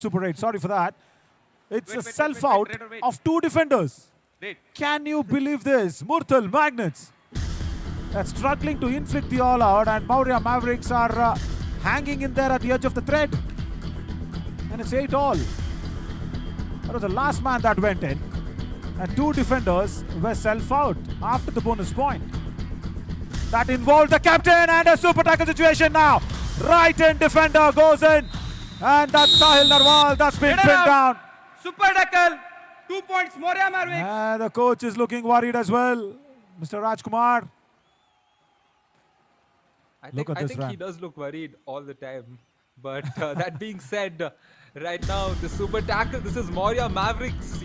Super 8, sorry for that. It's a self-out of two defenders. Can you believe this? Murthal Magnets that's struggling to inflict the all-out, and Maurya Mavericks are hanging in there at the edge of the thread. And it's 8-all. That was the last man that went in. And two defenders were self-out after the bonus point. That involved the captain, and a super tackle situation now. Right-hand defender goes in. And that's Sahil Narwal that's been pinned down. Super tackle. 2 points, Maurya Mavericks. And the coach is looking worried as well. Mr. Rajkumar. I think he does look worried all the time. But that being said, right now, the super tackle, this is Maurya Mavericks,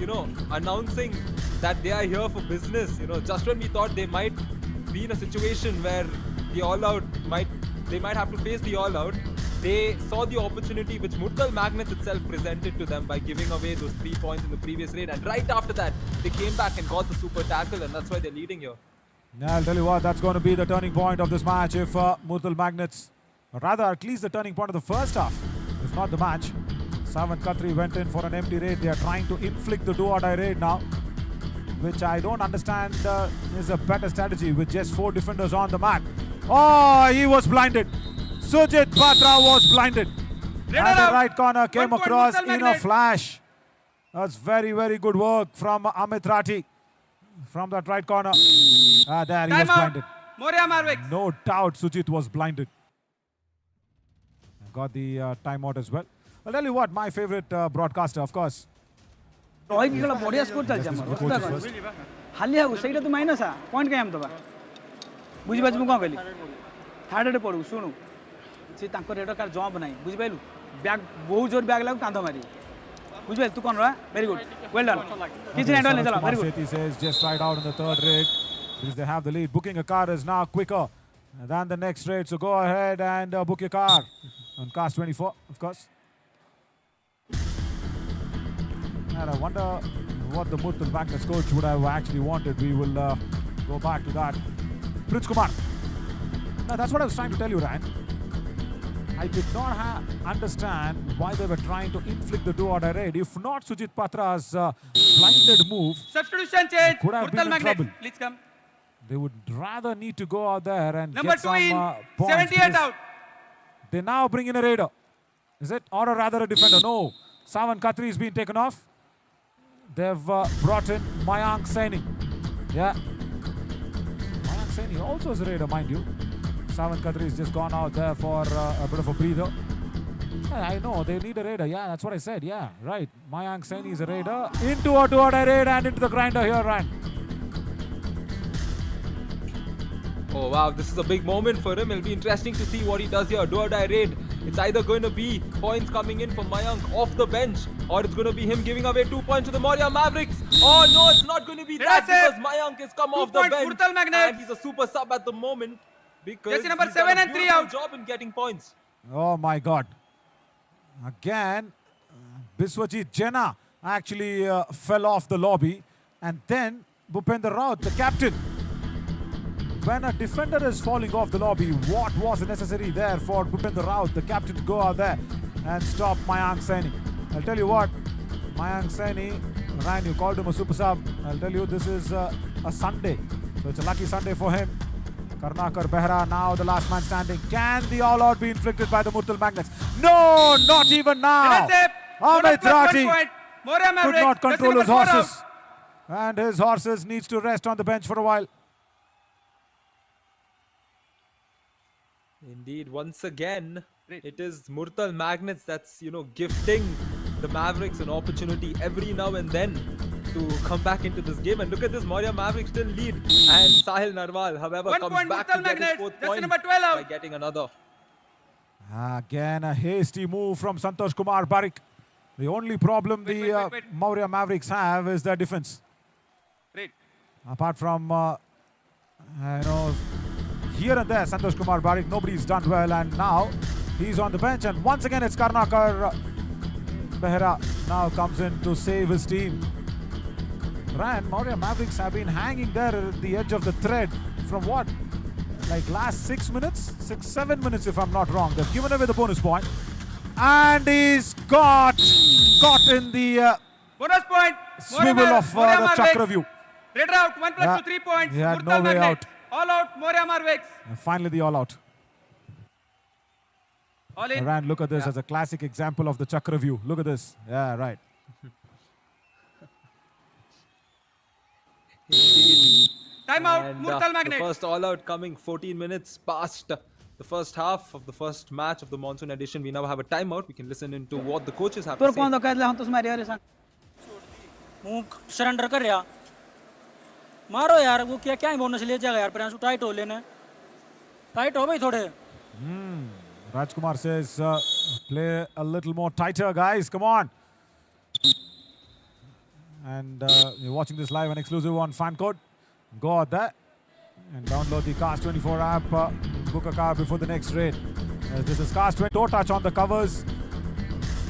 announcing that they are here for business. Just when we thought they might be in a situation where the all-out they might have to face the all-out, they saw the opportunity which Murthal Magnets itself presented to them by giving away those 3 points in the previous raid. And right after that, they came back and got the super tackle, and that's why they're leading here. Yeah, I'll tell you what, that's going to be the turning point of this match if Murthal Magnets, or rather at least the turning point of the first half, if not the match. Savan Khatri went in for an empty raid. They are trying to inflict the do-or-die raid now, which I don't understand is a better strategy with just 4 defenders on the mat. Oh, he was blinded. Sujit Patra was blinded. And the right corner came across in a flash. That's very, very good work from Amit Rathi from that right corner. There he was blinded. Maurya Mavericks. No doubt Sujit was blinded. Got the timeout as well. I'll tell you what, my favorite broadcaster, of course. बढिया score चल्छ हाली हागु ସେଇଟା ତ minus point କାଇଁ हम दबा बुझि बाज मु कोन कहली थर्ड रे पडू सुनु से तांको रेड कार जंप नाही बुझि पाइलु बैग बहुत जोर बैग लागु कांध मारी बुझि पाइल तू कोन रा वेरी गुड वेल डन किछ नै डन चला very good He says just right out in the third raid because they have the lead. Booking a car is now quicker than the next raid, so go ahead and book your car on Cast 24, of course. And I wonder what the Murthal Magnets coach would have actually wanted. We will go back to that. Prince Kumar. Now, that's what I was trying to tell you, Ryan. I did not understand why they were trying to inflict the do-or-die raid. If not Sujit Patra's blinded move, Substitution change. could have been in trouble. Please come. They would rather need to go out there and Number get 2 in. some points. 78 out. They now bring in a raider. Is it? Or rather a defender? No. Savan Khatri is being taken off. They've brought in Mayank Saini. Yeah. Mayank Saini also is a raider, mind you. Savan Khatri has just gone out there for a bit of a breather. Yeah, I know, they need a raider. Yeah, that's what I said. Yeah, right. Mayank Saini is a raider. Into a do-or-die raid and into the grinder here, Ryan. Oh wow, this is a big moment for him. It'll be interesting to see what he does here. Do-or-die raid. It's either going to be points coming in for Mayank off the bench, or it's going to be him giving away 2 points to the Maurya Mavericks. Oh no, it's not going to be that because Mayank has come off the bench and he's a super sub at the moment because Jersey number he's done 7 a and 3 beautiful out. job in getting points. Oh my God. Again, Biswajit Jena actually fell off the lobby, and then Bhupender Raut, the captain. When a defender is falling off the lobby, what was necessary there for Bhupender Raut, the captain, to go out there and stop Mayank Saini? I'll tell you what, Mayank Saini, Ryan, you called him a super sub. I'll tell you, this is a Sunday. So it's a lucky Sunday for him. Karnakar Behra, now the last man standing. Can the all-out be inflicted by the Murthal Magnets? No, not even now. Amit Rathi could not control his horses. And his horses needs to rest on the bench for a while. Indeed, once again, it is Murthal Magnets that's, gifting the Mavericks an opportunity every now and then to come back into this game. And look at this, Maurya Mavericks still lead. And Sahil Narwal, however, 1 comes point, back Murthal to get his Magnets. 4th Jersey point number 12 out. by getting another. Again, a hasty move from Santosh Kumar Barik. The only problem the Maurya Mavericks have is their defense. Apart from, here and there, Santosh Kumar Barik, nobody's done well, and now he's on the bench, and once again it's Karnakar Behra now comes in to save his team. Ryan, Maurya Mavericks have been hanging there at the edge of the thread from what? Like last 6 minutes? 7 minutes if I'm not wrong. They've given away the bonus point. And he's got caught in the Bonus point. swivel of the chakra view. Red out. 1 plus Yeah. 2, 3 points. He had Murthal no way Magnet. out. All out. Maurya Mavericks. And finally the all out. All in. Rand, look at this as a classic example of the chakra view. Look at this. Yeah, right. Timeout. And Murthal the Magnet. first all-out coming 14 minutes past the first half of the first match of the monsoon edition. We now have a timeout. We can listen into what the coaches have to तोर say. कौन तो कहले हम तो मारे यार सांग मुंह सरेंडर कर रहा मारो यार वो क्या क्या है बोनस ले जाएगा यार प्रियांशु टाइट हो लेने टाइट हो भाई थोड़े Rajkumar says, play a little more tighter, guys. Come on. And you're watching this live and exclusive on fan code. Go out there and download the Cast 24 app. Book a car before the next raid. This is Cast 20. Toe touch on the covers.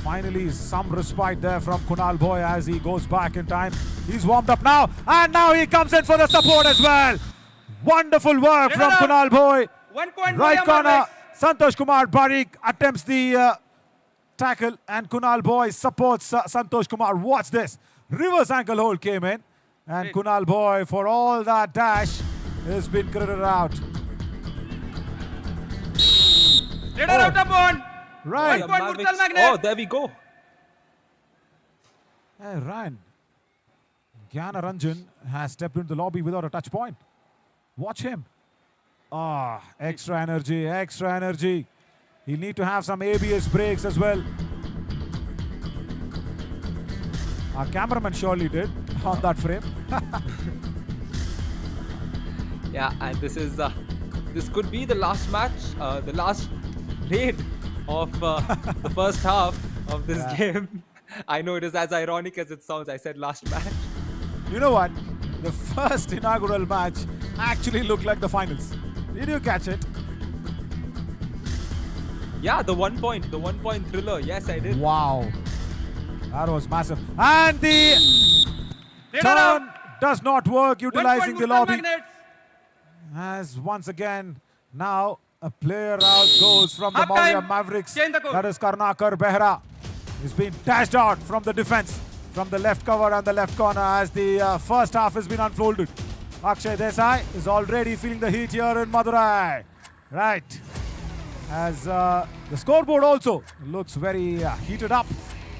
Finally, some respite there from Kunal Boy as he goes back in time. He's warmed up now, and now he comes in for the support as well. Wonderful work from Kunal Boy. 1 point. Right Maurya corner, Mavericks. Santosh Kumar Barik attempts the tackle, and Kunal Boy supports Santosh Kumar. Watch this. Reverse ankle hold came in, and Kunal Boy, for all that dash, has been credited out. Red out of bond. Right. One point, Mavericks- Murthal Magnet. Oh, there we go. Hey, Ryan. Gyana Ranjan has stepped into the lobby without a touch point. Watch him. Ah, extra energy, extra energy. He'll need to have some ABS brakes as well. Our cameraman surely did on that frame. Yeah, and this could be the last match, the last raid of the first half of this game. I know it is as ironic as it sounds. I said last match. You know what? The first inaugural match actually looked like the finals. Did you catch it? Yeah, the 1 point thriller. Yes, I did. Wow. That was massive. And the turn does not work, 1 utilizing point, the Murthal lobby. Magnets. As once again, now a player out goes from the Half Maurya time. Mavericks. Change the coach. That is Karnakar Behra. He's been dashed out from the defense, from the left cover and the left corner as the first half has been unfolded. Akshay Desai is already feeling the heat here in Madurai. Right. As the scoreboard also looks very heated up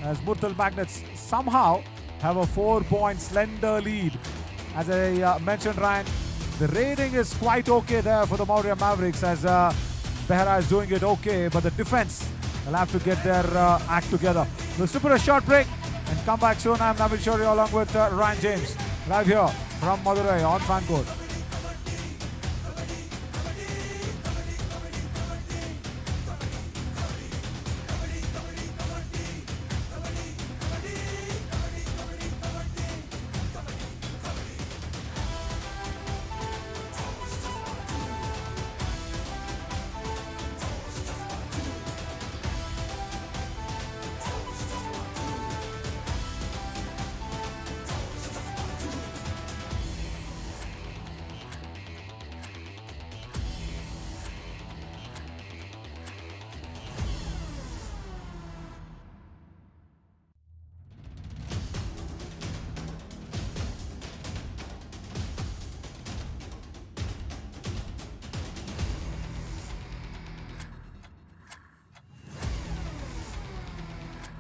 as Murthal Magnets somehow have a 4-point slender lead. As I mentioned, Ryan, the rating is quite okay there for the Maurya Mavericks as Behra is doing it okay, but the defense will have to get their act together. We'll slip a short break and come back soon. I'm Nabil Shori along with Ryan James, live here from Madurai on Fan Code.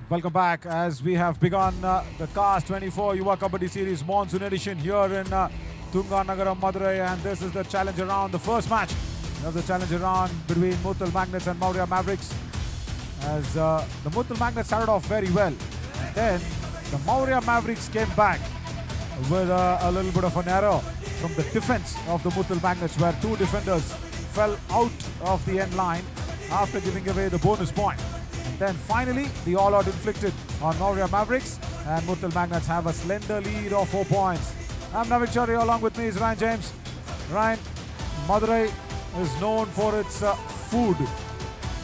Welcome back as we have begun the Cast 24 Yuva Kabaddi Series Monsoon Edition here in Tunganagaram, Madurai, and this is the challenger round, the first match of the challenger round between Murthal Magnets and Maurya Mavericks. As the Murthal Magnets started off very well, and then the Maurya Mavericks came back with a little bit of an error from the defense of the Murthal Magnets, where two defenders fell out of the end line after giving away the bonus point. And then finally, the all-out inflicted on Maurya Mavericks, and Murthal Magnets have a slender lead of 4 points. I'm Navid Chari, along with me is Ryan James. Ryan, Madurai is known for its food.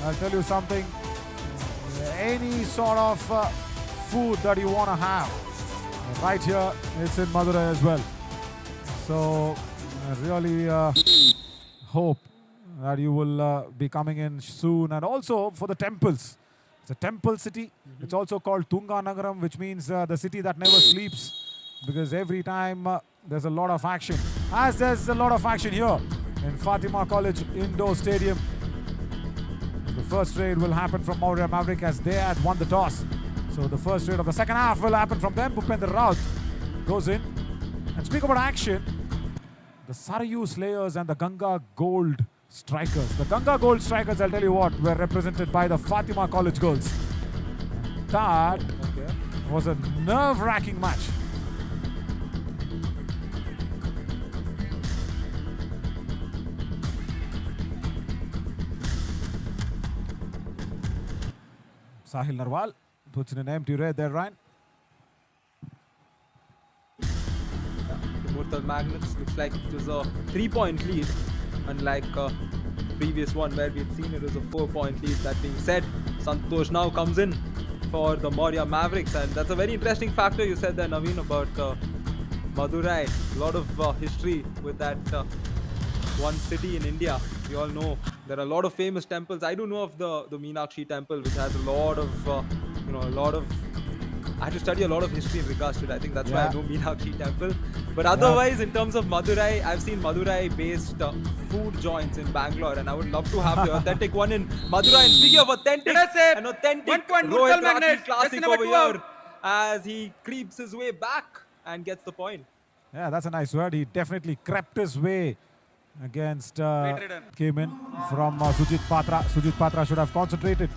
I'll tell you something, any sort of food that you want to have, right here, it's in Madurai as well. So I really hope that you will be coming in soon, and also for the temples. It's a temple city. It's also called Tunga Nagaram, which means the city that never sleeps, because every time there's a lot of action. As there's a lot of action here in Fatima College Indoor Stadium. The first raid will happen from Maurya Maverick as they had won the toss. So the first raid of the second half will happen from them. Bhupender Raut goes in. And speak about action, the Sarayu Slayers and the Ganga Gold Strikers. The Ganga Gold Strikers, I'll tell you what, were represented by the Fatima College girls. That was a nerve-wracking match. Sahil Narwal puts in an empty red there, Ryan. The Murthal Magnets looks like it was a 3-point lead, unlike previous one where we had seen it was a 4-point lead. That being said, Santosh now comes in for the Maurya Mavericks, and that's a very interesting factor you said there, Naveen, about Madhurai. A lot of history with that one city in India. We all know there are a lot of famous temples. I do know of the Meenakshi temple, which has a lot of I had to study a lot of history in regards to it. I think that's why I know Meenakshi temple. But otherwise, in terms of Madurai, I've seen Madurai-based food joints in Bangalore, and I would love to have the authentic one in Madurai. And speaking of authentic, an authentic Rohit Rathi classic over here as he creeps his way back and gets the point. Yeah, that's a nice word. He definitely crept his way against came in from Sujit Patra. Sujit Patra should have concentrated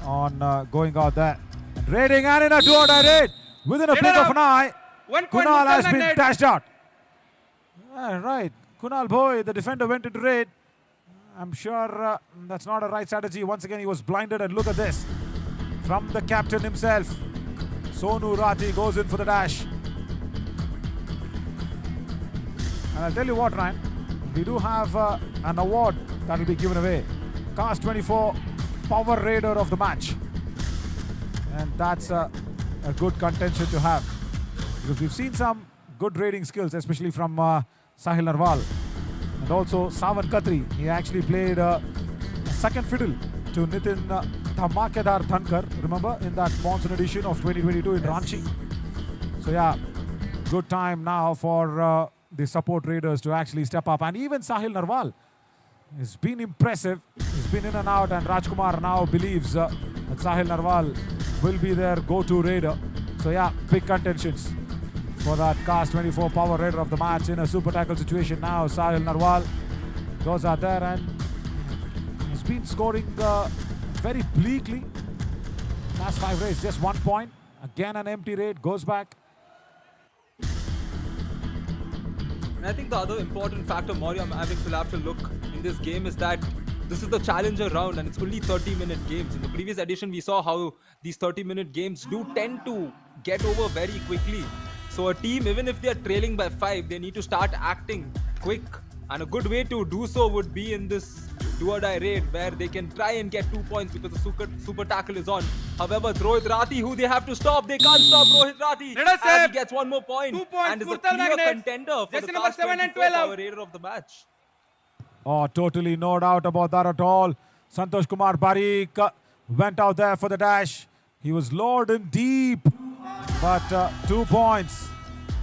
on going out there. And raiding and in a two-order raid within a blink of an eye. Kunal has been dashed out. Right. Kunal Bhoi, the defender, went into raid. I'm sure that's not a right strategy. Once again, he was blinded, and look at this. From the captain himself, Sonu Rathi goes in for the dash. And I'll tell you what, Ryan, we do have an award that will be given away. Cast 24 Power Raider of the match. And that's a good contention to have. Because we've seen some good raiding skills, especially from Sahil Narwal. And also Savan Khatri. He actually played a second fiddle to Nitin Dhamakedar Dhankar, remember, in that monsoon edition of 2022 in Ranchi. So yeah, good time now for the support raiders to actually step up. And even Sahil Narwal has been impressive. He's been in and out, and Rajkumar now believes that Sahil Narwal will be their go-to raider. So yeah, big contentions for that Cast 24 Power Raider of the match in a super tackle situation. Now Sahil Narwal goes out there and he's been scoring very bleakly. Last 5 raids, just 1 point. Again an empty raid, goes back. And I think the other important factor Maurya Mavericks will have to look in this game is that this is the challenger round and it's only 30-minute games. In the previous edition, we saw how these 30-minute games do tend to get over very quickly. So a team, even if they are trailing by 5, they need to start acting quick. And a good way to do so would be in this do-or-die raid where they can try and get 2 points because the super tackle is on. However, it's Rohit Rathi who they have to stop. They can't stop Rohit Rathi. As he gets 1 more point. 2 points, and is a clear contender for the Cast 24 Power Raider of the match. Oh, totally no doubt about that at all. Santosh Kumar Barik went out there for the dash. He was lowered in deep, but 2 points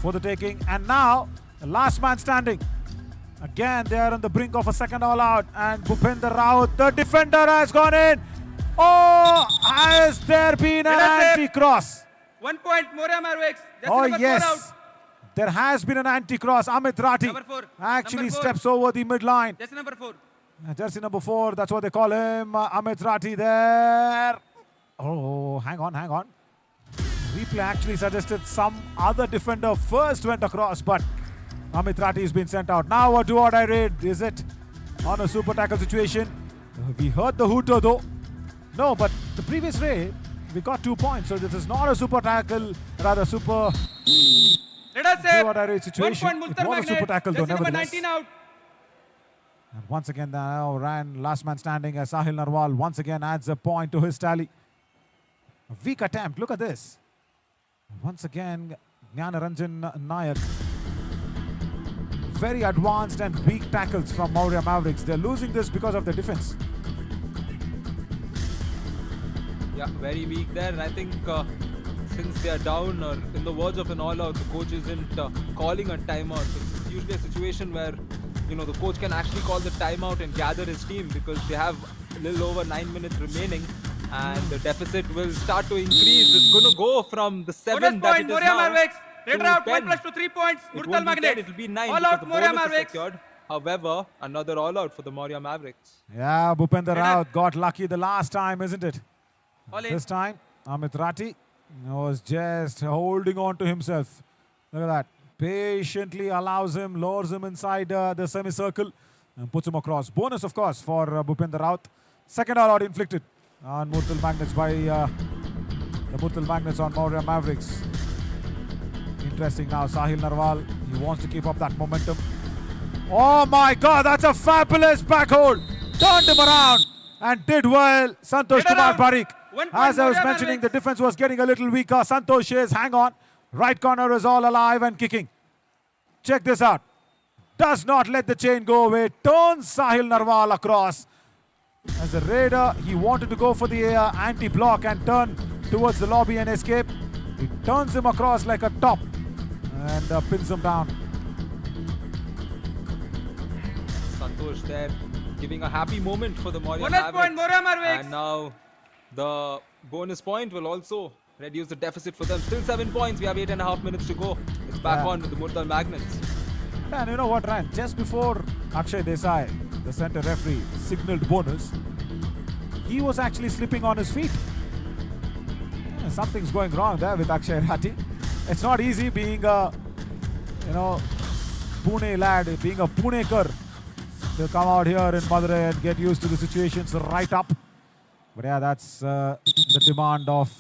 for the taking. And now, the last man standing. Again, they are on the brink of a second all-out. And Bhupender Raut, the defender, has gone in. Oh, has there been an anti-cross? 1 point, Maurya Mavericks. Oh, yes. There has been an anti-cross. Amit Rathi actually steps over the midline. Jersey number 4. Jersey number 4, that's what they call him. Amit Rathi there. Oh, hang on. Replay actually suggested some other defender first went across, but Amit Rathi has been sent out. Now a do-or-die raid, is it? On a super tackle situation. We heard the hooter though. No, but the previous raid, we got 2 points. So this is not a super tackle, rather super do-or-die raid situation. It was a super tackle though, nevertheless. 19 out. And once again, now ran last man standing as Sahil Narwal once again adds a point to his tally. A weak attempt, look at this. Once again, Jnanaranjan Nayak. Very advanced and weak tackles from Maurya Mavericks. They're losing this because of their defense. Yeah, very weak there. And I think since they are down or in the verge of an all-out, the coach isn't calling a timeout. It's usually a situation where, you know, the coach can actually call the timeout and gather his team because they have a little over 9 minutes remaining. And the deficit will start to increase. It's going to go from the 7 Bonus that point, it is Maurya now Mavericks. Red to out, 10. 1 + 2, 3 points. It Murthal won't be 10, Magnet. it'll be 9 All because out, the Maurya bonus is Mavericks. secured. However, another all-out for the Maurya Mavericks. Yeah, Bhupender Raut got lucky the last time, isn't it? All in. This time, Amit Rati was just holding on to himself. Look at that. Patiently allows him, lures him inside the semicircle and puts him across. Bonus, of course, for Bhupender Raut. Second all-out inflicted on Murthal Magnets by the Murthal Magnets on Maurya Mavericks. Interesting now, Sahil Narwal. He wants to keep up that momentum. Oh my God, that's a fabulous back hold. Turned him around and did well. Santosh Get Kumar around. Parikh. 1 point, As I was Maurya mentioning, the Mavericks. defense was getting a little weaker. Santosh is, hang on. Right corner is all alive and kicking. Check this out. Does not let the chain go away. Turns Sahil Narwal across. As a raider, he wanted to go for the anti-block and turn towards the lobby and escape. He turns him across like a top and pins him down. Santosh there giving a happy moment for the Maurya Bonus Mavericks. point, Maurya Mavericks. And now the bonus point will also reduce the deficit for them. Still 7 points. We have 8.5 minutes to go. It's back Yeah. on with the Murthal Magnets. And you know what, Ryan? Just before Akshay Desai, the center referee, signaled bonus, he was actually slipping on his feet. Yeah, something's going wrong there with Akshay Rati. It's not easy being a, Pune lad, being a Punekar, to come out here in Madurai and get used to the situations right up. But yeah, that's the demand of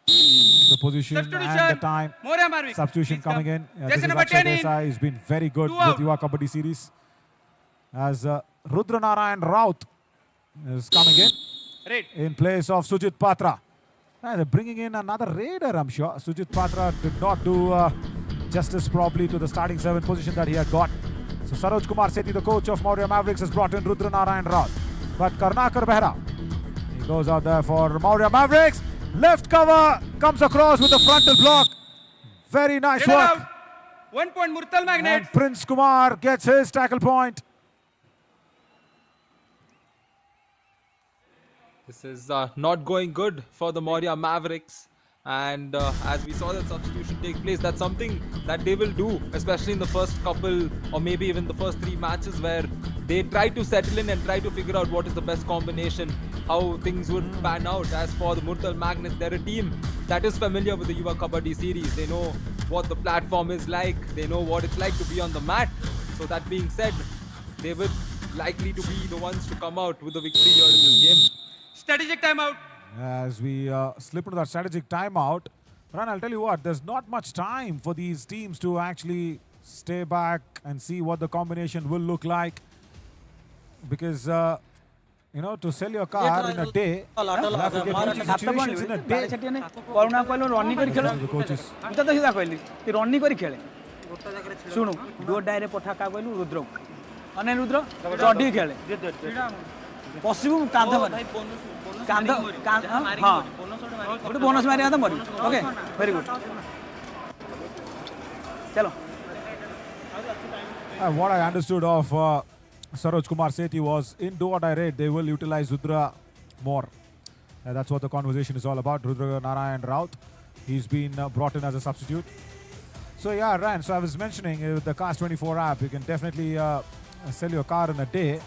the position and the Substitution. time. Maurya Mavericks. Substitution Please come. coming in. Yeah, this Jersey is number Akshay 10 in. Desai. He's been very good 2 with out. Yuva Kabaddi series. As Rudra Narayan Raut is coming Red. in place of Sujit Patra. They're bringing in another raider, I'm sure. Sujit Patra did not do justice probably to the starting 7 position that he had got. So Saroj Kumar Sethi, the coach of Maurya Mavericks, has brought in Rudra Narayan Raut. But Karnakar Behra, he goes out there for Maurya Mavericks. Left cover comes across with the frontal block. Very nice Get work. out. 1 point, Murthal And Magnets. Prince Kumar gets his tackle point. This is not going good for the Maurya Mavericks. And as we saw that substitution take place, that's something that they will do, especially in the first couple or maybe even the first 3 matches, where they try to settle in and try to figure out what is the best combination, how things would pan out. As for the Murthal Magnets, they're a team that is familiar with the Yuva Kabaddi series. They know what the platform is like. They know what it's like to be on the mat. So that being said, they would likely to be the ones to come out with the victory here in this game. Strategic timeout. As we slip into that strategic timeout, Ran, I'll tell you what, there's not much time for these teams to actually stay back and see what the combination will look like. Because, to sell your car in a day, you have to get into situations in a day. କରୁଣା କହିଲୁ running କରି ଖେଳ The coaches. ମୁଁ ତ ସିଧା କହିଲି କି running କରି ଖେଳେ ଶୁଣୁ ଡୋର ଡାଇରେ ପଠା କାହା କହିଲୁ ରୁଦ୍ରକୁ ଅନେକ ରୁଦ୍ର ଚଢି ଖେଳେ ପଶିବୁ କାନ୍ଧ ମାରି କାନ୍ଧ ହଁ ଗୋଟେ ବୋନସ୍ ମାରିବା ତ ମରିବୁ ଓକେ ଭେରି ଗୁଡ୍ ଚାଲ What I understood of Saroj Kumar Sethi was in do or die raid, they will utilize Rudra more. That's what the conversation is all about. Rudra Narayan Raut, he's been brought in as a substitute. So yeah, Ryan, so I was mentioning with the Cars 24 app, you can definitely sell your car in a day.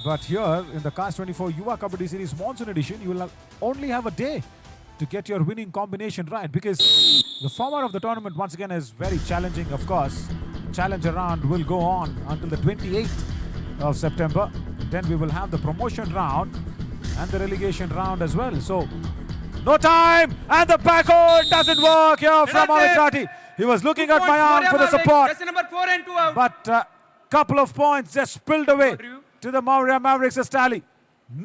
But here in the Cars 24 Yuva Kabaddi Series Monsoon Edition, you will only have a day to get your winning combination right, because the format of the tournament once again is very challenging, of course. Challenger round will go on until the 28th of September. Then we will have the promotion round and the relegation round as well. So no time, and the backhold doesn't work here from Amit Rati. He was looking at Mayank for the support, Jersey number 4 and 2 out. but couple of points just spilled away to the Maurya Mavericks' tally.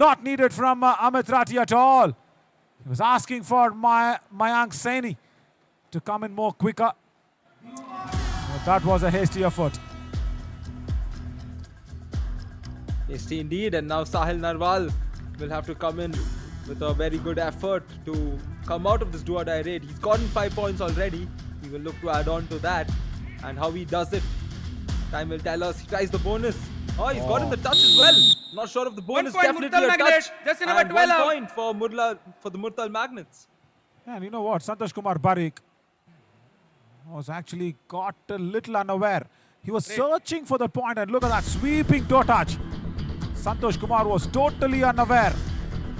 Not needed from Amit Rati at all. He was asking for Mayank Saini to come in more quicker. But that was a hasty effort. Hasty indeed, and now Sahil Narwal will have to come in with a very good effort to come out of this do-or-die raid. He's gotten 5 points already. He will look to add on to that. And how he does it, time will tell us. He tries the bonus. Oh, he's gotten the touch as well. Not sure of the bonus. 1 point Definitely Murthal a touch. Magnet. Just in number And 12 1 out. point for the Murthal Magnets. And you know what? Santosh Kumar Barik was actually caught a little unaware. He was searching for the point, and look at that sweeping toe touch. Santosh Kumar was totally unaware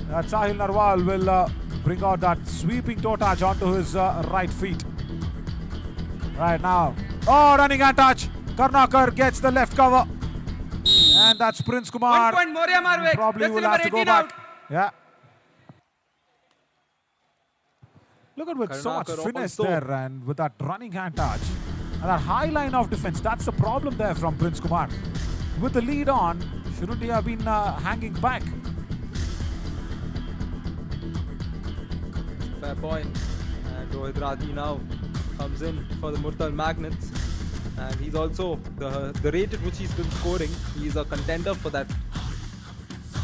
that Sahil Narwal will bring out that sweeping toe touch onto his right feet. Right now. Oh, running hand touch. Karnakar gets the left cover. And that's Prince 1 Kumar. point Maurya Mavericks. Probably Just in will number have to go 18 back. out. Yeah. Look at with so much Karnakar finesse also. there, and with that running hand touch and that high line of defense. That's the problem there from Prince Kumar. With the lead on, shouldn't he have been hanging back? Fair point. And Rohit Rathi now comes in for the Murthal Magnets. And he's also the rate at which he's been scoring. He's a contender for that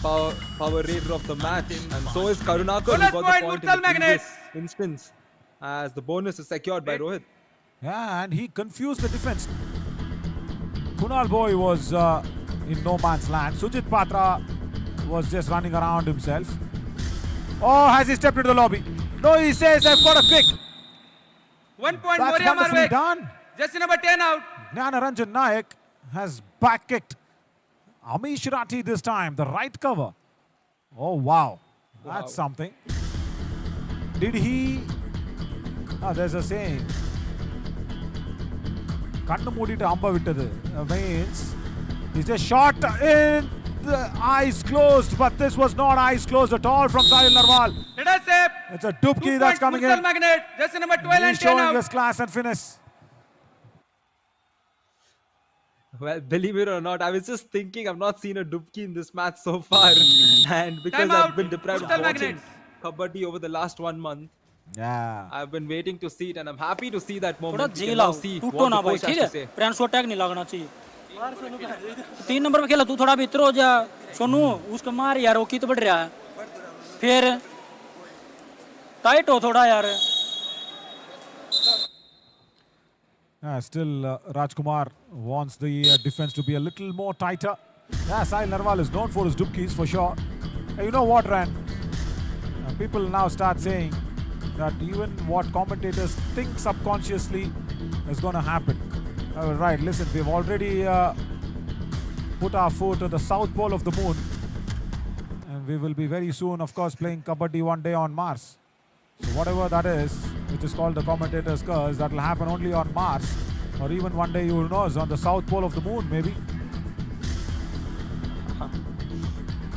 power raider of the match. And so is Karunakar, who Bonus got point, the point in Murthal the Magnets. previous instance, as the bonus is secured by Rohit. Yeah, and he confused the defense. Kunal Boy was in no man's land. Sujit Patra was just running around himself. Oh, has he stepped into the lobby? No, he says, I've got a pick. 1 point That's Maurya wonderfully Mavericks. done. Just in number 10 out. Jnanaranjan Nayak has back kicked Amish Rathi this time, the right cover. Oh, wow. That's something. Did he... there's a saying. Kannu moodittu amba vittadu means he just shot in the eyes closed, but this was not eyes closed at all from Sahil Narwal. Let us say. It's a dubki that's coming Murthal in. Magnet. Just in number 12 He's and 10 showing out. his class and finesse. Well, believe it or not, I was just thinking I've not seen a dubki in this match so far. And because Time I've out. been deprived of Murthal watching Magnets. Kabaddi over the last 1 month, Yeah. I've been waiting to see it, and I'm happy to see that थोड़ा moment. We जी can now लाओ see टूटो what ना the भाई coach has ठीक to है say. Priyansh को attack नहीं लगना चाहिए 3 नंबर पे खेला तू थोड़ा भीतर हो जा सोनू उसको मार यार वो की तो बढ़ रहा है फिर टाइट हो थोड़ा यार Still, Rajkumar wants the defense to be a little more tighter. Yeah, Sahil Narwal is known for his dubkis for sure. You know what, Ran? People now start saying that even what commentators think subconsciously is going to happen. Right, listen, we've already put our foot at the south pole of the moon. And we will be very soon, of course, playing Kabaddi one day on Mars. So whatever that is, which is called the commentator's curse, that will happen only on Mars. Or even one day, you will know, is on the south pole of the moon, maybe.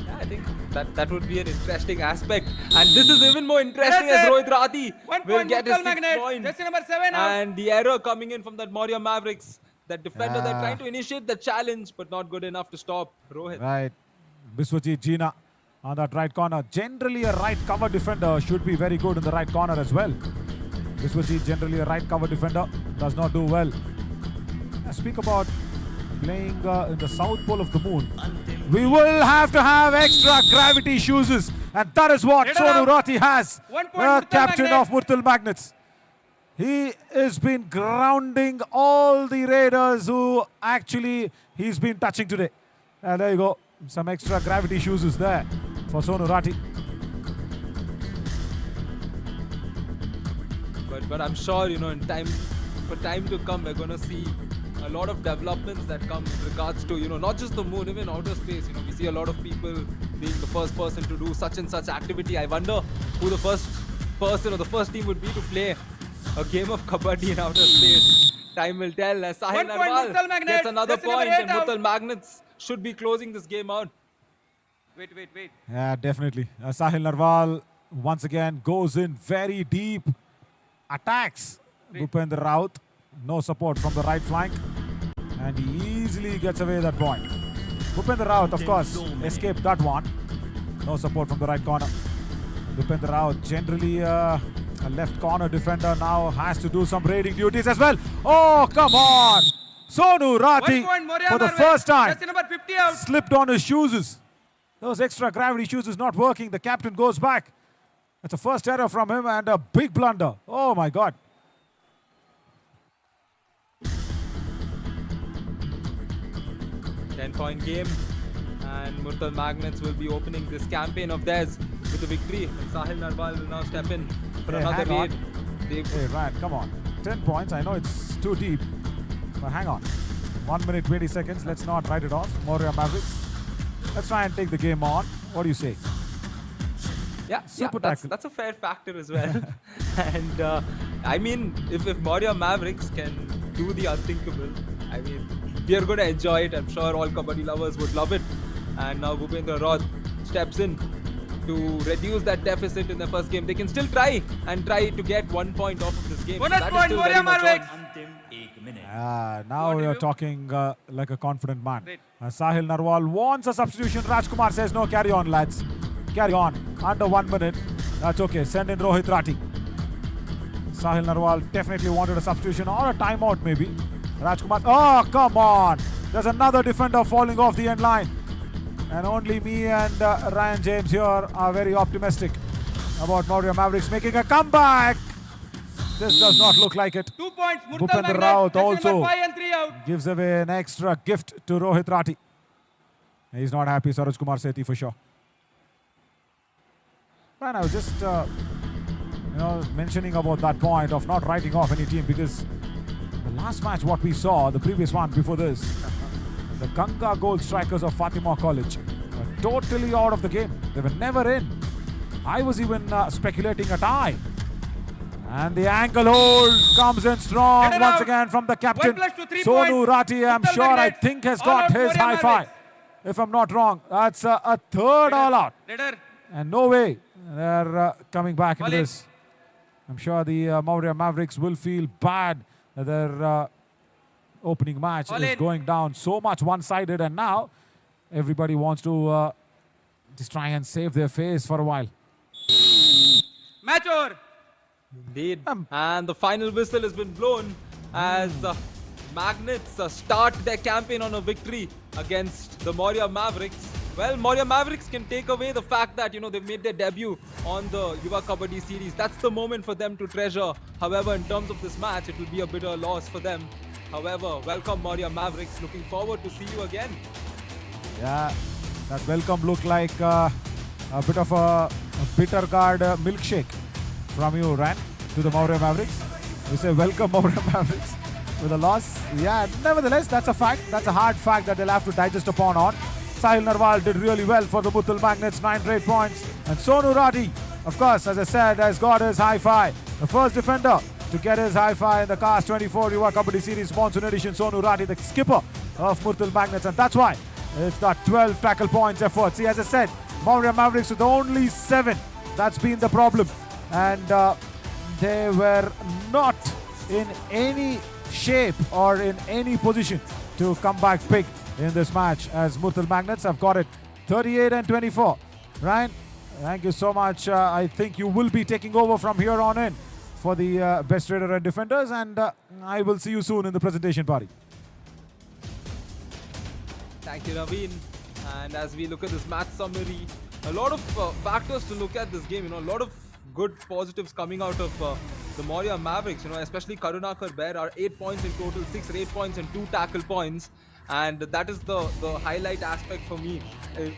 Yeah, I think that would be an interesting aspect. And this is even more interesting That's as it. Rohit Rathi 1 will point get his Murthal 6 Magnet. points. Just in number 7 out. And the error coming in from that Maurya Mavericks. That defender, they're Yeah. trying to initiate the challenge, but not good enough to stop Rohit. Right. Biswajit Jina on that right corner. Generally, a right cover defender should be very good in the right corner as well. Biswajit, generally a right cover defender, does not do well. Speak about playing in the south pole of the moon. We will have to have extra gravity shoes, and that is what Get it Sonu up. Rathi has, 1 point the Murthal captain Magnet. of Murthal Magnets. He has been grounding all the raiders who actually he's been touching today. And there you go. Some extra gravity shoes is there for Sonu Rathi. But I'm sure, you know, for time to come, we're going to see a lot of developments that come in regards to, you know, not just the moon, even outer space. You know, we see a lot of people being the first person to do such and such activity. I wonder who the first person or the first team would be to play a game of Kabaddi in outer space. Time will tell. As Sahil 1 point Narwal Murthal Magnet. gets another Just number point, 8 and out. Murthal Magnets should be closing this game out. Wait. Yeah, definitely. Sahil Narwal once again goes in very deep, attacks Bhupender Raut. No support from the right flank, and he easily gets away that point. Bhupender Raut, of course, escaped that one. No support from the right corner. Bhupender Raut, generally a left corner defender, now has to do some raiding duties as well. Oh, come on! Sonu 1 Rathi, point Maurya for the Mavericks. first time, Just in number 50 out. slipped on his shoes. Those extra gravity shoes is not working. The captain goes back. That's a first error from him and a big blunder. Oh my God. Ten-point game, and Murthal Magnets will be opening this campaign of theirs with a victory. And Sahil Narwal will now step in for Hey, another hang on. raid. Hey, Ryan, come on. 10 points. I know it's too deep, but hang on. 1 minute, 20 seconds. Let's not write it off. Maurya Mavericks. Let's try and take the game on. What do you say? Super tackle. That's a fair factor as well. And I mean, if Maurya Mavericks can do the unthinkable, I mean, we are going to enjoy it. I'm sure all Kabaddi lovers would love it. And now Bhupendra Roth steps in to reduce that deficit in the first game. They can still try to get 1 point off of this game. Bonus that is point, still Maurya very much on. Mavericks. Now What do you're you- talking like a confident man. Great. Sahil Narwal wants a substitution. Rajkumar says, no, carry on, lads. Carry on. Under 1 minute. That's okay. Send in Rohit Rathi. Sahil Narwal definitely wanted a substitution or a timeout maybe. Rajkumar. Oh, come on. There's another defender falling off the end line. And only me and Ryan James here are very optimistic about Maurya Mavericks making a comeback. This does not look like it. 2 points. Murthal Bhupendra Magnets. Raut Jersey also number 5 and 3 out. gives away an extra gift to Rohit Rathi. He's not happy, Saroj Kumar Sethi for sure. And I was just, mentioning about that point of not writing off any team, because the last match what we saw, the previous one before this, the Ganga goal strikers of Fatima College were totally out of the game. They were never in. I was even speculating a tie. And the ankle hold comes in strong Get it once out. again from the captain. 1 + 2, 3 Sonu points. Rathi, I'm Murthal sure, I Magnets. think has All got out his Maurya high five. Mavericks. If I'm not wrong, that's a third all out. Leader. And no way they're coming back into All in. this. I'm sure the Maurya Mavericks will feel bad that their opening match All is in. going down so much one-sided, and now everybody wants to just try and save their face for a while. Match over. Indeed. And the final whistle has been blown as Magnets start their campaign on a victory against the Maurya Mavericks. Well, Maurya Mavericks can take away the fact that, they've made their debut on the Yuva Kabaddi series. That's the moment for them to treasure. However, in terms of this match, it will be a bitter loss for them. However, welcome Maurya Mavericks. Looking forward to see you again. Yeah, that welcome looked like a bit of a bitter guard milkshake from you, Ran, to the Maurya Mavericks. We say welcome Maurya Mavericks with a loss. Yeah, nevertheless, that's a fact. That's a hard fact that they'll have to digest upon on. Sahil Narwal did really well for the Murthal Magnets, 9 straight points. And Sonu Rathi, of course, as I said, has got his high five. The first defender to get his high five in the Cast 24 Yuva Kabaddi Series Monsoon Edition, Sonu Rathi, the skipper of Murthal Magnets. And that's why it's got 12 tackle points effort. See, as I said, Maurya Mavericks with only 7. That's been the problem. And they were not in any shape or in any position to come back big in this match, as Murthal Magnets have got it 38 and 24. Ryan, thank you so much. I think you will be taking over from here on in for the best raider and defenders, and I will see you soon in the presentation party. Thank you, Naveen. And as we look at this match summary, a lot of factors to look at this game. A lot of good positives coming out of the Maurya Mavericks. Especially Karunakar Bair are 8 points in total, 6 8 points and 2 tackle points. And that is the highlight aspect for me,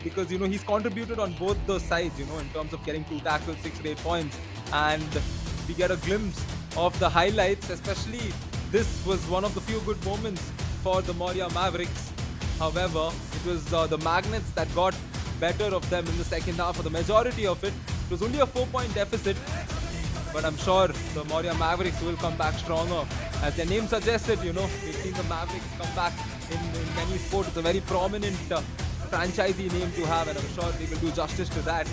because he's contributed on both the sides, in terms of getting 2 tackles, 6 8 points, and we get a glimpse of the highlights. Especially this was one of the few good moments for the Maurya Mavericks. However, it was the Magnets that got better of them in the second half. For the majority of it, it was only a 4-point deficit. But I'm sure the Maurya Mavericks will come back stronger. As their name suggested, we've seen the Mavericks come back in many sports. It's a very prominent franchisee name to have, and I'm sure they will do justice to that.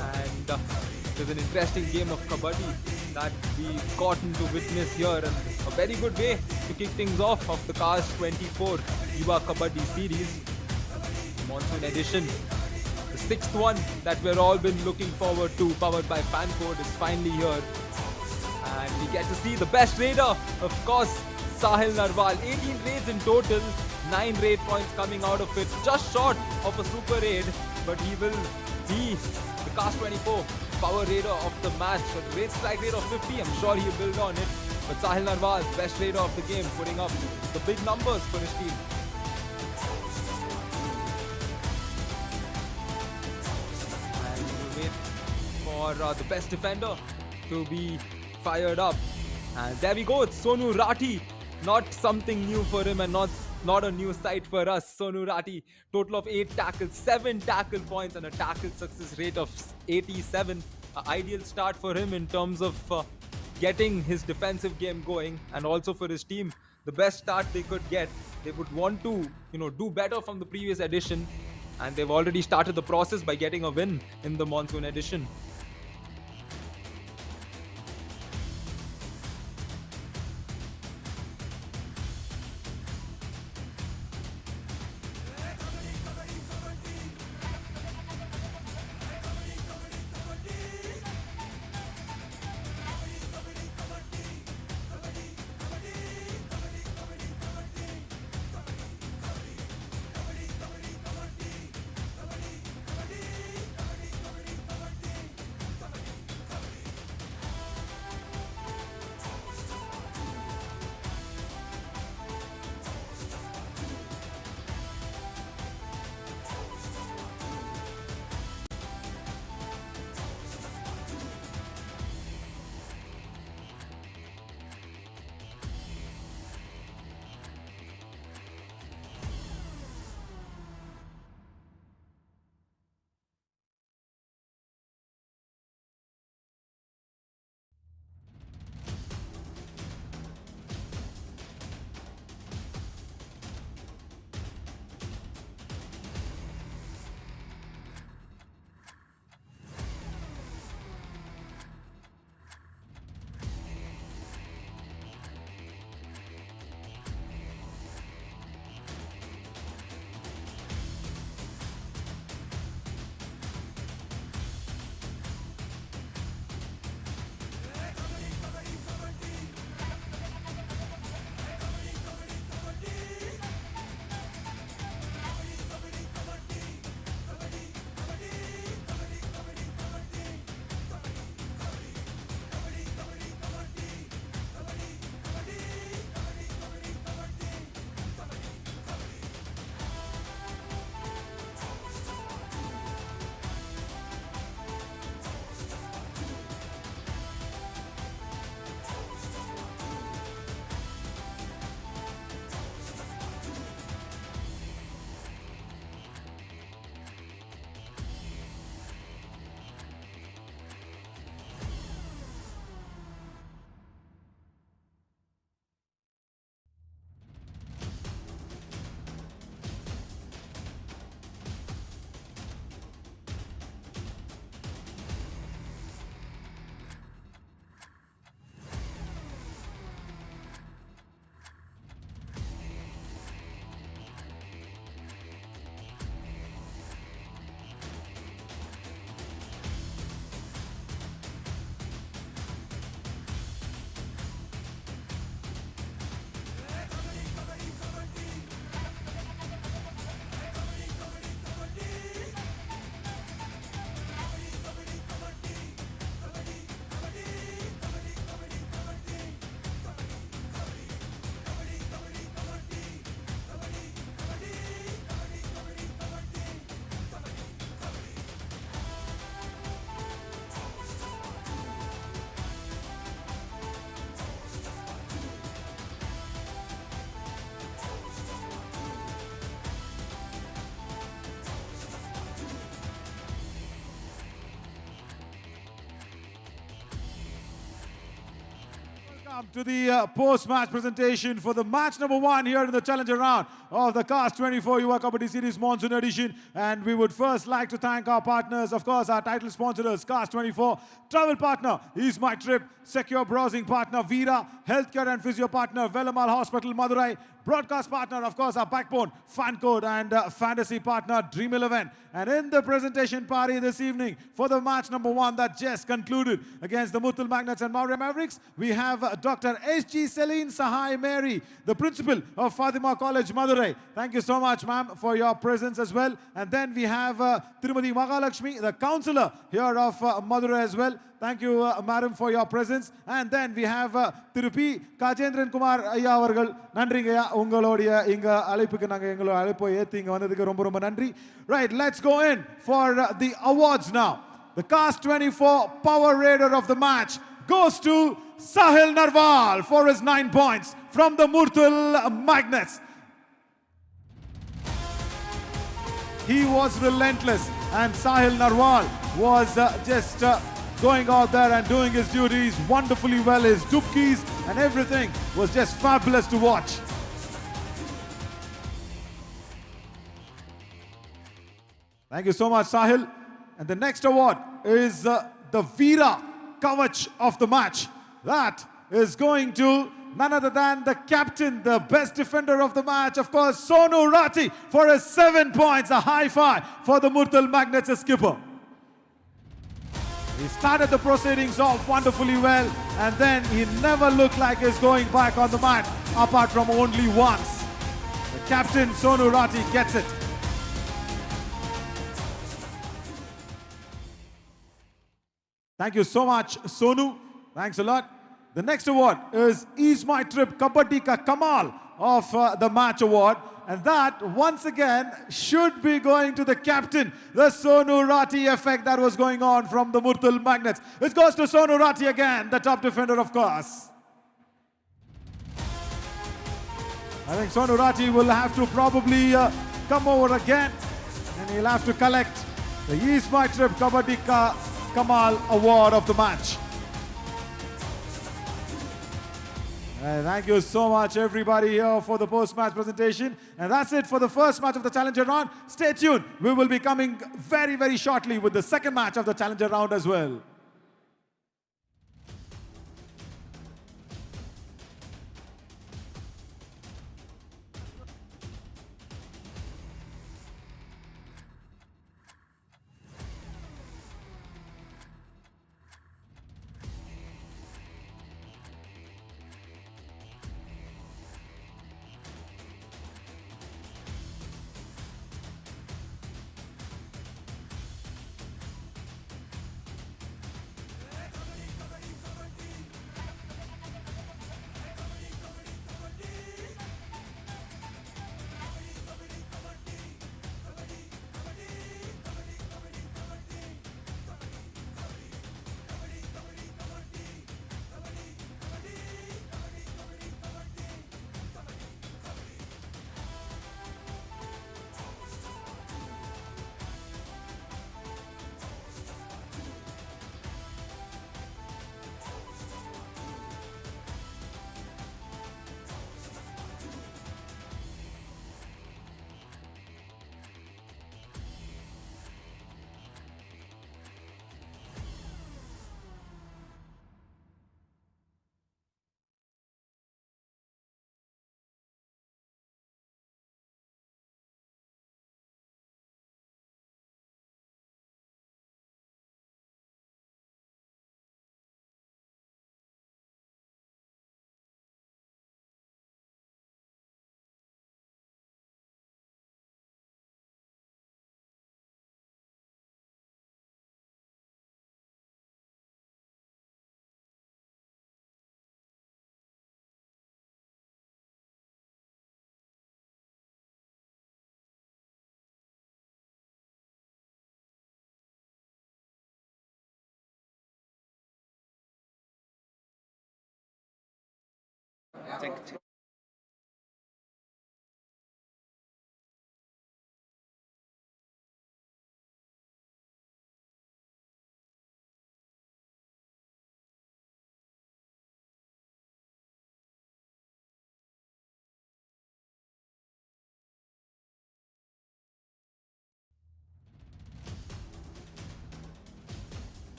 And it was an interesting game of Kabaddi that we gotten to witness here, and a very good way to kick things off of the Cast 24 Yuva Kabaddi series, Monsoon Edition. The 6th one that we've all been looking forward to, powered by Fancode, is finally here. And we get to see the best raider, of course, Sahil Narwal. 18 raids in total, 9 raid points coming out of it, just short of a super raid. but he will be the Cast 24 power raider of the match. A great strike rate of 50, I'm sure he'll build on it. But Sahil Narwal, best raider of the game, putting up the big numbers for his team. And we'll wait for the best defender to be fired up. And there we go, it's Sonu Rathi. Not something new for him and not a new sight for us. Sonu Rathi, total of 8 tackles, 7 tackle points and a tackle success rate of 87. An ideal start for him in terms of getting his defensive game going, and also for his team, the best start they could get. They would want to, do better from the previous edition, and they've already started the process by getting a win in the monsoon edition. Welcome to the post-match presentation for the match number 1 here in the challenger round of the Cast 24 Yuva Kabaddi Series Monsoon Edition. And we would first like to thank our partners, of course, our title sponsors, Cast 24, travel partner, Ease My Trip, secure browsing partner, Veera, healthcare and physio partner, Velamal Hospital, Madurai, Broadcast partner, of course, our backbone, Fan Code, and fantasy partner, Dream 11. And in the presentation party this evening for the match number 1 that just concluded against the Murthal Magnets and Maurya Mavericks, we have Dr. S.G. Celine Sahai Mary, the principal of Fatima College, Madhurai. Thank you so much, ma'am, for your presence as well. And then we have Tirumati Mahalakshmi, the counselor here of Madhurai as well. Thank you, madam, for your presence. And then we have Tirupi Kajendran Kumar Ayya avargal. Nandri gaya ungalodia inga alipukku nanga engalo alipo ethi inga vandadukku romba romba nandri. Right, let's go in for the awards now. The Cast 24 Power Raider of the match goes to Sahil Narwal for his 9 points from the Murthal Magnets. He was relentless, and Sahil Narwal was just going out there and doing his duties wonderfully well. His dubkis and everything was just fabulous to watch. Thank you so much, Sahil. And the next award is the Veera Kavach of the match. That is going to none other than the captain, the best defender of the match, of course, Sonu Rati, for his 7 points. A high five for the Murthal Magnets skipper. He started the proceedings off wonderfully well, and then he never looked like he's going back on the mat, apart from only once. The captain, Sonu Rati, gets it. Thank you so much, Sonu. Thanks a lot. The next award is Ease My Trip Kabaddi Ka Kamal of the match award. And that, once again, should be going to the captain, the Sonu Rati effect that was going on from the Murthal Magnets. It goes to Sonu Rati again, the top defender, of course. I think Sonu Rati will have to probably come over again, and he'll have to collect the East My Trip Kabaddi Ka Kamal award of the match. Thank you so much, everybody, here for the post-match presentation. And that's it for the first match of the Challenger round. Stay tuned. We will be coming very, very shortly with the second match of the Challenger round as well.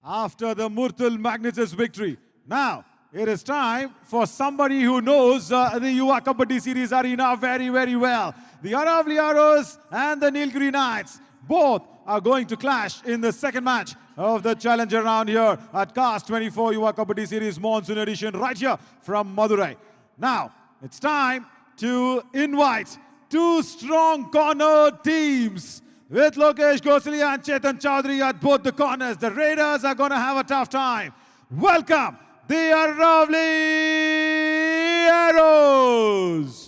after the Murthal Magnets' victory. Now, it is time for somebody who knows the Yuva Kabaddi Series arena very, very well. The Aravali Arrows and the Nilgiri Knights both are going to clash in the second match of the challenger round here at Cast 24 Yuva Kabaddi Series Monsoon Edition right here from Madhurai. Now, it's time to invite two strong corner teams with Lokesh Gosali and Chetan Chaudhary at both the corners. The Raiders are going to have a tough time. Welcome, the Aravali Arrows.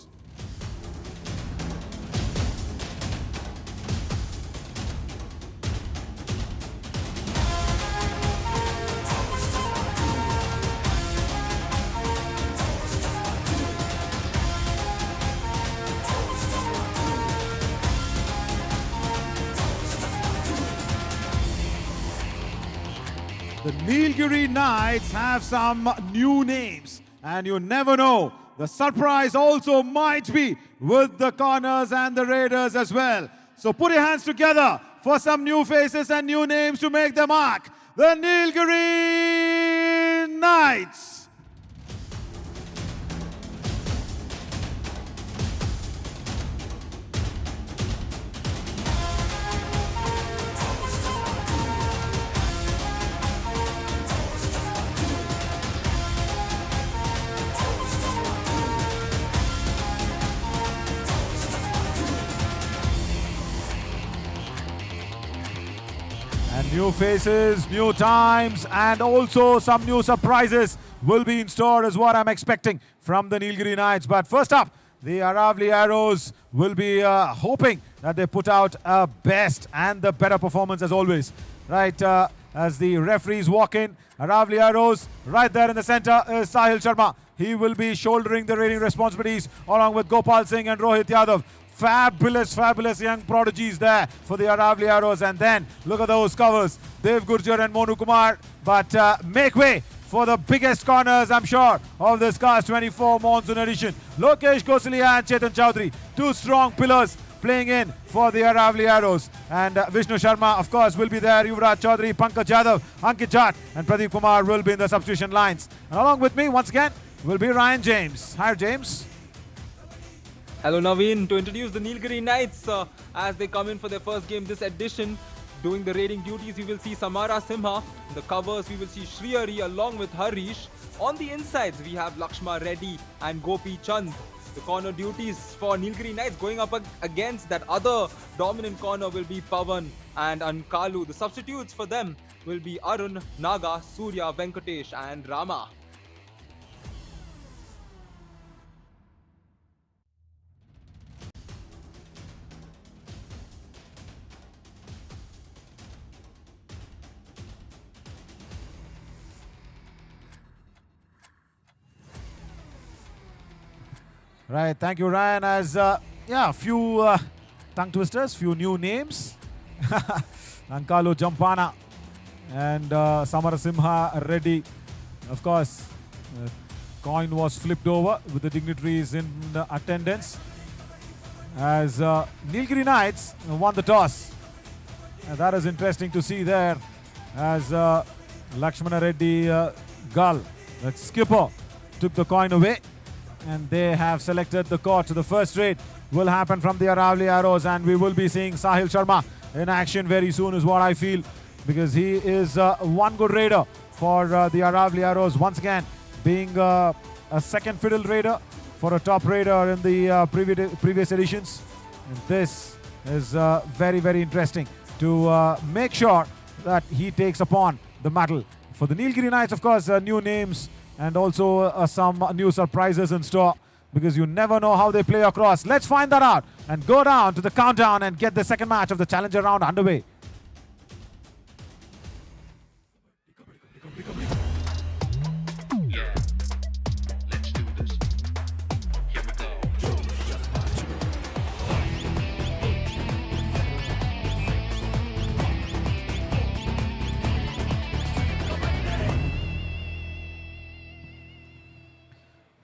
The Nilgiri Knights have some new names, and you never know. The surprise also might be with the corners and the Raiders as well. So put your hands together for some new faces and new names to make the mark. The Nilgiri Knights. And new faces, new times, and also some new surprises will be in store is what I'm expecting from the Nilgiri Knights. But first up, the Aravali Arrows will be hoping that they put out a best and the better performance as always. Right, as the referees walk in, Aravali Arrows right there in the center is Sahil Sharma. He will be shouldering the raiding responsibilities along with Gopal Singh and Rohit Yadav. Fabulous, fabulous young prodigies there for the Aravali Arrows. And then look at those covers, Dev Gurjar and Monu Kumar. But make way for the biggest corners, I'm sure, of this Cast 24 Monsoon Edition. Lokesh Gosali and Chetan Chaudhary, two strong pillars playing in for the Aravali Arrows. And Vishnu Sharma, of course, will be there. Yuvraj Chaudhary, Pankaj Yadav, Ankit Jat and Pradeep Kumar will be in the substitution lines. And along with me, once again, will be Ryan James. Hi, James. Hello Naveen, to introduce the Nilgiri Knights as they come in for their first game this edition. Doing the raiding duties, we will see Samara Simha. In the covers, we will see Shriyari along with Harish. On the insides, we have Lakshma Reddy and Gopi Chand. The corner duties for Nilgiri Knights going up against that other dominant corner will be Pavan and Ankalu. The substitutes for them will be Arun, Naga, Surya, Venkatesh and Rama. Right, thank you, Ryan. As yeah, a few tongue twisters, few new names. Ankalu Jampana and Samarasimha Reddy. Of course, coin was flipped over with the dignitaries in attendance as Nilgiri Knights won the toss. That is interesting to see there as Lakshmana Reddy Gal, that skipper, took the coin away. And they have selected the court. The first raid will happen from the Aravali Arrows, and we will be seeing Sahil Sharma in action very soon is what I feel, because he is one good raider for the Aravali Arrows, once again being a second fiddle raider for a top raider in the previous editions. And this is very, very interesting to make sure that he takes upon the mantle. For the Nilgiri Knights, of course, new names and also some new surprises in store, because you never know how they play across. Let's find that out and go down to the countdown and get the second match of the challenger round underway.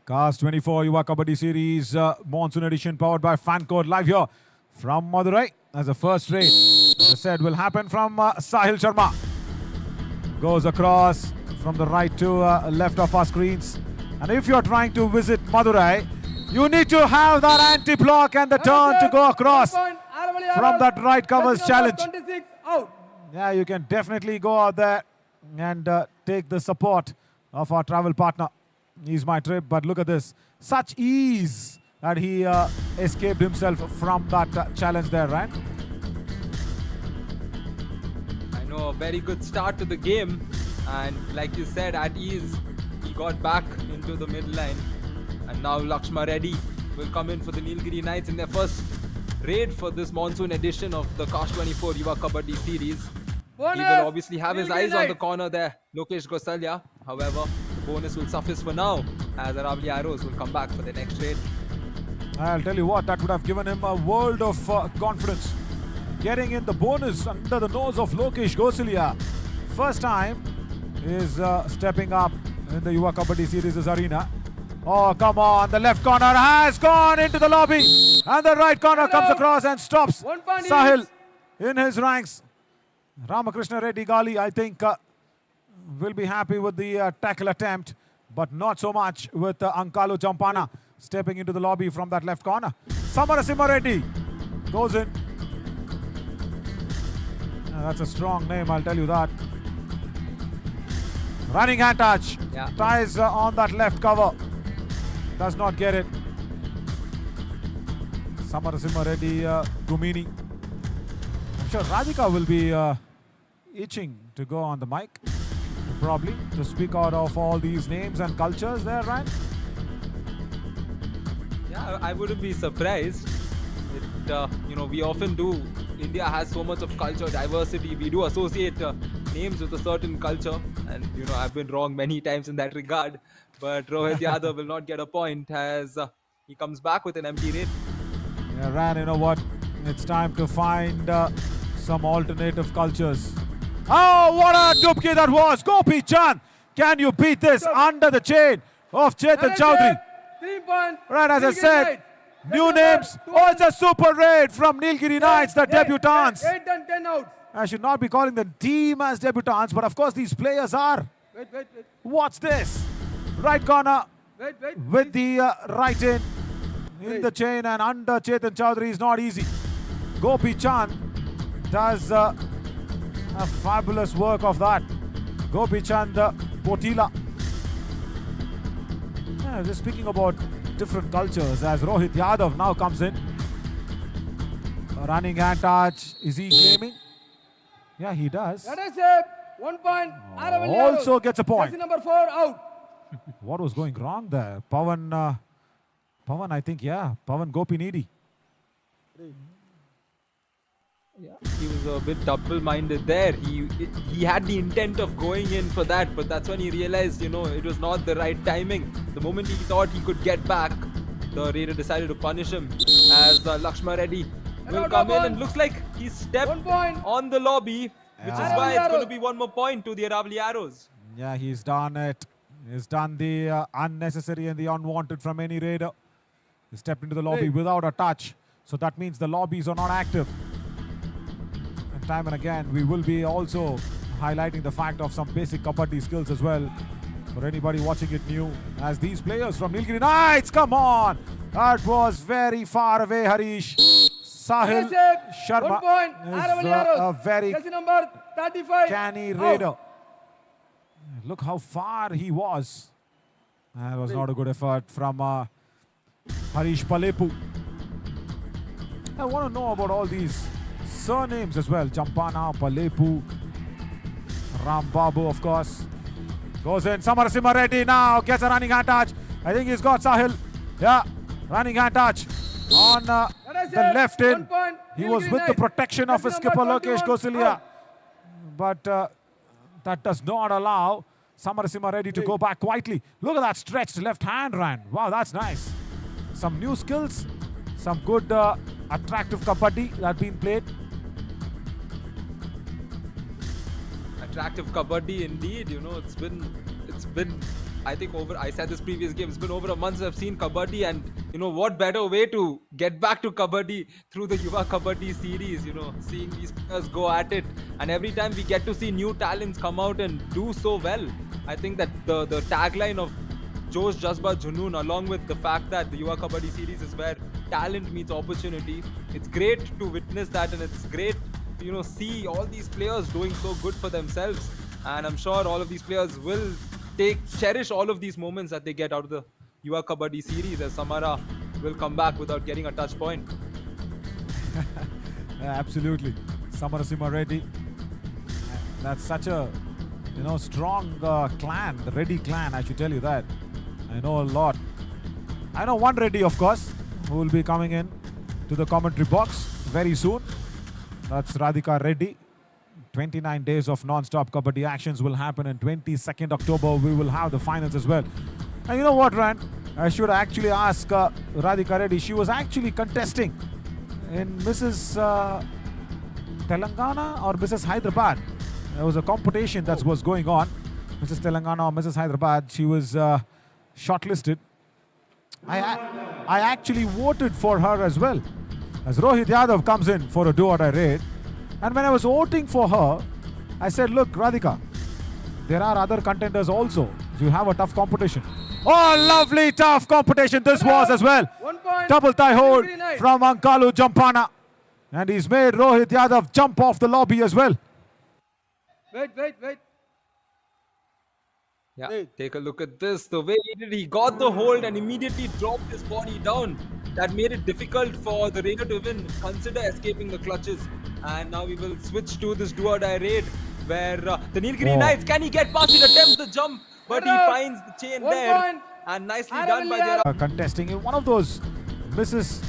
Cast 24 Yuva Kabaddi Series Monsoon Edition powered by Fan Code live here from Madurai as the first raid, as I said, will happen from Sahil Sharma. goes across from the right to left of our screens. And if you're trying to visit Madurai, you need to have that anti-block and the turn to go across from that right covers challenge. 26 out. Yeah, you can definitely go out there and take the support of our travel partner. He's my trip, but look at this. Such ease that he escaped himself from that challenge there, right? I know, a very good start to the game. And like you said, at ease, he got back into the mid line. And now Lakshma Reddy will come in for the Nilgiri Knights in their first raid for this monsoon edition of the Cast 24 Yuva Kabaddi series. He will obviously have his eyes on the corner there, Lokesh Gosalia. However, the bonus will suffice for now as Aravali Arrows will come back for the next raid. I'll tell you what, that would have given him a world of confidence. Getting in the bonus under the nose of Lokesh Gosalia. First time is stepping up in the Yuva Kabaddi series arena. Oh, come on. The left corner has gone into the lobby. And the right corner comes across and stops Sahil in his ranks. Ramakrishna Reddy Gali, I think, will be happy with the tackle attempt, but not so much with Ankalu Champana stepping into the lobby from that left corner. Samarasimha Reddy goes in. That's a strong name, I'll tell you that. Running hand touch. Yeah. Ties on that left cover. Does not get it. Samarasimha Reddy Gumini. I'm sure Radhika will be itching to go on the mic, probably, to speak out of all these names and cultures there, right? Yeah, I wouldn't be surprised. We often do. India has so much of culture diversity. We do associate names with a certain culture, and I've been wrong many times in that regard. But Rohit Yadav will not get a point as he comes back with an empty raid. Yeah, Ran, you know what? It's time to find some alternative cultures. Oh, what a dubki that was! Gopi Chand! Can you beat this under the chain of Chetan Chowdhury? 3 points. Right, as I said, new names. Oh, it's a super raid from Nilgiri Knights, the debutants. 8 and 10 out. I should not be calling the team as debutants, but of course these players are. Wait. Watch this. Right corner Wait. with the right in the chain and under Chetan Chowdhury is not easy. Gopi Chand does a fabulous work of that. Gopi Chand Potila. Yeah, just speaking about different cultures as Rohit Yadav now comes in. A running hand touch. Is he claiming? Yeah, he does. That is it. 1 point. Aravali Also Arrows. gets a point. Jersey number 4 out. What was going wrong there? Pavan, I think, yeah. Pavan Gopi Needy. Yeah, he was a bit double-minded there. He had the intent of going in for that, but that's when he realized, it was not the right timing. The moment he thought he could get back, the raider decided to punish him as Lakshma Reddy will come in, and looks like he stepped 1 point. on the lobby, which is why it's going to be 1 more point to the Aravali Arrows. Yeah, he's done it. He's done the unnecessary and the unwanted from any raider. He stepped into the lobby without a touch. So that means the lobbies are not active. And time and again, we will be also highlighting the fact of some basic kabaddi skills as well. For anybody watching it new, as these players from Nilgiri Knights, come on! That was very far away, Harish. Sahil Sharma 1 point. Aravali is Arrows. a very Jersey number 35. canny out. raider. Look how far he was. That was not a good effort from Harish Palepu. I want to know about all these surnames as well. Champana, Palepu, Rambabu, of course. Goes in. Samarasimha Reddy now gets a running hand touch. I think he's got Sahil. Yeah, running hand touch on the left in. 1 point. He was with the protection of his skipper Lokesh Gosalia. But that does not allow Samarasimha Reddy to go back quietly. Look at that stretched left hand run. Wow, that's nice. Some new skills, some good attractive kabaddi that been played. Attractive kabaddi indeed. It's been I think I said this previous game, it's been over a month since I've seen kabaddi, and you know, what better way to get back to Kabaddi through the Yuva Kabaddi series, you know, seeing these players go at it. And every time we get to see new talents come out and do so well. I think that the tagline of Josh Jazba Junoon, along with the fact that the Yuva Kabaddi series is where talent meets opportunity, it's great to witness that, and it's great to, you know, see all these players doing so good for themselves. And I'm sure all of these players will cherish all of these moments that they get out of the Yuva Kabaddi series, as Samara will come back without getting a touch point. Absolutely. Samarasima Reddy. That's such a, you know, strong clan, the Reddy clan, I should tell you that. I know a lot. I know one Reddy, of course, who will be coming in to the commentary box very soon. That's Radhika Reddy. 29 days of non-stop Kabaddi actions will happen, and 22nd October we will have the finals as well. And you know what, Ran? I should actually ask Radhika Reddy. She was actually contesting in Mrs. Telangana or Mrs. Hyderabad. There was a competition that was going on. Mrs. Telangana or Mrs. Hyderabad. She was shortlisted. I actually voted for her as well. As Rohit Yadav comes in for a do-or-die raid. And when I was voting for her, I said, look, Radhika, there are other contenders also. You have a tough competition. Oh, lovely tough competition this was as well. 1 point. Double tie hold Very nice. from Ankalu Jampana. And he's made Rohit Yadav jump off the lobby as well. Wait. Yeah, Wait. take a look at this. The way he did, he got the hold and immediately dropped his body down. That made it difficult for the raider to even consider escaping the clutches. And now we will switch to this do-or-die raid where the Nilgiri Oh. Knights, can he get past it, attempts the jump, but he finds the chain 1 there. point. And nicely Aravalli done by their Contesting in one of those Mrs.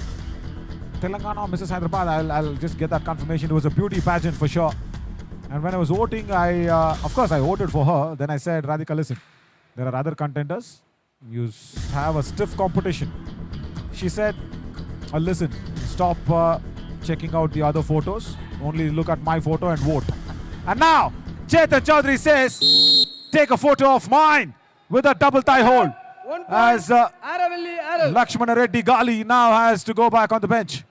Telangana or Mrs. Hyderabad. I'll just get that confirmation. It was a beauty pageant for sure. And when I was voting, of course I voted for her. Then I said, Radhika, listen, there are other contenders. You have a stiff competition. She said, listen, stop checking out the other photos. Only look at my photo and vote. And now, Chetan Chaudhary says, take a photo of mine with a double tie hold. 1 point. As Aravalli Arrows. Lakshmana Reddy Gali now has to go back on the bench.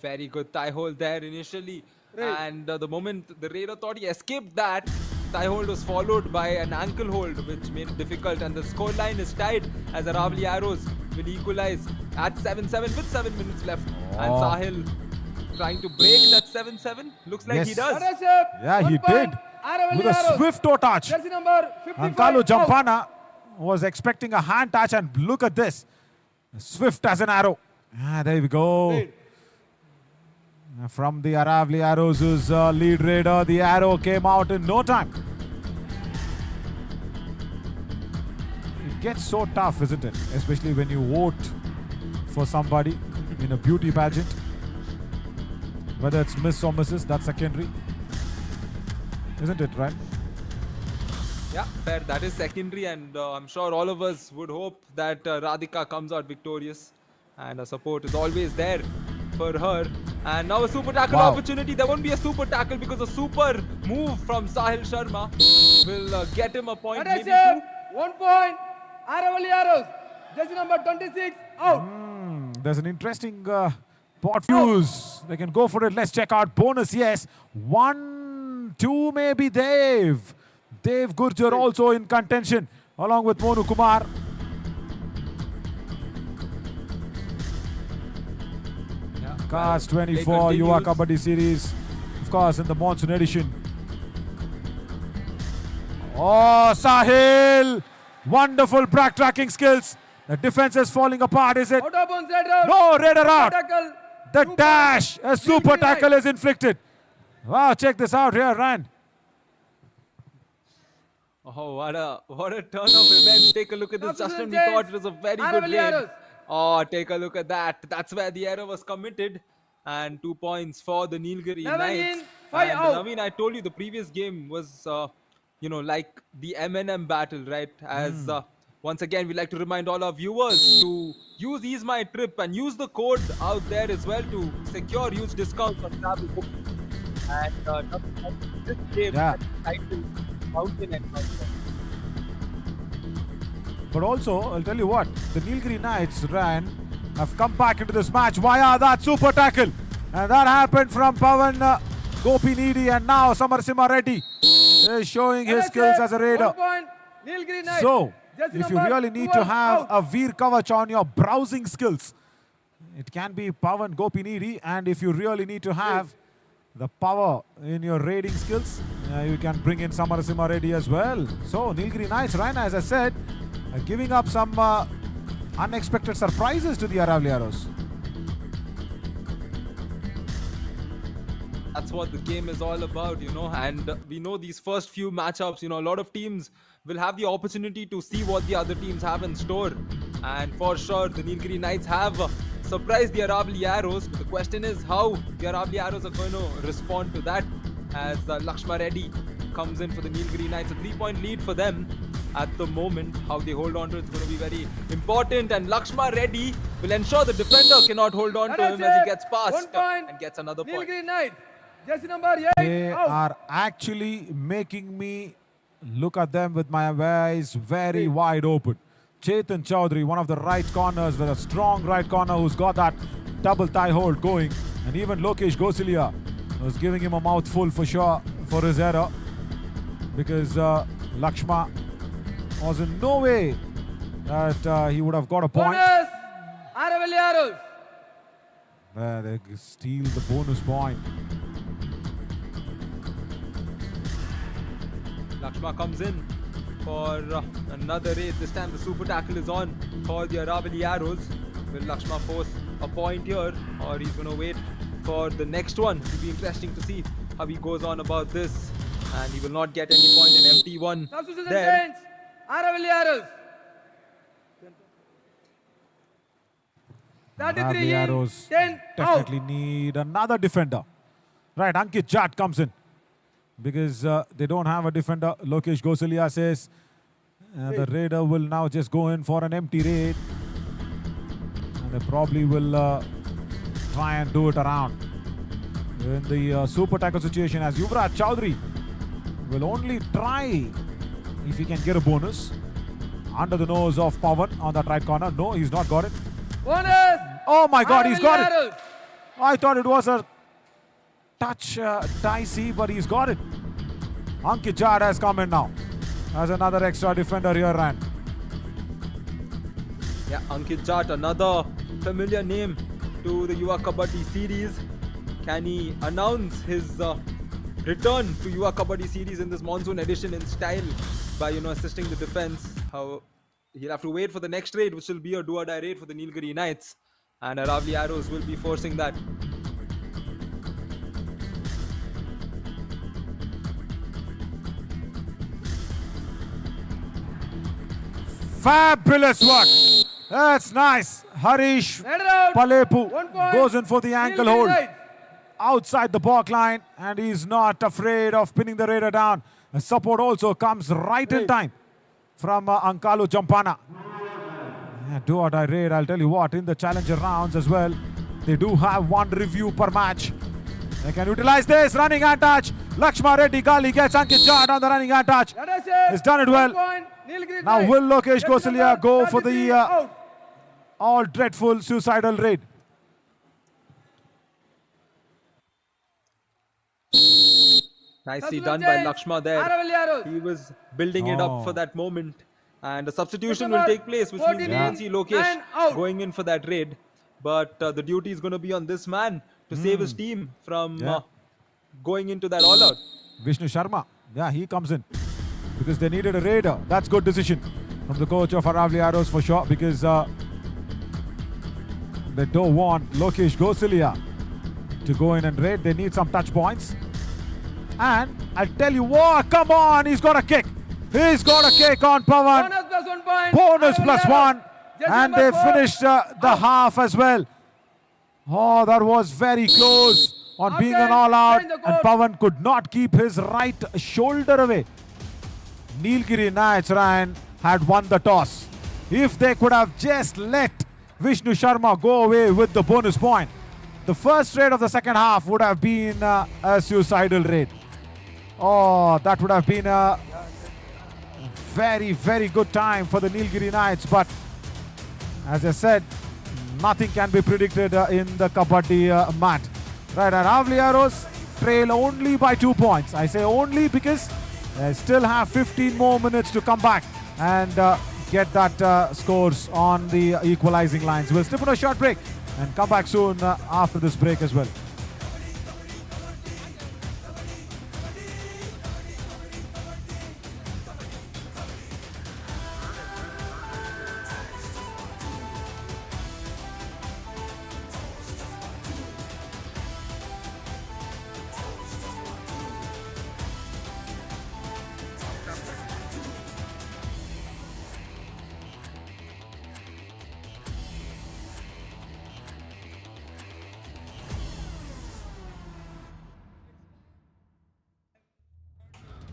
very good tie hold there initially. Right. And the moment the raider thought he escaped that, tie hold was followed by an ankle hold, which made it difficult. And the scoreline is tied as the Aravali Arrows will equalize at 7-7 with 7 minutes left. And Sahil trying to break that 7-7. Looks like he does. Yeah, he did. With a swift toe touch. Jersey number 55. Ankalu out. Jampana was expecting a hand touch, and look at this. Swift as an arrow. Ah, there we go. Right. From the Aravali Arrows' lead raider, the arrow came out in no time. It gets so tough, isn't it? Especially when you vote for somebody in a beauty pageant. Whether it's Miss or Mrs., that's secondary. Isn't it, right? Yeah, fair. That is secondary, and I'm sure all of us would hope that Radhika comes out victorious, and our support is always there for her. And now a super tackle opportunity. There won't be a super tackle because a super move from Sahil Sharma will get him a point. That is Maybe it. two. 1 point. Aravali Arrows. Jersey number 26 out. There's an interesting pot fuse. They can go for it. Let's check out bonus. Yes. 1, 2 maybe Dev. Dev Gurjar also in contention along with Monu Kumar. Yeah, Cast play 24 Yuva continues. Kabaddi series. Of course in the monsoon edition. Oh, Sahil. Wonderful backtracking skills. The defense is falling apart, is it? Out of bounds, red out. No, Raider out. Tackle. The Super. dash, a super Really tackle nice. is inflicted. Wow, check this out here, Rand. Oh, what a turn of events. Take a look at this. Substitution Justin, we change. thought it was a very good Aravali raid. Arrows. Oh, take a look at that. That's where the error was committed. And 2 points for the Nilgiri Naveen, Knights. 5 And out. Naveen, I told you the previous game was, like the M&M battle, right? As once again, we like to remind all our viewers to use Ease My Trip and use the code out there as well to secure huge discounts on travel booking. And this game Yeah. has the title Mountain Encounter. But also, I'll tell you what, the Nilgiri Knights have come back into this match via that super tackle. And that happened from Pavan Gopinidi, and now Samarsimha Reddy is showing his skills as a raider. 1 point, Nilgiri Knights. So, Jersey if you number really need 12 to have out. a Veer Kavach on your browsing skills, it can be Pavan Gopinidi. And if you really need to have the power in your raiding skills, you can bring in Samarsimha Reddy as well. So, Nilgiri Knights, Raina, as I said, giving up some unexpected surprises to the Aravali Arrows. That's what the game is all about, and we know these first few matchups, a lot of teams will have the opportunity to see what the other teams have in store. And for sure, the Nilgiri Knights have surprised the Aravali Arrows. But the question is how the Aravali Arrows are going to respond to that, as Lakshma Reddy comes in for the Nilgiri Knights. A 3-point lead for them at the moment. How they hold on to it is going to be very important. And Lakshma Reddy will ensure the defender cannot hold on to him as he gets past 1 point, and gets another point. Nilgiri Knights. Jersey number 8 They out. are actually making me look at them with my eyes very wide open. Chetan Chaudhary, one of the right corners with a strong right corner who's got that double thigh hold going. And even Lokesh Gosilia was giving him a mouthful for sure for his error, because Lakshma was in no way that he would have got a point. Bonus, Aravali Arrows. They steal the bonus point. Lakshma comes in for another raid. This time the super tackle is on for the Aravali Arrows. Will Lakshma force a point here, or he's going to wait for the next one? It'll be interesting to see how he goes on about this. And he will not get any point in empty one Substitution there. change, Aravali Arrows. 33 Aravali in, Arrows 10 out. definitely need another defender. Right, Ankit Jat comes in because they don't have a defender. Lokesh Gosilia says the raider will now just go in for an empty raid. And they probably will try and do it around. In the super tackle situation, as Yuvraj Chaudhary will only try if he can get a bonus. Under the nose of Pavan on that right corner. No, he's not got it. Bonus, Oh my God, he's Aravali got it. Arrows. I thought it was a touch dicey, but he's got it. Ankit Jad has come in now as another extra defender here, Ryan. Yeah, Ankit Jat, another familiar name to the Yuva Kabaddi series. Can he announce his return to Yuva Kabaddi series in this monsoon edition in style by assisting the defense? How he'll have to wait for the next raid, which will be a do-or-die raid for the Nilgiri Knights, and Aravali Arrows will be forcing that. Fabulous work. That's nice. Harish Header out. Palepu 1 point. goes in for the ankle Nilgiri hold Knights. outside the back line, and he's not afraid of pinning the raider down. The support also comes right in time from Ankalu Jampana. Yeah, do or die raid, I'll tell you what, in the challenger rounds as well, they do have one review per match. They can utilize this running hand touch. Lakshma Reddy Gali gets Ankit Jad on the running hand touch. That is it. He's done it 1 well. point, Nilgiri Now Knights. will Lokesh Jersey Gosilia number go for 33 the out. all dreadful suicidal raid? Nicely Substitution done by change, Lakshma there. Aravali Arrows. He was building it up Oh. for that moment. And a substitution Number will take place, which means 14 we Yeah. can see Lokesh and out. going in for that raid. But the duty is going to be on this man to save his team from Yeah. going into that all-out. Vishnu Sharma, yeah, he comes in because they needed a raider. That's good decision from the coach of Aravali Arrows for sure, because they don't want Lokesh Gosilia to go in and raid. They need some touch points. And I'll tell you what, come on, he's got a kick. He's got a kick on Pavan. Bonus plus 1 point. Bonus Aravali plus Arrows. 1. Jersey And number they 4 finished the half as well. Oh, that was very close on being an Okay, all-out. change the And court. Pavan could not keep his right shoulder away. Nilgiri Knights, Ryan, had won the toss. If they could have just let Vishnu Sharma go away with the bonus point, the first raid of the second half would have been a suicidal raid. Oh, that would have been a very, very good time for the Nilgiri Knights. But as I said, nothing can be predicted in the Kabaddi mat. Right, and Aravali Arrows trail only by 2 points. I say only because they still have 15 more minutes to come back and get that scores on the equalizing lines. We'll step on a short break and come back soon after this break as well.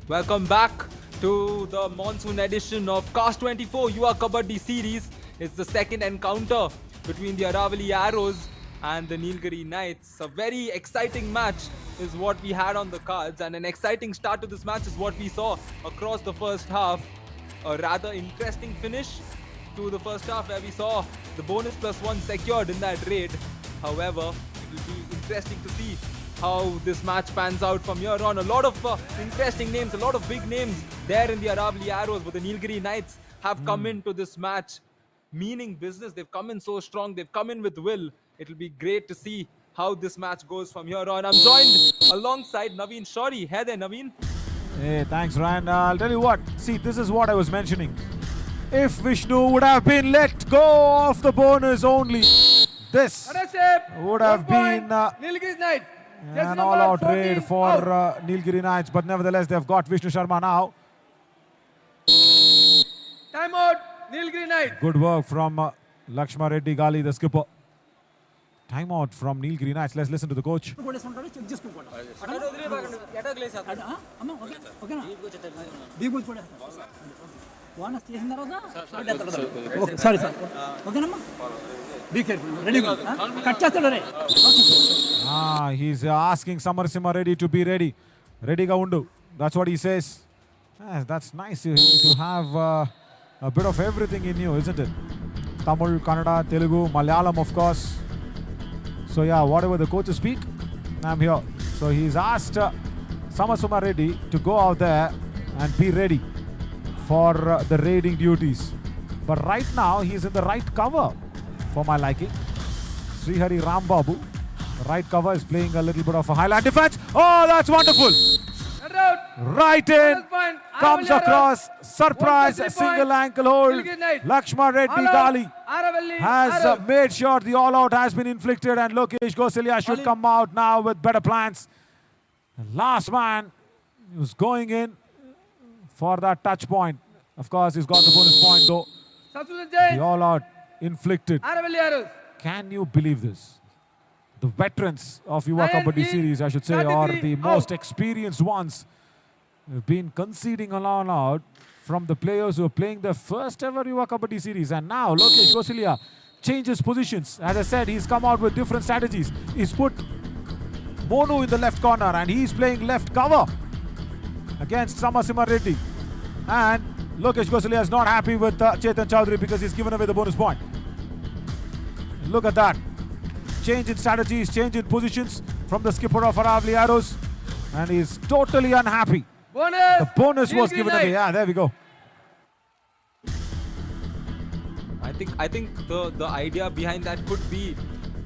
Welcome back to the monsoon edition of Cast 24 Yuva Kabaddi series. It's the second encounter between the Aravali Arrows and the Nilgiri Knights. A very exciting match is what we had on the cards, and an exciting start to this match is what we saw across the first half. A rather interesting finish to the first half where we saw the bonus +1 secured in that raid. However, it will be interesting to see how this match pans out from here on. A lot of interesting names, a lot of big names there in the Aravali Arrows, but the Nilgiri Knights have come into this match meaning business. They've come in so strong, they've come in with will. It'll be great to see how this match goes from here on. I'm joined alongside Naveen Shori. Hey there, Naveen. Hey, thanks, Ryan. I'll tell you what. See, this is what I was mentioning. If Vishnu would have been let go of the bonus only, this would have been Nilgiri Knights. an all-out raid for Nilgiri Knights. But nevertheless, they've got Vishnu Sharma now. Time out, Nilgiri Knights. Good work from Lakshma Reddy Gali, the skipper. Timeout from Nilgiri Knights. Let's listen to the coach. Sorry, sir. Okay, be careful. Ready? He's asking Samarsimha Reddy to be ready. Ready ga undu. That's what he says. That's nice to have a bit of everything in you, isn't it? Tamil, Kannada, Telugu, Malayalam, of course. So yeah, whatever the coaches speak, I'm here. So he's asked Samarsimha Reddy to go out there and be ready for the raiding duties. But right now, he's in the right cover for my liking. Srihari Rambabu, right cover, is playing a little bit of a highland defense. Oh, that's wonderful. Right in, comes across, surprise, single ankle hold. Lakshma Reddy Gali has made sure the all-out has been inflicted, and Lokesh Gosalia should come out now with better plans. The last man who's going in for that touch point. Of course, he's got the bonus point though. The all-out inflicted. Can you believe this? The veterans of Yuva Kabaddi series, I should say, or the most experienced ones, have been conceding a all-out from the players who are playing their first ever Yuva Kabaddi series. And now Lokesh Gosalia changes positions. As I said, he's come out with different strategies. He's put Monu in the left corner and he's playing left cover against Samarsimha Reddy. And Lokesh Gosalia is not happy with Chetan Chaudhary because he's given away the bonus point. Look at that. Change in strategies, change in positions from the skipper of Aravali Arrows. And he's totally unhappy. The bonus was given away. Yeah, there we go. I think the idea behind that could be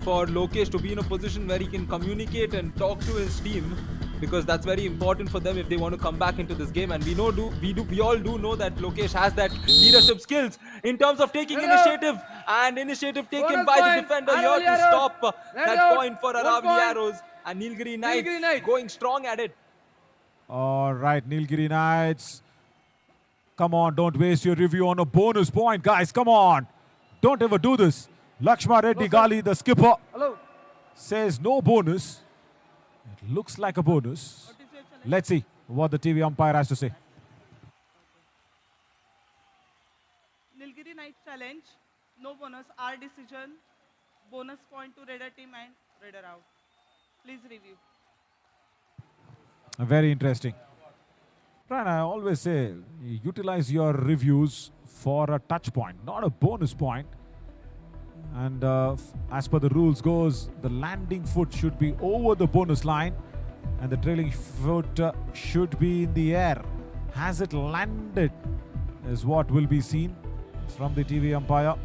for Lokesh to be in a position where he can communicate and talk to his team, because that's very important for them if they want to come back into this game. And we all do know that Lokesh has that leadership skills in terms of taking initiative, and initiative taken by the defender here to stop that point for Aravali Arrows, and Nilgiri Knights going strong at it. All right, Nilgiri Knights. Come on, don't waste your review on a bonus point, guys. Come on. Don't ever do this. Lakshma Reddy Gali, the skipper, says no bonus. It looks like a bonus. Let's see what the TV umpire has to say. Nilgiri Knights challenge, no bonus, our decision, bonus point to Raider team and Raider out. Please review. Very interesting. Brian, I always say utilize your reviews for a touch point, not a bonus point. And as per the rules goes, the landing foot should be over the bonus line and the trailing foot should be in the air. Has it landed is what will be seen from the TV umpire.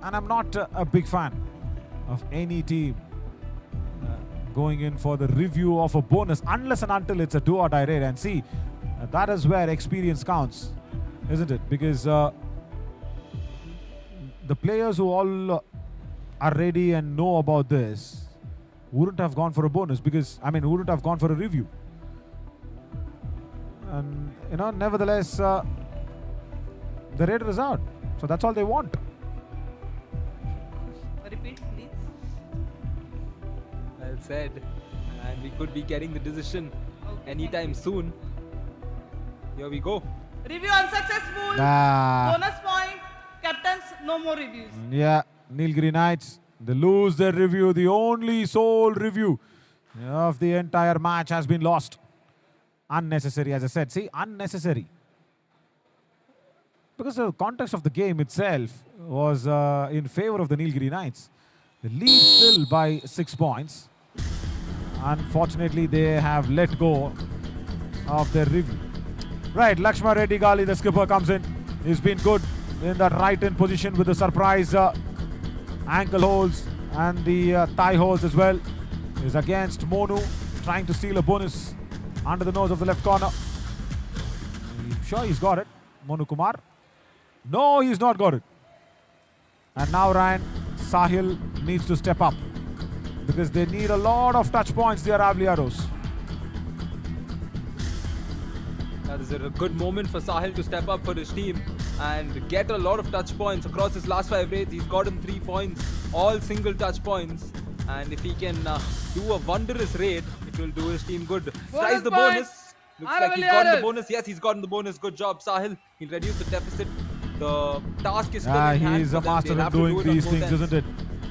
And I'm not a big fan of any team going in for the review of a bonus unless and until it's a do or die raid. And see, that is where experience counts, isn't it? Because the players who all are ready and know about this wouldn't have gone for a bonus, because wouldn't have gone for a review. And nevertheless, the raider is out, so that's all they want. Repeat, please. Well said. And we could be getting the decision Okay, anytime soon. Here we go. Review unsuccessful. Ah. Bonus point. Captains, no more reviews. Yeah, Nilgiri Knights, they lose their review. The only sole review of the entire match has been lost. Unnecessary, as I said. See, unnecessary. Because the context of the game itself was in favor of the Nilgiri Knights. They lead still by 6 points. Unfortunately, they have let go of their review. Right, Lakshma Reddy Gali, the skipper, comes in. He's been good in that right-hand position with the surprise ankle holds and the thigh holds as well. He's against Monu, trying to steal a bonus under the nose of the left corner. I'm sure he's got it, Monu Kumar. No, he's not got it. And now Ryan, Sahil needs to step up because they need a lot of touch points, the Aravaliaros. That is a good moment for Sahil to step up for his team and get a lot of touch points across his last 5 raids. He's gotten 3 points, all single touch points. And if he can do a wondrous raid, it will do his team good. Tries the point. bonus. Looks like he's gotten the bonus. Yes, he's gotten the bonus. Good job, Sahil. He'll reduce the deficit. The task is still in hand. He's a but then master they'll in have to doing do it on these both things, ends. isn't it?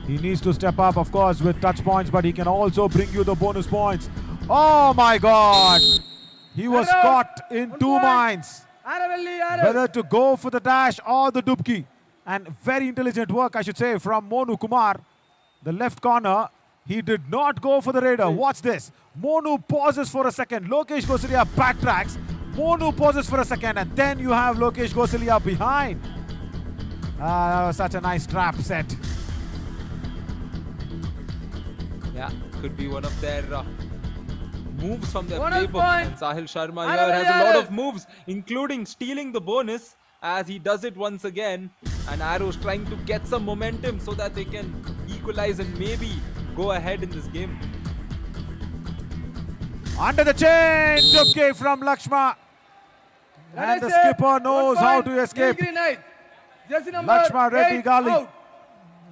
He needs to step up, of course, with touch points, but he can also bring you the bonus points. Oh my God! He was Arrow. caught in 2 point. minds. Aravalli, Arrow. Whether to go for the dash or the dubki. And very intelligent work, I should say, from Monu Kumar. The left corner, he did not go for the raider. Watch this. Monu pauses for a second. Lokesh Gosalia backtracks. Monu pauses for a second, and then you have Lokesh Gosalia behind. That was such a nice trap set. Yeah, could be one of their moves from their Bonus playbook. point. And Sahil Sharma Aravalli, here has a lot Arrow. of moves, including stealing the bonus as he does it once again. And Arrow's trying to get some momentum so that they can equalize and maybe go ahead in this game. Under the chain, dubki from Lakshma. And the skipper knows how to escape. Nilgiri Knights. Jersey number Lakshma Reddy 8 Gali. out.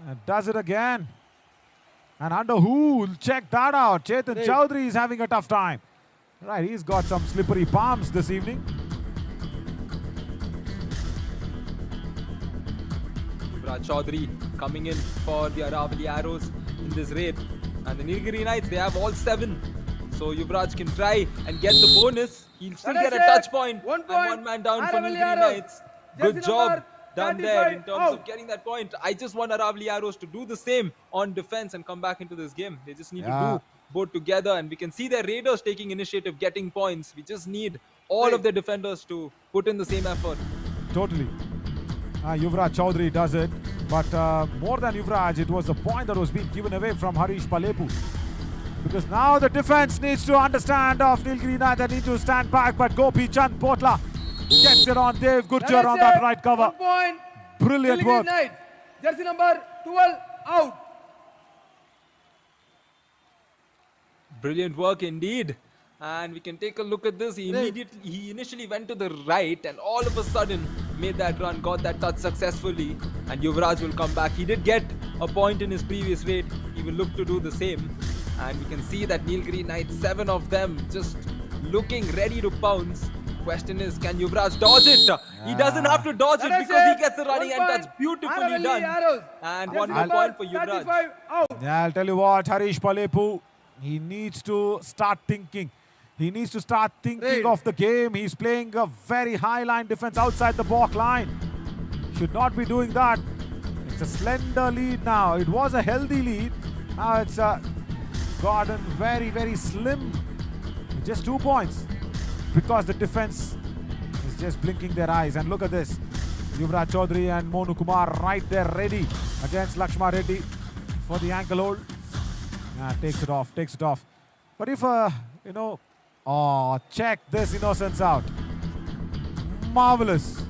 And does it again. And under who? Check that out. Chetan Right. Chowdhury is having a tough time. Right, he's got some slippery palms this evening. Yuvraj Chaudhary coming in for the Aravali Arrows in this raid. And the Nilgiri Knights, they have all 7. So Yuvraj can try and get the bonus. He'll still That get is a it. touch point. 1 And point. 1 man down for Aravali Nilgiri Arrows. Knights. Jersey Good job number done there in 35 terms of out. getting that point. I just want Aravali Arrows to do the same on defense and come back into this game. They just need to do both together, and we can see their raiders taking initiative, getting points. We just need all of the defenders to put in the same effort. Totally. Yuvraj Chaudhary does it. But more than Yuvraj, it was the point that was being given away from Harish Palepu. Because now the defense needs to understand of Nilgiri Knights. They need to stand back, but Gopi Chand Potla gets it on Dev Gurjar on that right cover. 1 point. Brilliant Nilgiri work. Knights. Jersey number 12 out. Brilliant work indeed. And we can take a look at this. He initially went to the right and all of a sudden made that run, got that touch successfully. And Yuvraj will come back. He did get a point in his previous raid. He will look to do the same. And we can see that Nilgiri Knights, 7 of them just looking ready to pounce. Question is, can Yuvraj dodge it? He doesn't have to dodge it That is because it. he gets the running 1 end point. touch. Beautifully Aravalli done. Arrows. And Jersey 1 more number point for Yuvraj. 35 out. Yeah, I'll tell you what, Harish Palepu He needs to start thinking. He needs to start thinking Right. of the game. He's playing a very high line defense outside the back line. Should not be doing that. It's a slender lead now. It was a healthy lead. Now it's gotten very, very slim. Just 2 points because the defense is just blinking their eyes. And look at this. Yuvraj Chaudhary and Monu Kumar right there ready against Lakshma Reddy for the ankle hold. Takes it off. But if, check this innocence out. Marvelous.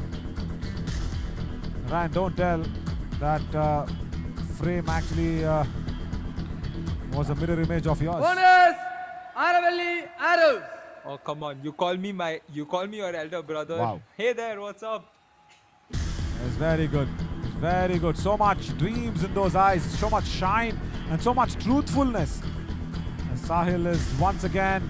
Ryan, don't tell that frame actually was a mirror image of yours. Bonus Aravalli Arrows. Oh, come on. You call me your elder brother. Wow. Hey there, what's up? It's very good. It's very good. So much dreams in those eyes, so much shine and so much truthfulness. And Sahil is once again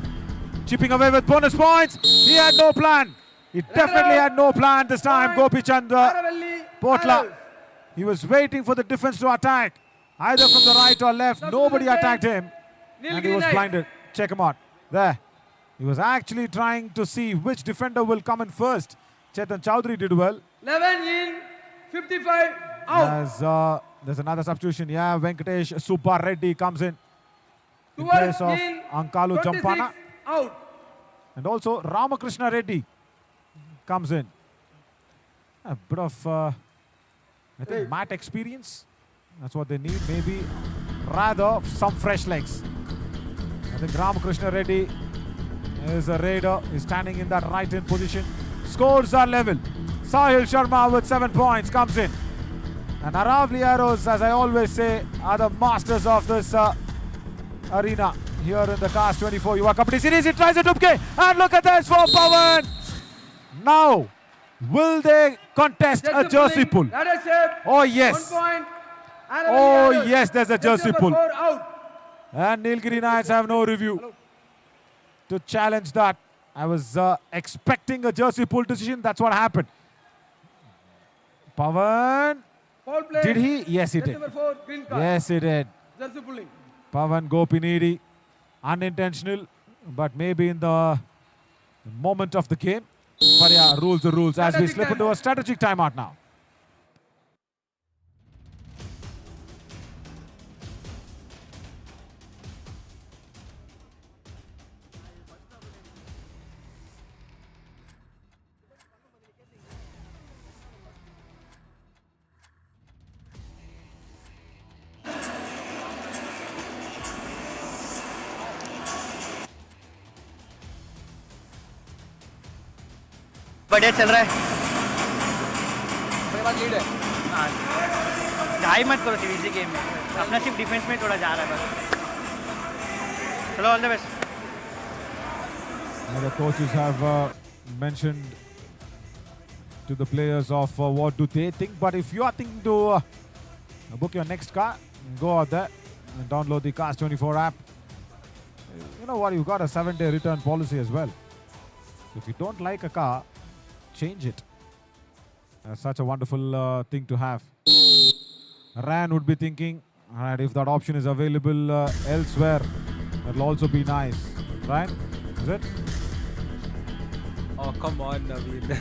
chipping away with bonus points. He had no plan. He definitely had no plan this time. Gopi Chand Aravalli Potla. Arrows. He was waiting for the defense to attack. Either from the right or left. Nobody attacked him. And he was blinded. Check him out. There. He was actually trying to see which defender will come in first. Chetan Chaudhary did well. 11 in, 55 out. There's another substitution. Yeah, Venkatesh Subba Reddy comes in 12 place of in, Ankalu 26 Champana. out. And also Ramakrishna Reddy comes in. A bit of, I think, mat experience. That's what they need. Maybe rather some fresh legs. I think Ramakrishna Reddy is a raider. He's standing in that right in position. Scores are level. Sahil Sharma with 7 points comes in. And Aravali Arrows, as I always say, are the masters of this arena here in the Cast 24 Yuva Kabaddi Series. He tries a dupke. And look at this for Pawan. Now, will they contest a jersey pull? That is it. Oh, yes. 1 point. Aravalli Oh, Arrows. yes, there's a jersey Number pull. 4 out. And Nilgiri Knights have no review to challenge that. I was expecting a jersey pull decision. That's what happened. Pawan, Foul play. did he? Yes, he Jersey did. number 4, green card. Yes, he did. Jersey pulling. Pawan Gopinidi, unintentional, but maybe in the moment of the game. But yeah, rules are rules as we Strategic slip into timeout. a strategic timeout now. बढ़िया चल रहा है मेरे पास lead है. ढाई मत करो series game में अपना सिर्फ डिफेंस में थोड़ा जा रहा है बस चलो all the best The coaches have mentioned to the players of what do they think. But if you are thinking to book your next car, go out there and download the Cars 24 app. You know what? You've got a 7-day return policy as well. If you don't like a car, change it. Such a wonderful thing to have. Ran would be thinking, all right, if that option is available elsewhere, that'll also be nice. Right? Is it? Oh, come on, Naveen.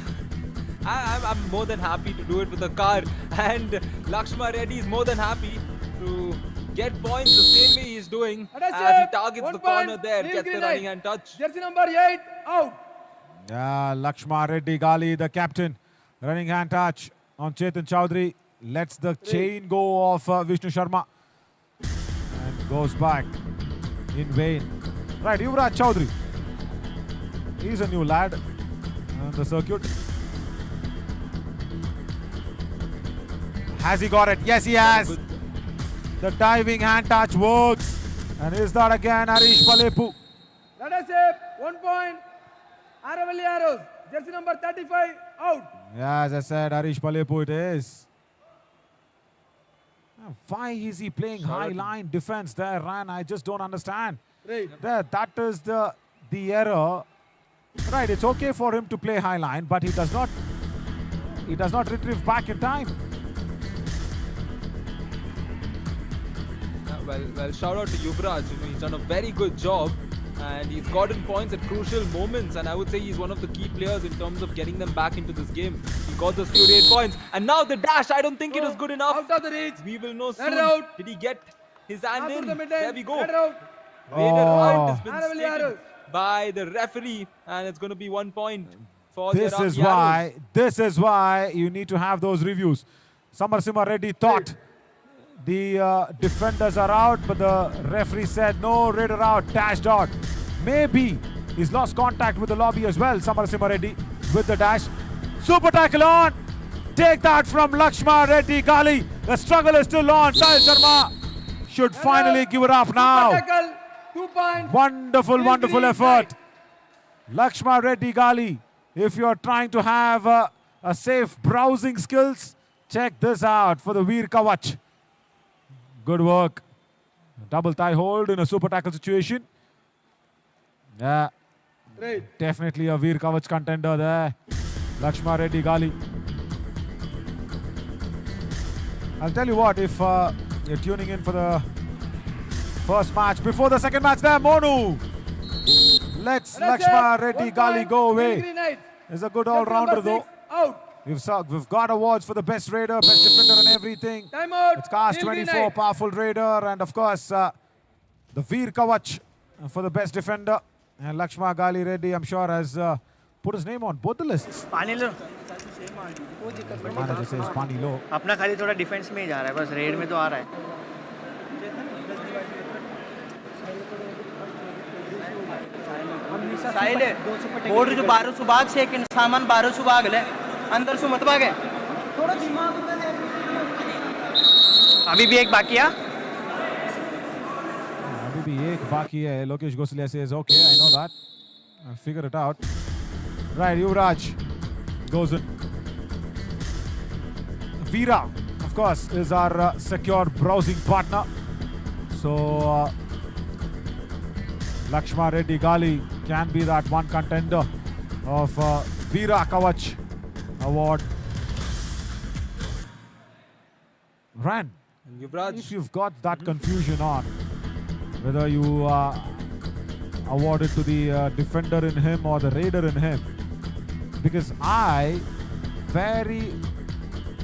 I'm more than happy to do it with a car. And Lakshma Reddy is more than happy to get points the same way he's doing That is as he it. targets 1 the corner point. there, Nilgiri gets the Knights. running hand touch. Jersey number 8 out. Yeah, Lakshma Reddy Gali, the captain, running hand touch on Chetan Chaudhary. Lets the chain go of Vishnu Sharma and goes back in vain. Right, Yuvraj Chaudhary. He's a new lad on the circuit. Has he got it? Yes, he has. The diving hand touch works. And is that again Harish Palepu? That is it. 1 point. Aravalli Arrows. Jersey number 35 out. Yeah, as I said, Harish Palepu it is. Why is he playing high line defense there, Ran? I just don't understand. Right. That is the error. Right, it's okay for him to play high line, but he does not retrieve back in time. well, shout out to Yuvraj. He's done a very good job, and he's gotten points at crucial moments. And I would say he's one of the key players in terms of getting them back into this game. He got those few 8 points, and now the dash. I don't think it was good enough. Out of the reach. We will know Let soon. it out. Did he get his hand After in? the mid There we go. Let it out. Raider Oh. has been Aravali stated arrows. by the referee, and it's going to be 1 point for This the is Aravali why. arrows. This is why you need to have those reviews. Samarsimha Reddy thought the defenders are out, but the referee said no, Raider out, dashed out. Maybe he's lost contact with the lobby as well. Samarsimha Reddy with the dash. Super tackle on. Take that from Lakshma Reddy Gali. The struggle is still on. Sahil Sharma should finally give it up Super now. tackle. 2 points. Wonderful, Green, wonderful green, effort. right. Lakshma Reddy Gali, if you're trying to have a safe browsing skills, check this out for the Veer Kavach. Good work. Double thigh hold in a super tackle situation. Yeah, Right. definitely a Veer Kavach contender there. Lakshma Reddy Gali. I'll tell you what, if you're tuning in for the first match, before the second match there, Monu. Let's And that's Lakshma it. Reddy 1 Gali point. go Green, away. green, right. He's a good Jersey all-rounder number though. 6, out. We've got awards for the best raider, best defender and everything. Time out. It's cast Green, green, 24, right. powerful raider, and of course the Veer Kavach for the best defender. And Lakshma Gali Reddy, I'm sure, has put his name on both the lists. पानी लो The manager says Pani low. अपना खाली थोड़ा defence में ही जा रहा है बस red में तो आ रहा है साहिल बोर्ड जो 1200 भाग सेकंड सामान 1200 भाग ले अंदर से मत भागे थोड़ा दिमाग अभी भी एक बाकी है अभी भी एक बाकी है. Lokesh Gosalia says, okay, I know that. I'll figure it out. Right, Yuvraj goes in. Veera, of course, is our secure browsing partner. So, Lakshma Reddy Gali can be that one contender of Veera Kavach award. Ran, And Yuvraj, if you've got that confusion on whether you award it to the defender in him or the raider in him, because I very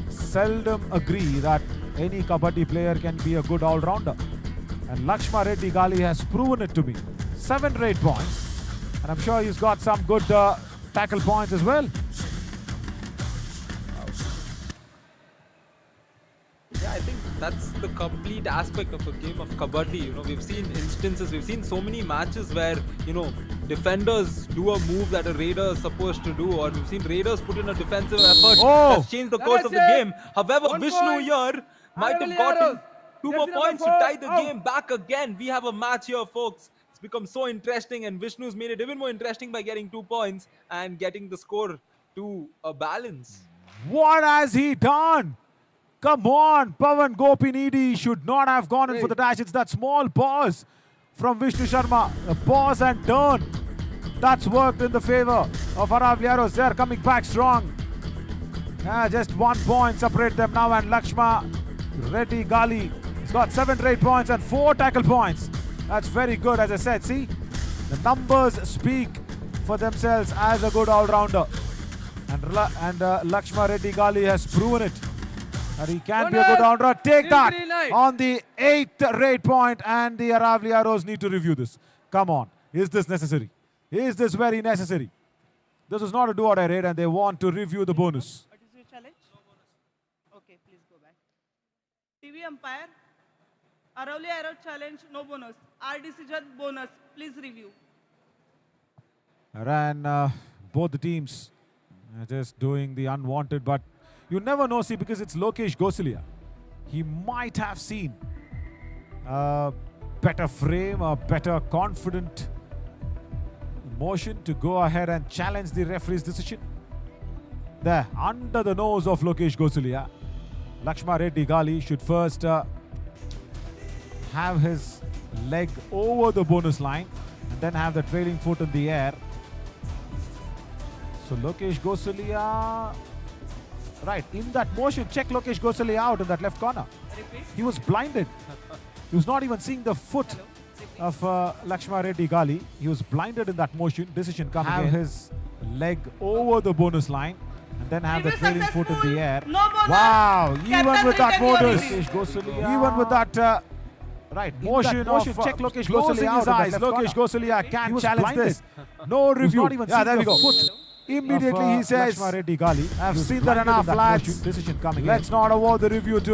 seldom agree that any kabaddi player can be a good all-rounder, and Lakshma Reddy Gali has proven it to me. 7 raid points, and I'm sure he's got some good tackle points as well. yeah, I think that's the complete aspect of a game of kabaddi. We've seen instances, we've seen so many matches where, defenders do a move that a raider is supposed to do, or we've seen raiders put in a defensive effort Oh! that's changed the course of the game. However, 1 Vishnu point. here might have Aravali gotten arrows. 2 more Jersey number points to 4, tie the out. game back again. We have a match here, folks. It's become so interesting, and Vishnu's made it even more interesting by getting 2 points and getting the score to a balance. What has he done? Come on, Pavan Gopinidi should not have gone in for the dash. It's that small pause from Vishnu Sharma. A pause and turn. That's worked in the favor of Aravali arrows. They're coming back strong. Just 1 point separate them now, and Lakshma Reddy Gali has got 7 raid points and 4 tackle points. That's very good, as I said. See, the numbers speak for themselves as a good all-rounder. And Lakshma Reddy Gali has proven it. And he can be a good all-rounder. Take that on the 8th raid point, and the Aravali arrows need to review this. Come on. Is this necessary? Is this very necessary? This is not a do-or-die raid, and they want to review the bonus. What is your challenge? Okay, please go back. TV umpire, Aravali arrow challenge, no bonus. Our decision, bonus. Please review. Ran both the teams just doing the unwanted, but you never know, see, because it's Lokesh Gosalia. He might have seen a better frame, a better confident motion to go ahead and challenge the referee's decision. There, under the nose of Lokesh Gosalia, Lakshma Reddy Gali should first have his leg over the bonus line and then have the trailing foot in the air. So Lokesh Gosalia, right, in that motion, check Lokesh Gosalia out in that left corner. He was blinded. He was not even seeing the foot of Lakshma Reddy Gali. He was blinded in that motion. Decision coming in. His leg over the bonus line and then have the Previous trailing foot in the air. No bonus. Wow! Even Captain with that return your bonus, release. even with that motion of check Lokesh closing his eyes, Lokesh Gosalia can challenge this. No review. Yeah, there we go. Foot. Immediately he says, Reddy Gali, I've seen that enough, lads. Decision coming. Let's not award the review to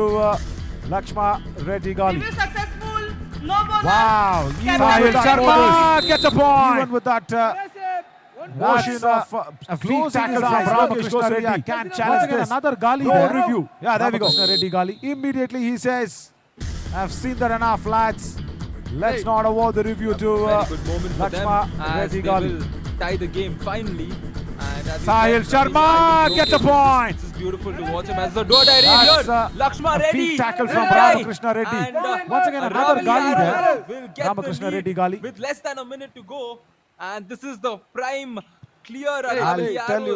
Lakshma Reddy Gali. Previous successful. No bonus. Wow! Captain Sahil Sharma gets a point. Even with that motion of feet tackle from Ramakrishna Reddy can challenge this. Another Gali no review. Yeah, there we go. Reddy Gali. Immediately he says, I've seen that enough, lads. Let's not award the review to Very good moment for them Lakshma as Reddy they Gali. will tie the game finally. And as you Sahil said, Ravi, Sharma I think gets a Lokesh, point. This is beautiful to watch him as the door direct That's, here. Lakshma a Reddy. feet tackle from Right. Ramakrishna Reddy. And, Once again, another Ravi Gali there. Arrow will get Ramakrishna the lead Reddy Gali. with less than a minute to go. And this is the prime clear I'll tell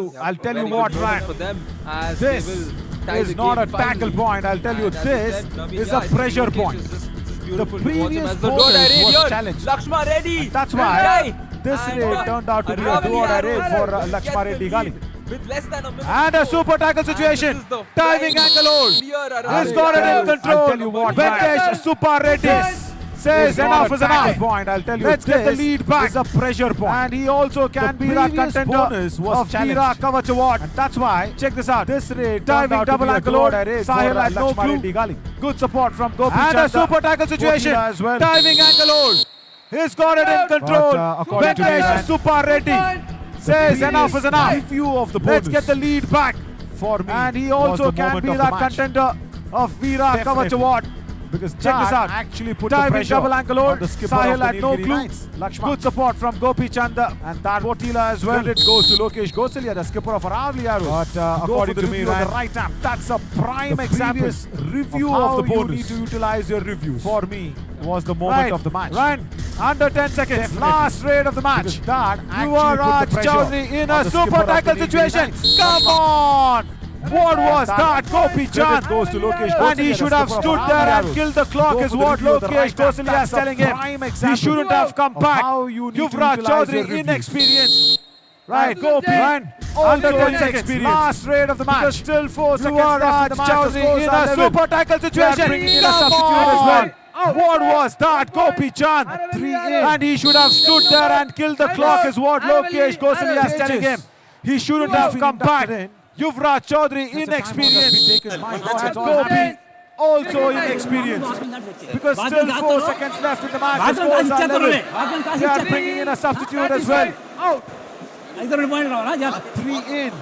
you what, Ryan. for them as This they will tie is the not game a tackle finally. point. I'll tell you, And as this said, Naveen, is I a think pressure Lokesh point. is just- it's The beautiful to watch him previous as the door bonus direct was here. challenged. Lakshma Reddy. That's why Right. this And, raid turned out to be a Ravi do or die Arrow raid for will Lakshma get the Reddy lead Gali. with less than a minute And to a go. super tackle And situation. this is the Diving prime ankle hold. clear He's Ravi got it in Arrow. control. I'll tell you what, Venkatesh Super Reddy says enough is enough. Point, I'll tell you. Let's get the this lead back. is a pressure point. And he also can The be that previous contender bonus was of Veera challenged. Kavach Award. And that's why, check this out. This raid diving double ankle hold. Sahil had no clue. Good support from Gopi And Chanda. A super tackle situation. As well. Diving ankle hold. He's got it in control. according to me, Venkatesh Super Reddy says enough is enough. Review of the Let's bonus get the lead back. for me. And he was also the can moment be of the that match. contender of Veera Kavach Definitely. Award. Because Check this out. actually put the Diving pressure double ankle on hold. the skipper of Sahil the had no Nilgiri clue. Knights, Lakshma. Good support from Gopi Chanda and that Botila as well. Credit goes to Lokesh Gosalia, the skipper of Aravali Arrows. But according to me, the Ryan, right time. that's a prime The example previous review of, how of the you bonus need to utilize your reviews. for me was the moment of the match. Ryan, under 10 seconds. Definitely. Last raid of the match. Because that actually Yuva put the pressure Chowdhury in on a the super skipper of the tackle Nilgiri situation. Knights. Come on! What was that? Gopi Credit Chand. goes to Lokesh And he Gosalia, should the have skipper of stood Aravali there and Arrows. killed the clock Go is for the what review of the Lokesh right time. Gosalia is That's a telling him. prime He example shouldn't have come of back. how you need to Yuvraj utilize your Chowdhury reviews. inexperienced. Right, Gopi. Ryan, Also under 10 seconds. inexperienced. Last raid of the match. Because still 4 seconds left in Yuvraj the match. The Chowdhury scores in are a level. super tackle situation. bringing in a Come substitute as on. well. What was that? Gopi Chand. 3 in. And he should have stood there and killed the clock is what Lokesh Gosalia is telling him. He shouldn't have come back. Yuvraj Chowdhury inexperienced. And Gopi also inexperienced. Because still 4 seconds left in the match. The scores are level. They are bringing in a substitute as well. 3 in.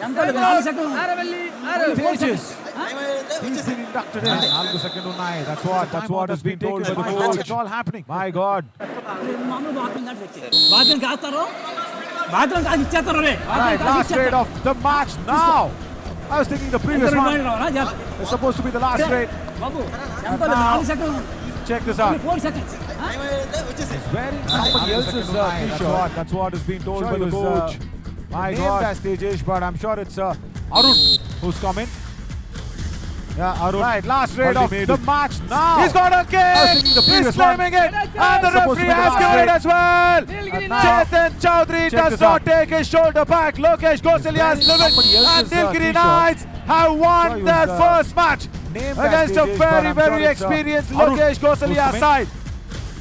Aravalli Arrows. Tejas. He's been inducted in. That's what has been told by the coach. It's all happening. My God. Right, last raid of the match now. I was thinking the previous one is supposed to be the last raid. Check this out. Wearing somebody else's t-shirt. That's what is being told by the coach. My God. As Tejas, but I'm sure it's Arun who's coming. Yeah, Arun. Right, last raid of the match now. He's got a kick. He's claiming it. And the referee has given it as well. Chetan Chowdhury does not take his shoulder back. Lokesh Gosalia has driven. And Nilgiri Knights have won their first match against a very experienced Lokesh Gosalia side.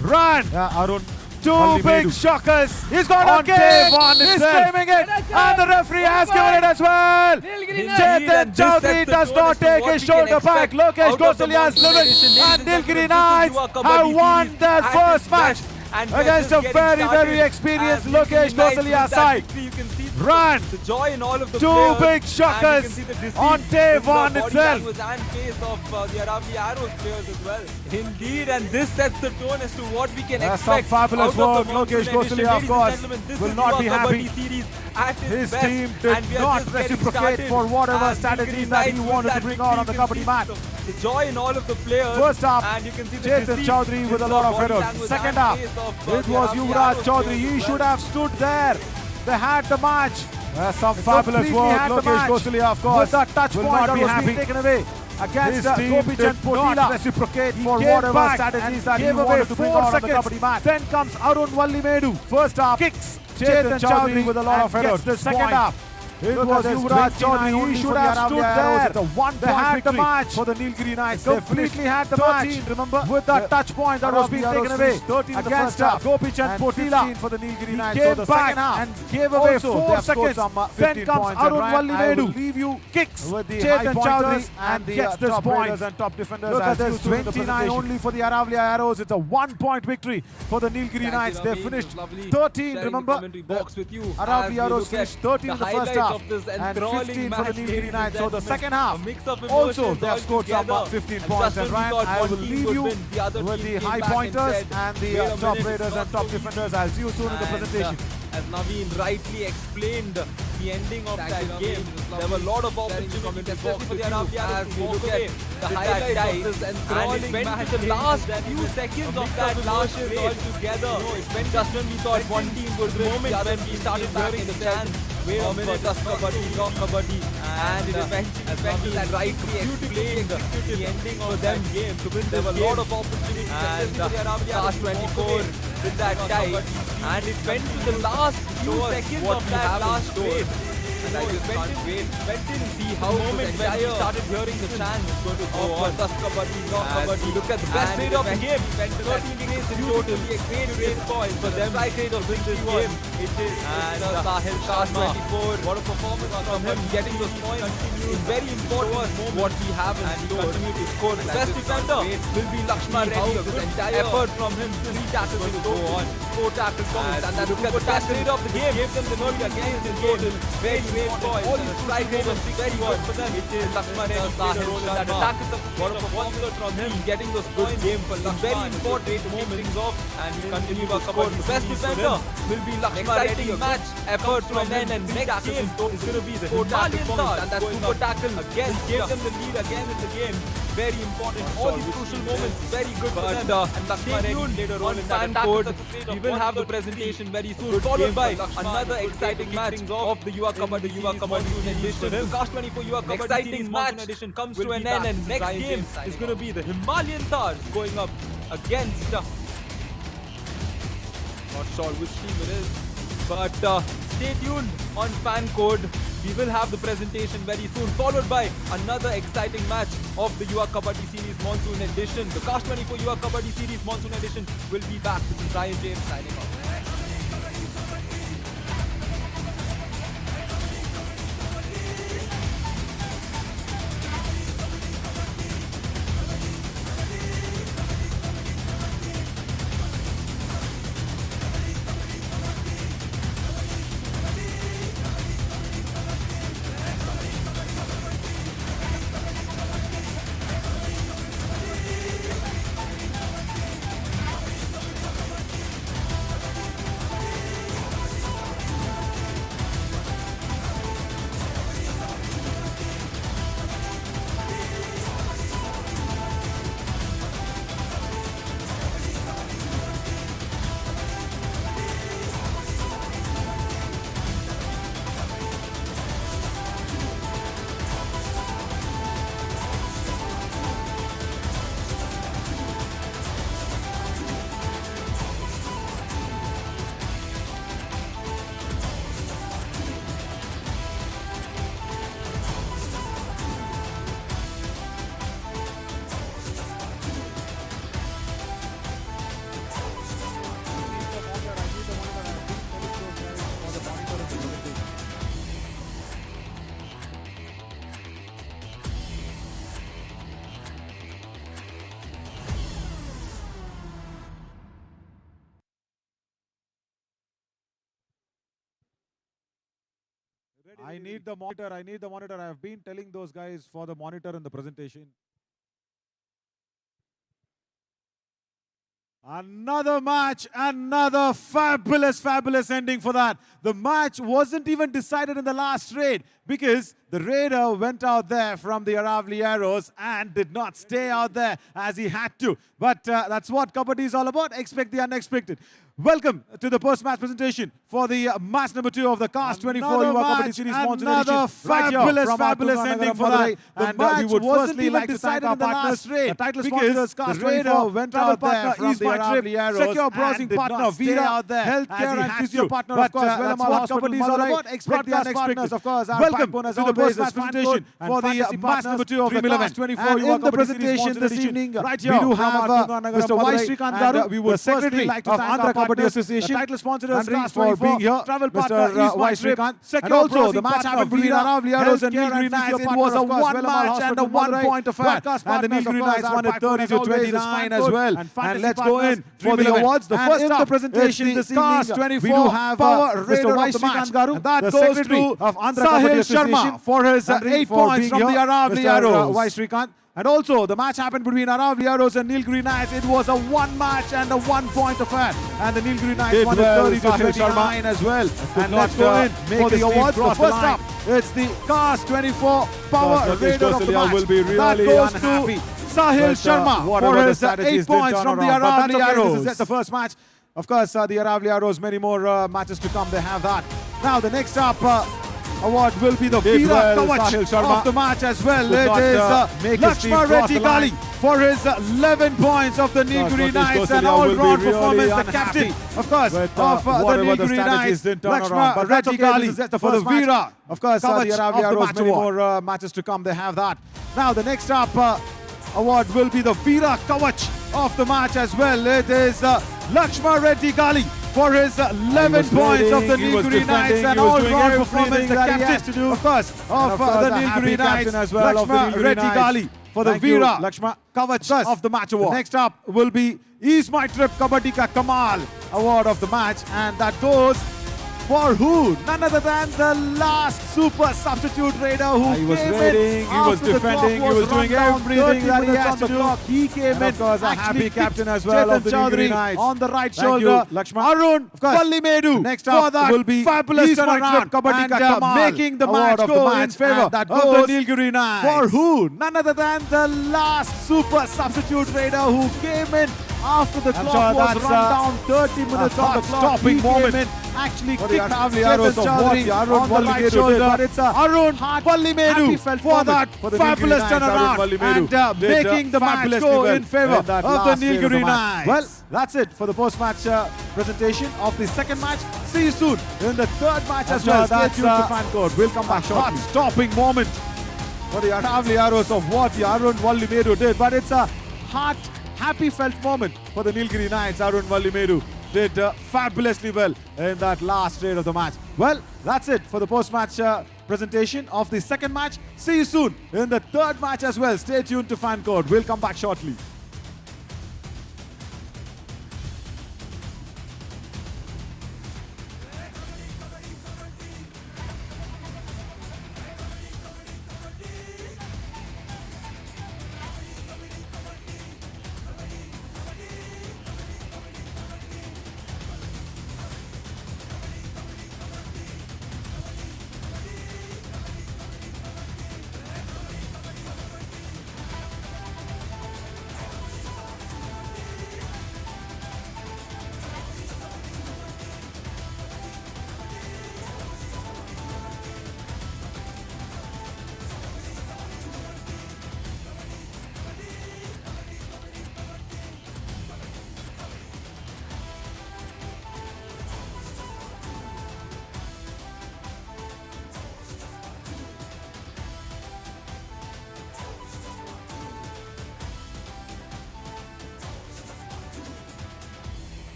Run. Arun. Two big shockers. He's got a kick. He's claiming it. And the referee has given it as well. Chetan Chowdhury does not take his shoulder back. Lokesh Gosalia has driven. And Nilgiri Knights have won their first match against a very experienced Lokesh Gosalia side. Run. The joy in all of the Two players. big And shockers you can see the deceit on day in the one body itself. language and face of the Aravali Arrows players as well. Indeed, and this sets the tone as to what we can Some expect. fabulous out of work. the monsoon Lokesh edition. Gosalia, of Ladies and course, gentlemen, this will is not Yuva be happy. Kabaddi series at its His best, team did and we are not just getting reciprocate started. for whatever And strategies Nilgiri that he Knights with wanted to that bring victory, out on the you can Kabaddi see mat. The joy in all of the players. First half, and you can see the Chetan deceit Chowdhury with a in lot the of body errors. language Second and half, face of, it the was Aravali Yuvraj Arrows Chowdhury. players He as should well. have stood there. They had the match. Some fabulous completely work. had the Lokesh match. Gosalia, of course, With that touch will point not that be was happy. being taken away. against His team Gopi did Chand not Potila. reciprocate He for came whatever back strategies and that he gave away wanted to bring 4 out on the seconds. Kabaddi match. Then comes Arun Vallimedu. First half, Kicks Chetan Chowdhury with a lot of and effort. gets this Second point. half, It look was at this, Yuvraj 29 Chaudhary. only He for should the have Aravali stood Arrows. there. It's a one They point had victory the match for the Nilgiri Knights. They Completely had the 13, match. remember? With that The touch point that was Aravali being Arrows taken away finished 13 in the against first half Gopi Chand and Potila. 15 for the Nilgiri He Knights. came So the back second half, and gave away also, 4 they have scored seconds. some, Then 15 comes points. And Arun Ryan, I will Vallimedu. leave you Kicks with the high Chetan pointers Chowdhury and the gets this top point. raiders and top defenders. Look at as this, used to in the 29 presentation. only for the Aravali Arrows. It's a 1 point victory for the Nilgiri Knights. They finished 13, remember? The Box with you Aravali Arrows finished 13 in the first half of this and enthralling 15 for the match, Nilgiri ladies and Knights. So the gentlemen. second half, A mix of also emotions they have scored some altogether. 15 And points. just And when we Ryan, thought I one will team leave would you win, the other with team the came high back and pointers said, and the "Wait a top minute, raiders and not top so easy." defenders. I'll see you soon in the And, presentation. as Naveen rightly explained the ending of that game, there were a lot of opportunities, especially for the Aravali as we look at the highlights of this enthralling match. And it went to the last few seconds of that last race altogether. Just when we thought one team would win, the other team started hearing the chants. Wait a minute, that's Kabaddi, not Kabaddi. And it eventually rightly explained the ending of them game to win. There were a lot of opportunities, especially for the Aravali last 24 with that tie. And it went to the last few seconds of that last race. And I just can't wait to see how the moment when we started hearing the chants is going to go on. That's Kabaddi, not Kabaddi. Look at the best rate of the game. 13 race in total. A great race point for them. Right rate of this game. It is. And Sahil Shah 24. What a performance from him. Getting those points is very important. What we have in store. Continue to score. The best defender will be Lakshman Reddy. This entire effort from him. 3 tackles will go on. 4 tackles counts. And look at the best rate of the game. Gave them the lead again in total. Very great point. All these strike rate was very good for them. It is Lakshman Reddy. Sahil Shah. The tackles of what a performance from him. Getting those good game for Lakshman. Very important to keep things off. And he continue to score. The best defender will be Lakshman Reddy. Match effort from him. And next game is going to be the Himalayan Stars. And that super tackle again gave them the lead again in the game. Very important. All these crucial moments. Very good for them. And Lakshman Reddy played a role in that code. We will have the presentation very soon. Followed by another exciting match of the Yuva Kabaddi edition. Cast 24 Yuva Kabaddi exciting match edition comes to an end. And next game is going to be the Himalayan Stars going up against... Not sure which team it is. But stay tuned on Fan Code. We will have the presentation very soon, followed by another exciting match of the Yuva Kabaddi Series Monsoon Edition. The Cast 24 Yuva Kabaddi Series Monsoon Edition will be back. This is Ryan James signing off. I need the monitor. I need the monitor. I have been telling those guys for the monitor in the presentation. Another match, another fabulous ending for that. The match wasn't even decided in the last raid because the raider went out there from the Aravali Arrows and did not stay out there as he had to. But that's what Kabaddi is all about. Expect the unexpected. Welcome to the post-match presentation for the match number 2 of the Cast 24 Yuva Kabaddi Series Monsoon Another Edition. Right here from fabulous our ending for Madurai. that. And The match we would wasn't firstly even like to thank decided our in the last partners, raid, the title because sponsors, the Cast raider 24, went travel out there partner, from Ease the My Trip, Aravali Arrows secure and browsing did partner, not stay Veera, out there as healthcare he and had physio to. partner, But, of course, that's Vellamal what Hospital, Kabaddi is all Maurya, about. Expect the broadcast partners, unexpected. of course, our Welcome backbone as to the always, post-match the presentation and for the fantasy match partners, number 2 of the Dream 11. Cast 24 And Yuva in the Kabaddi Series presentation Monsoon this Edition. evening, Right we here do from have Mr. Madurai, Y. Shrikant and Garu, we would the secretary firstly like to of thank Andhra our Kabaddi partners, Association, the title sponsors, Henry, Cast for 24, being here. travel Mr. partner, Ease My Y. Trip, Shrikant. secure And also, browsing the match partner, happened between Veera, Aravali Arrows and healthcare Nilgiri and Knights. physio It was partner, a of course, one Vellamal match and a Hospital, 1 Madurai, point affair. broadcast And the partners, of Nilgiri course, Knights our won it backbone 30 as to always, 29 as Stanford, well. and And fantasy let's go partners, in for Dream the 11. awards. The And first in the up, presentation it's this the Cast evening, 24 we do have Power Mr. Raider Y. of the match. Shrikant Garu, And that the goes secretary to of Andhra Sahil Kabaddi Association, Sharma for his Henry, 8 for points being from the here, Aravali Mr. Arrows. Y. Shrikant. And also, the match happened between Aravali Arrows and Nilgiri Knights. It was a 1 match and a 1 point affair. And the Nilgiri Knights Did won well, it 30 to Sahil 29 as well. And not, let's go in make for the his team awards. The cross the first line. up, it's the Cast 24 Power Satish Raider of the Gosalia match. will be That really goes unhappy. to Sahil But, Sharma whatever for the his strategies 8 did points turn from the around. But that's Aravali okay. Arrows. This is That's the first match. Of course, the Aravali Arrows, many more matches to come. They have that. Now, the next up award will be the Did Veera well, Kavach Sahil Sharma. of the match as well. Could It not, is make his team Lakshma cross Reddy the line. Gali for his 11 points of the Nilgiri Satish Knights. An Gosalia will be all-round really performance. The unhappy captain, of course, with, of the whatever the Nilgiri strategies Knights. didn't turn around. Lakshma But that's Reddy okay. Gali This is the for the first match. Veera. Of course, the Kavach Aravali of the Arrows, match many award. more matches to come. They have that. Now, the next up award will be the Veera Kavach of the match as well. It is Lakshma Reddy Gali for his 11 points of the he was Nilgiri Knights. defending, An he was doing all-round everything performance. The that he has captain, to do. of course, of course, the the happy Nilgiri captain Knights. as well of the Lakshma Nilgiri Reddy Knights. Gali for the Thank you, Veera Lakshma Kavach of the match award. Next up will be Ease My Trip Kabaddi Ka Kamal award of the match, and that goes for who? None other than the last super substitute raider who He was came raiding, in he was after the clock defending, he was run doing down, everything 30 that he minutes has on to the do. clock. He came And in, of course, a actually happy kicked captain as well of Chetan the Nilgiri Chaudhary Knights. on the right Thank you, shoulder. Lakshma. Arun Of course. Vallimedu Next for up that will be fabulous Ease My turnaround Trip Kabaddi and Ka Kamal making the award match of the go match, in favor and that of the goes Nilgiri Knights. For who? None other than the last super substitute raider who came in after the I'm clock sure was that's, run down 30 minutes on the clock. heart-stopping He moment came in, actually for the kicked Aravali Chetan Arrows of what Chaudhary the Arun on the right Vallimedu did, shoulder. but it's a Arun happy Vallimedu felt for moment that for the fabulous Nilgiri Knights. Arun turnaround Vallimedu and did, making the match fabulously go well in favor in that of the last day of the Nilgiri match. Knights. Well, that's it for the post-match presentation of the second match. See you soon in the third match as well. Stay That's tuned to fan code. We'll come back shortly. heart-stopping moment for the Aravali Arrows of what the Arun Vallimedu did, but it's a happy felt moment for the Nilgiri Knights. Arun Vallimedu did fabulously well in that last raid of the match. Well, that's it for the post-match presentation of the second match. See you soon in the third match as well. Stay tuned to fan code. We'll come back shortly.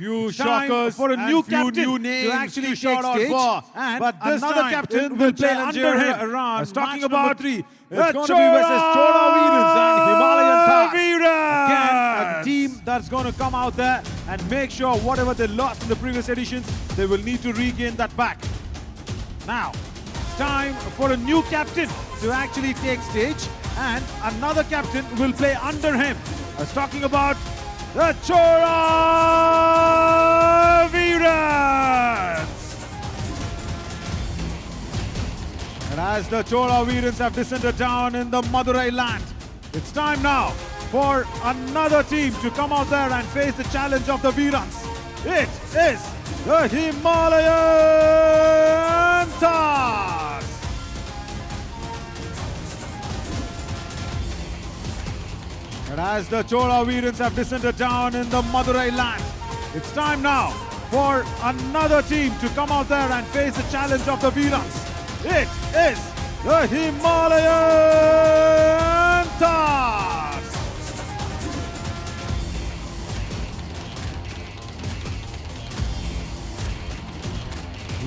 Few Time shockers for a and new few captain new to names actually to shout take out stage. for. And But this another time captain it will play challenger under him. around I was talking match about number 3. the It's going to be versus Chora Veerans and Himalayan Tars. Again, a team that's going to come out there and make sure whatever they lost in the previous editions, they will need to regain that back. Now, it's time for a new captain to actually take stage, and another captain will play under him. I was talking about the Chora Veerans. And as the Chora Veerans have descended down in the Madurai land, it's time now for another team to come out there and face the challenge of the Veerans. It is the Himalayan Tars. And as the Chora Veerans have descended down in the Madurai land, it's time now for another team to come out there and face the challenge of the Veerans. It is the Himalayan Tars.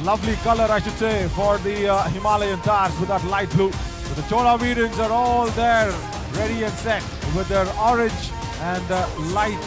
Lovely color, I should say, for the Himalayan Tars with that light blue. But the Chora Veerans are all there, ready and set with their orange and light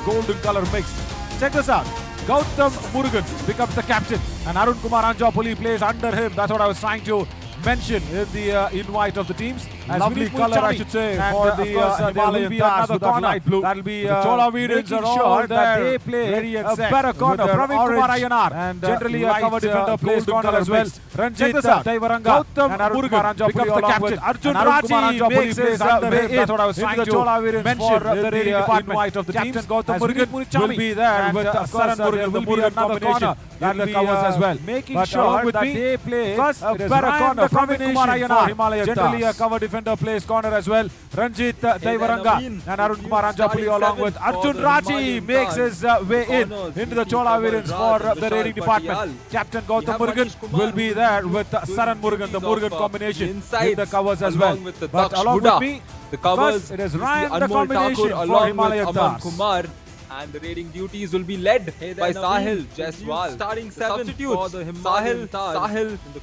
golden color mixed. Check this out. Gautam Murugan becomes the captain, and Arun Kumar Anjapuli plays under him. That's what I was trying to mention in the invite of the teams. Lovely colour, I should say, for the Himalayan Tars with that light blue. That'll be Chola Veerans are sure that they play a better corner. Praveen Kumar Ayanar, and generally a cover defender, plays corner as well. Ranjit Daivaranga and Arun Kumar Anjapuli becomes the captain. Arjun Raji makes his way in. That's what I was trying to mention in the invite of the teams. Captain Gautam Murugan will be there with Saran Murugan. Will be another corner that covers as well. Making sure that they play a better corner. Praveen Kumar Ayanar, generally a cover defender, plays corner as well. Ranjit Daivaranga and Arun Kumar Anjapuli along with Arjun Raji makes his way into the Chola Veerans for the raiding department. Captain Gautam Murugan will be there with Saran Murugan, the Murugan combination in the covers as well. But along with me, the covers, first it is Ryan, the Anmol combination Thakur for along Himalayan with Aman Tars. Kumar. And the raiding duties will be led by Sahil Jaiswal. Starting seven for the Sahil,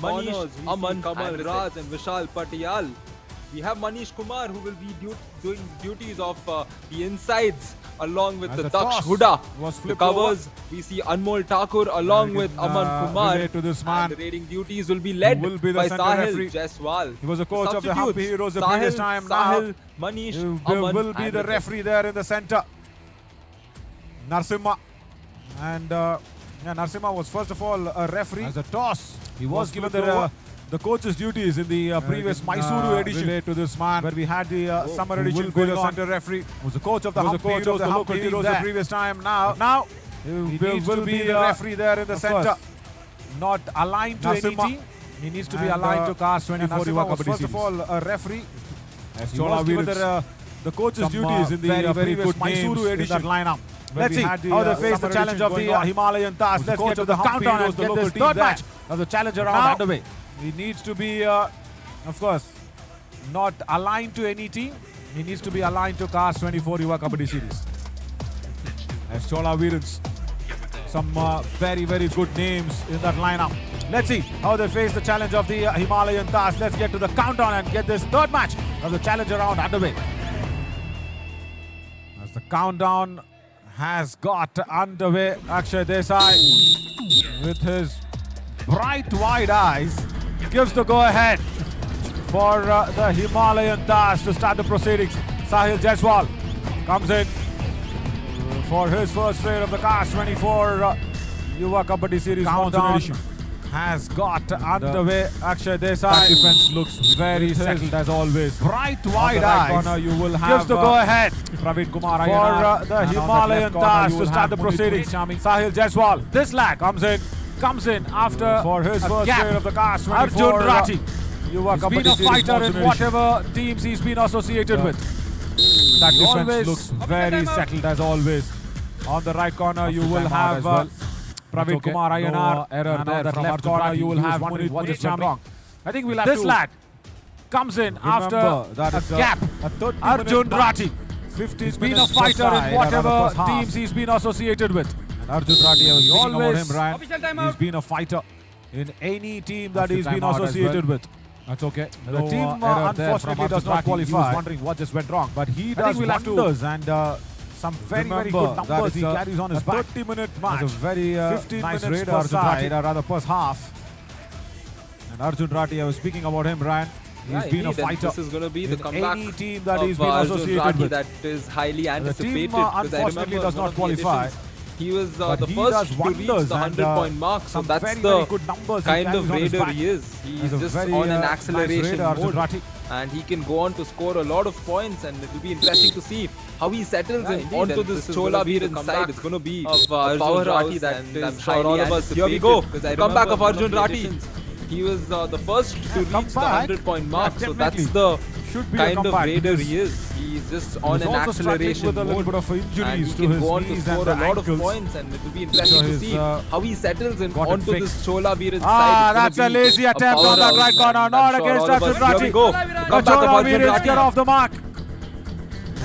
Manish, Aman, and Raj and Vishal Patiyal. We have Manish Kumar who will be doing duties of the insides along with As the the Daksh toss Huda. was The flipped covers, we see Anmol Thakur along with Aman Kumar. relay to this man. And the raiding duties will be led Who will be the by centre Sahil referee. Jaiswal. He was a coach of the Substitutes, Hampi Heroes the Sahil, previous time. Sahil, Now Manish, he Aman will be and the referee there in the centre. Narsimha. And Narsimha was first of all a referee. As a toss, he was given the coach's duties in the previous Mysuru edition to this man, where we had the summer edition going on. Center referee was the coach of the Hampi Heroes the previous time. Now he will be the referee there in the centre. Not aligned to any team. He needs to be aligned to Cast 24 Yuva Kabaddi Series. First of all a referee. As he was given the coach's duties in the previous Mysuru edition lineup. Let's see how they face the challenge of the Himalayan Tars. Let's get to the countdown and get this third match of the challenger round underway. He needs to be, of course, not aligned to any team. He needs to be aligned to Cast 24 Yuva Kabaddi Series. As Chola Veerans, some very good names in that lineup. Let's see how they face the challenge of the Himalayan Tars. Let's get to the countdown and get this third match of the challenger round underway. As the countdown has got underway, Akshay Desai, with his bright wide eyes, gives the go-ahead for the Himalayan Tars to start the proceedings. Sahil Jaiswal comes in for his first raid of the Cast 24 Yuva Kabaddi Series Monsoon edition. Has got underway. Akshay Desai defense looks very settled as always. Bright wide eyes. Corner you will have gives the go-ahead. Praveen Kumar for the Himalayan Tars to start the proceedings. Sahil Jaiswal. This lad comes in after for his first raid of the Cast 24. Arjun Rathi. He's been a fighter in whatever teams he's been associated with. That defense looks very settled as always. On the right corner you will have Praveen Kumar Ayanar. Error there from left corner you will have Munit Chami. I think we'll have this lad comes in after a gap. Arjun Rathi. He's been a fighter in whatever teams he's been associated with. And Arjun Rathi, I was thinking about him, Ryan. He's been a fighter in any team that he's been associated with. That's okay. The team unfortunately does not qualify. He was wondering what just went wrong. But he does wonders and some very good numbers he carries on his back. 30-minute match. It's a very 15 nice minutes per side, or rather first half. And Arjun Rathi, I was speaking about him, Ryan. He's been a fighter. This is going to be the comeback any team that he's been associated with. That is highly anticipated. The team unfortunately does not qualify. He was the first to reach the 100-point mark, so that's the kind of raider he is. He's just on an acceleration mode, and he can go on to score a lot of points, and it will be interesting to see how he settles onto this Chola Veerans side. It's going to be a powerhouse that I'm sure all of us. Here we go, comeback of Arjun Rathi. He was the first to reach the 100-point mark, so that's the kind of raider he is. He's just on an acceleration with a little bit of injuries and he can go on to score a lot of points, and it will be interesting to see how he settles onto this Chola Veerans side. That's a lazy attempt on that right corner, not against Arjun Rathi. Here we go. The Chola Veerans get off the mark.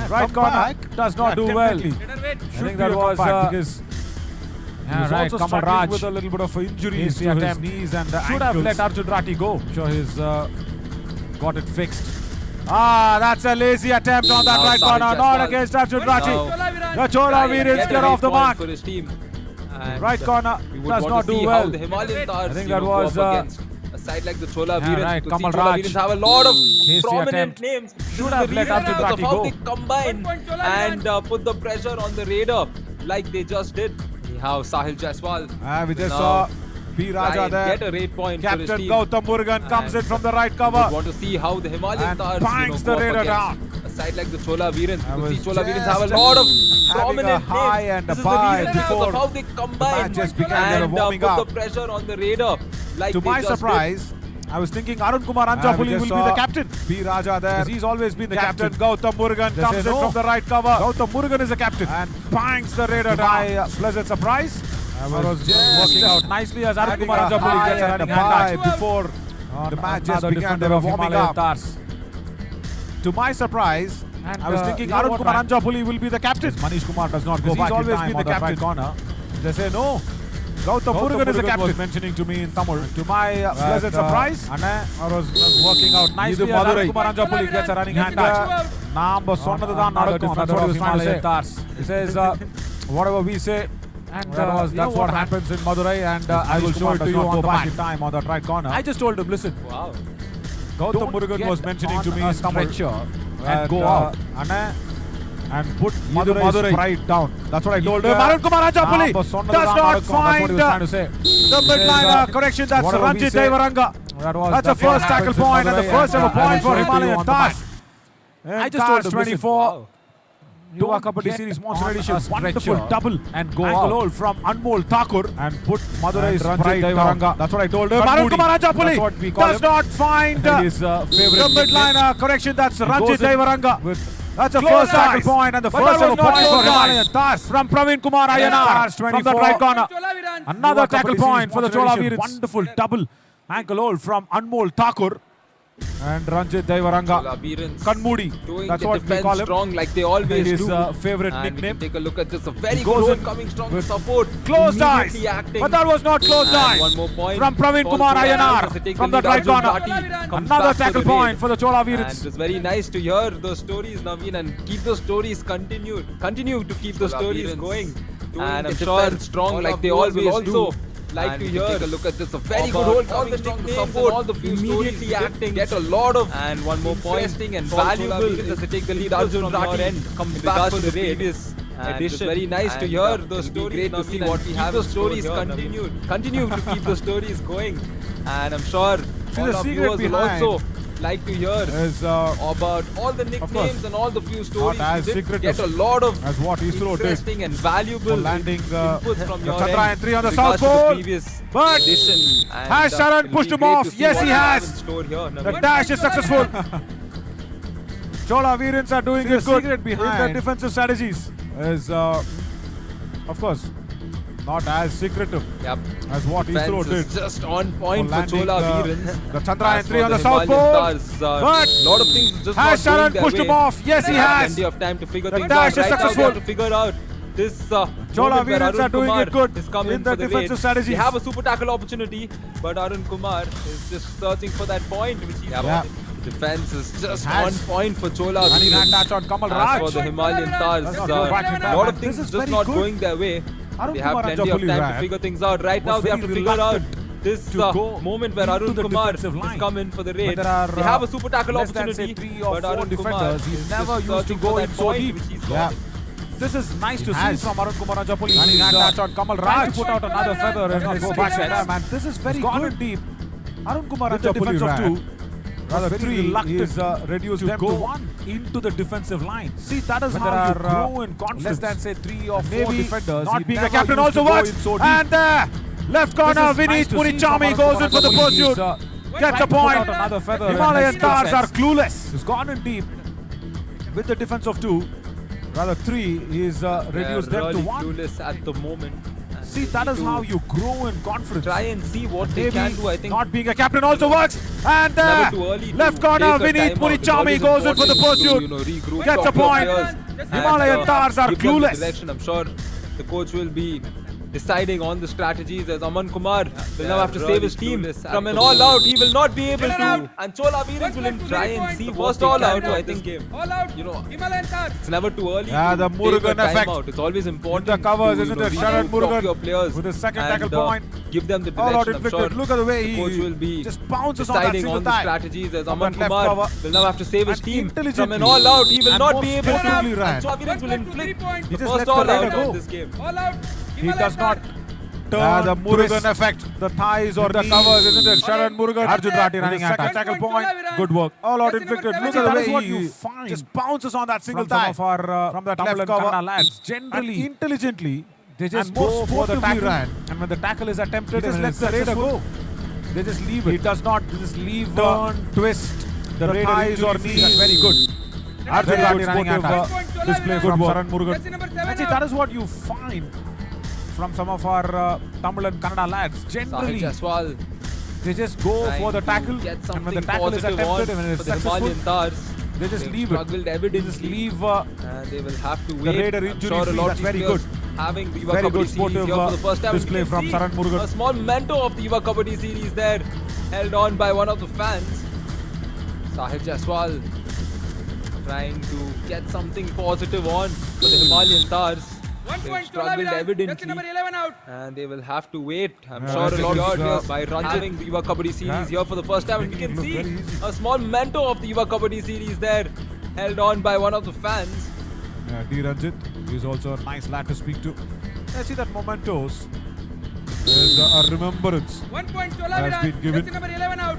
Right corner does not do well. I think that was because he was also struggling with a little bit of injuries to his knees and ankles. Should have let Arjun Rathi go. Sure, he's got it fixed. That's a lazy attempt on that right corner, not against Arjun Rathi. The Chola Veerans get off the mark. For his team. And Right corner we would does want not to do see well. how the Himalayan Stars I think you that know, was, go up against a side like the Chola yeah, Veerans. right, You could see Kamal Chola Raj. Veerans have a lot of Hasty prominent attempt. names. This Should is have the let reason Arjun because of Rathi how go. they combine and put the pressure on the raider like they just did. How Sahil Jaiswal We just now saw P. try Raja and there. get a raid point for Captain his team. Gautam Murugan comes in And from the right We cover. want to see how the Himalayan And Stars bangs go the up raider against a side like the Chola Veerans. I You was can see Chola Veerans have a just lot of having a prominent high names. and a This is the buy reason because before of how they combine match just began. They were and warming put up. the pressure on the raider. Like To they my just did. surprise, I was thinking Arun Kumar Anjapuli will be the captain. P. Raja there. He's always been the captain. Gautam Murugan comes in from the right cover. Gautam Murugan is the captain. And bangs the raider down. Pleasant surprise. I was just working out nicely as Arun Kumar Anjapuli gets a running hand catch before the match just began. They were warming up. To my surprise, I was thinking Arun Kumar Anjapuli will be the captain. Manish Kumar does not go back. He's always been the captain. Corner. They say no. Gautam Murugan is the captain. Was mentioning to me in Tamil. To my pleasant surprise, I was working out nicely as Arun Kumar Anjapuli gets a running hand catch. Naam சொன்னதுதான் நடக்கும். That's what he was trying to say. He says whatever we say. And that's what happens in Madurai, and I will show it to you on the back in time on that right corner. I just told him, listen, Wow. Gautam Murugan was mentioning to me in Tamil and go out and put Madurai's pride down. That's what I told him. Arun Kumar Anjapuli does not find the midline correction. That's Ranjit Devaranga. That's a first tackle point and the first ever point for Himalayan Stars. I just told him, 24. Yuva Kabaddi Series Monsoon Edition, wonderful double and go ankle hold from Anmol Thakur and put Madurai's pride down. That's what I told him. Arun Kumar Anjapuli does not find the midline correction. That's Ranjit Devaranga. That's a first tackle point and the first ever point for Himalayan Stars from Praveen Kumar Ayanar from the right corner. Another tackle point for the Chola Veerans. Wonderful double ankle hold from Anmol Thakur. And Ranjit Devaranga, Chola Veerans Kanmudi, doing that's the what we defense call him. strong like they always His do. favorite And nickname. we can take a look at this. A very Goes good in coming strong with support. Closed eyes, Immediately acting. but that was not closed And eyes. one more point From Praveen for Kumar Chola Veerans as they Ayanar take from the the lead. right Arjun corner. Rathi comes Another back for tackle the point raid. for the Chola And Veerans. it's very nice to hear those stories, Naveen, and keep those stories continued. Continue to keep those stories going. And I'm sure strong like they always do. Like to hear. Take a look at this. A very good hold coming strong support. All the few immediately acting. Get a lot of and one more point interesting and valuable as they take the lead. Arjun Rathi comes back for the previous edition. Very nice to hear those stories. Great to see what we have. Those stories continued. Continue to keep the stories going. And I'm sure all the our secret viewers will behind also like to hear Is about all the nicknames and all the few stories. not as we did secretive get a lot of as what ISRO did interesting and valuable for landing inputs from the your Chandrayaan end 3 on the with south regards to the pole. previous But edition. And, has Sharan it'll pushed be him great off? to see Yes, what he we have has. in store here, the Naveen. dash is successful. Chola Veerans are doing it good in the defensive strategies. Is of course not as secretive Yep. as what ISRO Defense did. is just on point for landing Chola Veerans. the Chandrayaan As 3 for on the the south Himalayan pole. Stars, But lot of things just has not going Sharan their pushed way. him off? Yes, he They have has. plenty of time to figure The things dash out. is Right now they successful. have to figure out this Chola moment where Veerans Arun are doing Kumar it good is coming in the for the defensive raid. strategies. They have a super tackle opportunity, but Arun Kumar is just searching for that point which he's got. The defense is just on point for Chola Running hand Veerans. touch on Kamal As Raj. for the Himalayan Stars, Let's not go back in time, a lot of man. things This is just very not good. going their way. Arun They have Kumar plenty of Anjapuli time ran. to figure things out. Right now Was they have to very figure out reluctant this to go moment where into Arun the Kumar defensive has line. come in for the When raid. there are They have a super tackle less than, opportunity, say, 3 or but 4 Arun Kumar defenders, he's is never just used to searching go for in that so point deep. which he's Yeah. got. This is nice to see has. from Arun Kumar Anjapuli. Running He's hand touch on Kamal Raj to put out another feather and not go back seconds. man. This is very good. Deep. Arun Kumar With the Anjapuli defense of ran. two, Rather very 3 reluctant is reduced to them go to 1 into the defensive line. See, that is When how there you are, grow in confidence. less than, say, 3 or 4 Maybe defenders, not he being a never captain used also to go works. in so deep. And left corner, This is Vineet nice to see Purichami from goes Arun in for the Kumar pursuit. Anjapuli. Gets a Trying to put point. out another feather in Himalayan his Stars defense. are clueless. He's gone in deep with the defense of 2. Rather 3, he's reduced They're them to really 1. clueless at the moment. And See, they that need is to how you grow in confidence. try and see what they Maybe can do. I think not being a captain also works. And never too early to left corner, take a Vineet timeout. Purichami It's goes in always for the important to, pursuit. regroup, Gets talk a to your point. players and, Himalayan Stars are give them the clueless. direction. I'm sure the coach will be deciding on the strategies as Aman Kumar will now have to save his team from an all-out. He will not be able to. And Chola Veerans will try and see first all-out. I think, All out. you know, Himalayan Stars. it's never too early. Yeah, the to Murugan take a effect. timeout. It's always important the covers, to, isn't you know, it? Sharan talk to Murugan your players with the second and, tackle point. give them the All out direction. I'm inflicted. sure Look at the way the coach will be he just bounces on that deciding single on the thigh. strategies as From Aman that left Kumar cover. will now have to save his And team from an intelligently all-out. He will and not most be able to. sportively ran. And Chola Veerans will 1.3 inflict points. the just first lets the all-out Raider go. in this game. All out. He Himalayan does not Stars. turn, the Murugan effect, the thighs or the covers, isn't it? Sharan Murugan, Arjun Rati with running the second attack. tackle Point, point. Good work. All out Jersey number inflicted. Look 17. at the That is way what he you just bounces on that single from some thigh. of our, From that Tamil left and cover. Kannada lads. And Generally, intelligently, they just and go more for the sportively tackle. ran. And when the tackle is attempted, He just and lets it's the Raider successful, go. they just leave it. He does not just leave Turn, twist the Raider thighs or injury knees. free. Very good. Arjun Very Rati good running sportive attack. Point, display Chola from Veerans. Sharan Murugan. Jersey number 7 And see, that is what you find from some of our Tamil and Kannada lads. Sahil Generally, Jaiswal they just go trying for the to tackle, get and something when the tackle is positive attempted, on and when it's for the successful, Himalayan Stars. they just They've leave it. struggled They evidently. just leave And they will have to wait. Raider I'm injury sure a free. lot That's of these very players good. having the Yuva Very Kabaddi good series sportive here for the first time. display You can from see Sharan Murugan. a small memento of the Yuva Kabaddi series there, held on by one of the fans. Sahil Jaiswal trying to get something positive on for the Himalayan Stars. 1 They've point, Chola struggled Veerans. Jersey evidently. number 11 out. And they will have to wait. I'm Yeah, sure a that's lot it. of players by having the Yuva Kabaddi series here for the first time. And we Making can it look see very easy. a small memento of the Yuva Kabaddi series there, held on by one of the fans. D. Ranjit is also a nice lad to speak to. Let's see that mementos. There's a remembrance. 1 point, Chola Has Veerans. been given. Jersey number 11 out.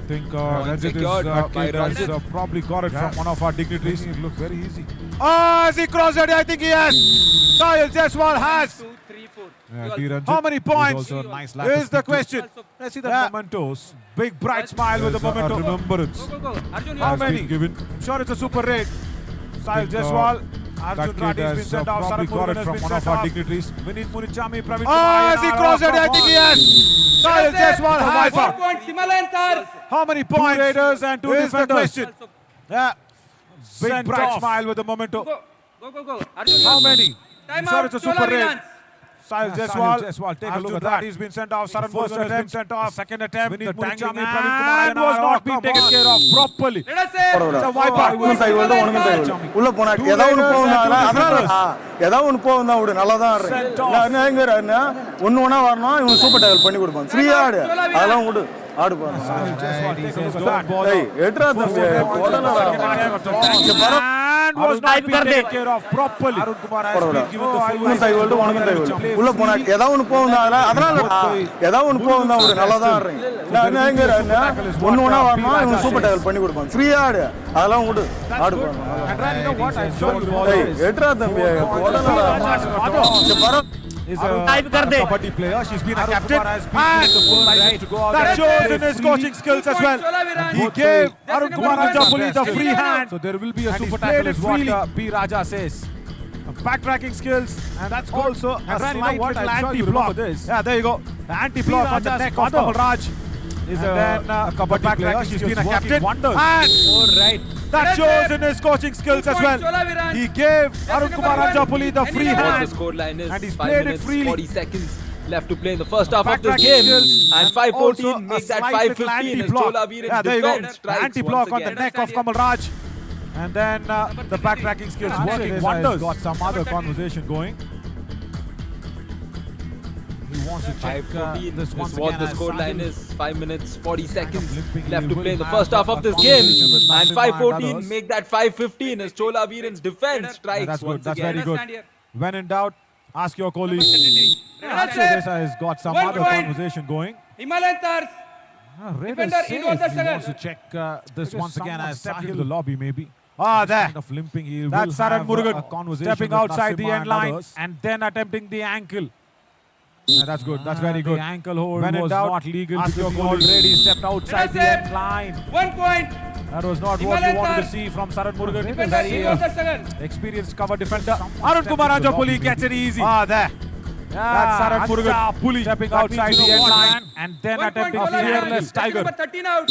I think Ranjit is secured by kid has Ranjit. probably got it from one of our dignitaries. It looks very easy. Ah, has he crossed it? I think he has. Sahil Jaiswal has. 2, 3, 4. D. Ranjit How many points? also a nice lad to Is the speak to. question. Let's see that mementos. Big bright smile with the There's a memento. remembrance. Go, go, go. Arjun, you How have many? been given. I'm sure it's a super raid. Sahil think, Jaiswal. That Arjun kid Rati has been has sent off. probably Sharan got Murugan it has from been one sent of our off. dignitaries. Vinit Munichami, Praveen Ah, Kumar, has he Ayana, crossed it? I think he has. Sahil Jaiswal has. 4 points, Himalayan Stars. How many points? Two raiders and two Is the defenders. question. Yeah. Big Sent bright off. smile with the memento. Go, go, go, go. Arjun, How many? Time I'm sure out, it's a Chola super raid. Veerans. Sahil Yeah, Jaiswal. Sahil Jaiswal, take a Arjun look at Rati that. has been sent off. Sharan The Murugan first has been attempt, sent off. second attempt, Vinit the Munichami, dangling Praveen and Kumar was not being come taken on. care of properly. Let us say. It's a wipeout. One point, Himalayan Stars. உள்ள போனா Two ஏதாவது ஒன்று raiders போகும் and two அதனால defenders. ஏதாவது ஒன்று போகும் தான் விடு நல்லா தான் Sent off. எங்கிறாருன்னா ஒன்று ஒன்றா வரணும் இவங்க சூப்பர் டேக்கல் பண்ணி கொடுப்பாங்க ஃப்ரீயா ஆடு அதெல்லாம் விடு ஆடு பாருங்க Sahil Jaiswal, take a look at that. ஏய் எட்ரா தம்பி And was not being taken care of properly. Arun Kumar has been given the full உனக்கு தைவல்டு உனக்கு தைவல்டு உள்ள போனா ஏதாவது ஒன்று போகும் தான் அதனால ஏதாவது ஒன்று போகும் தான் விடு நல்லா தான் ஆடுறீங்க எங்கிறாருன்னா ஒன்று ஒன்றா வரணும் இவங்க சூப்பர் டேக்கல் பண்ணி கொடுப்பாங்க ஃப்ரீயா ஆடு அதெல்லாம் விடு ஆடு பாருங்க And Ran, you know what? I saw you all ஏய் this. எட்ரா தம்பி Is a kabaddi player. She's been a captain. And the full license to go out that shows in his coaching skills as well. He gave Arun Kumar Anjapuli the free hand. So there will be a super tackle is what P. Raja says. Backtracking skills, and that's also a slight little anti-block. Yeah, there you go. Anti-block on the neck of Kamal Raj. Is then a kabaddi player. She's been a captain. And Alright. that shows in his coaching skills as well. He gave Arun Kumar Anjapuli the free What the hand. scoreline is, And he's 5 played it minutes, freely. 40 seconds left to play in the first half of this Backtracking game. skills And also 5-14 a make that slight little 5-15 as anti-block. Chola Veerans Yeah, there you go. defense strikes Anti-block once on the again. neck of Kamal Raj. And then the backtracking skills working wonders. Got some other conversation going. He wants to check 5-14 this is once what again the as scoreline Sahil. is. 5 minutes, 40 seconds limping. left He to will play in the have first half a of this conversation game. with And Nasimha and 5-14 others. make that 5-15 as Chola Veerans defense strikes That's good. once That's again. very good. Stand here. When in doubt, ask your colleague. Let us say. Desa has got some 1 other point. conversation going. Himalayan Stars. Raiders Defender says in on the he second. wants to check this once again as stepped Sahil into the lobby maybe. There. Kind of limping. He That's will Sharan have Murugan a conversation stepping with outside the Nasimha end and line others. and then attempting the ankle. Yeah, that's good. That's very good. The ankle hold When in was doubt, not legal ask because your he colleague. already stepped outside Let the us say. end line. 1 point. That was not what Himalayan you wanted to Stars. see from Sharan Murugan. Defender Very in on the second. experienced cover defender. Someone Arun stepped Kumar into the Anjapuli lobby gets it maybe. easy. There. That's Sharan Murugan Anjapuli stepping That outside means the you know end what, line man? and then 1 point, attempting Chola the Veerans. fearless Jersey tiger. number 13 out.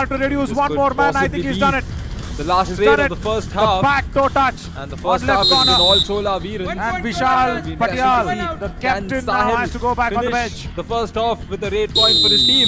have to reduce This one could more man. I think possibly he's be done it. The last He's trade done of it. the first The half. back toe touch. And the on first left half has corner. been all Chola Veeran. And Vishal Been Patyal, interesting to the see. captain, Can now Sahil has to go back on the finish bench. the first half with a 8 point for his team?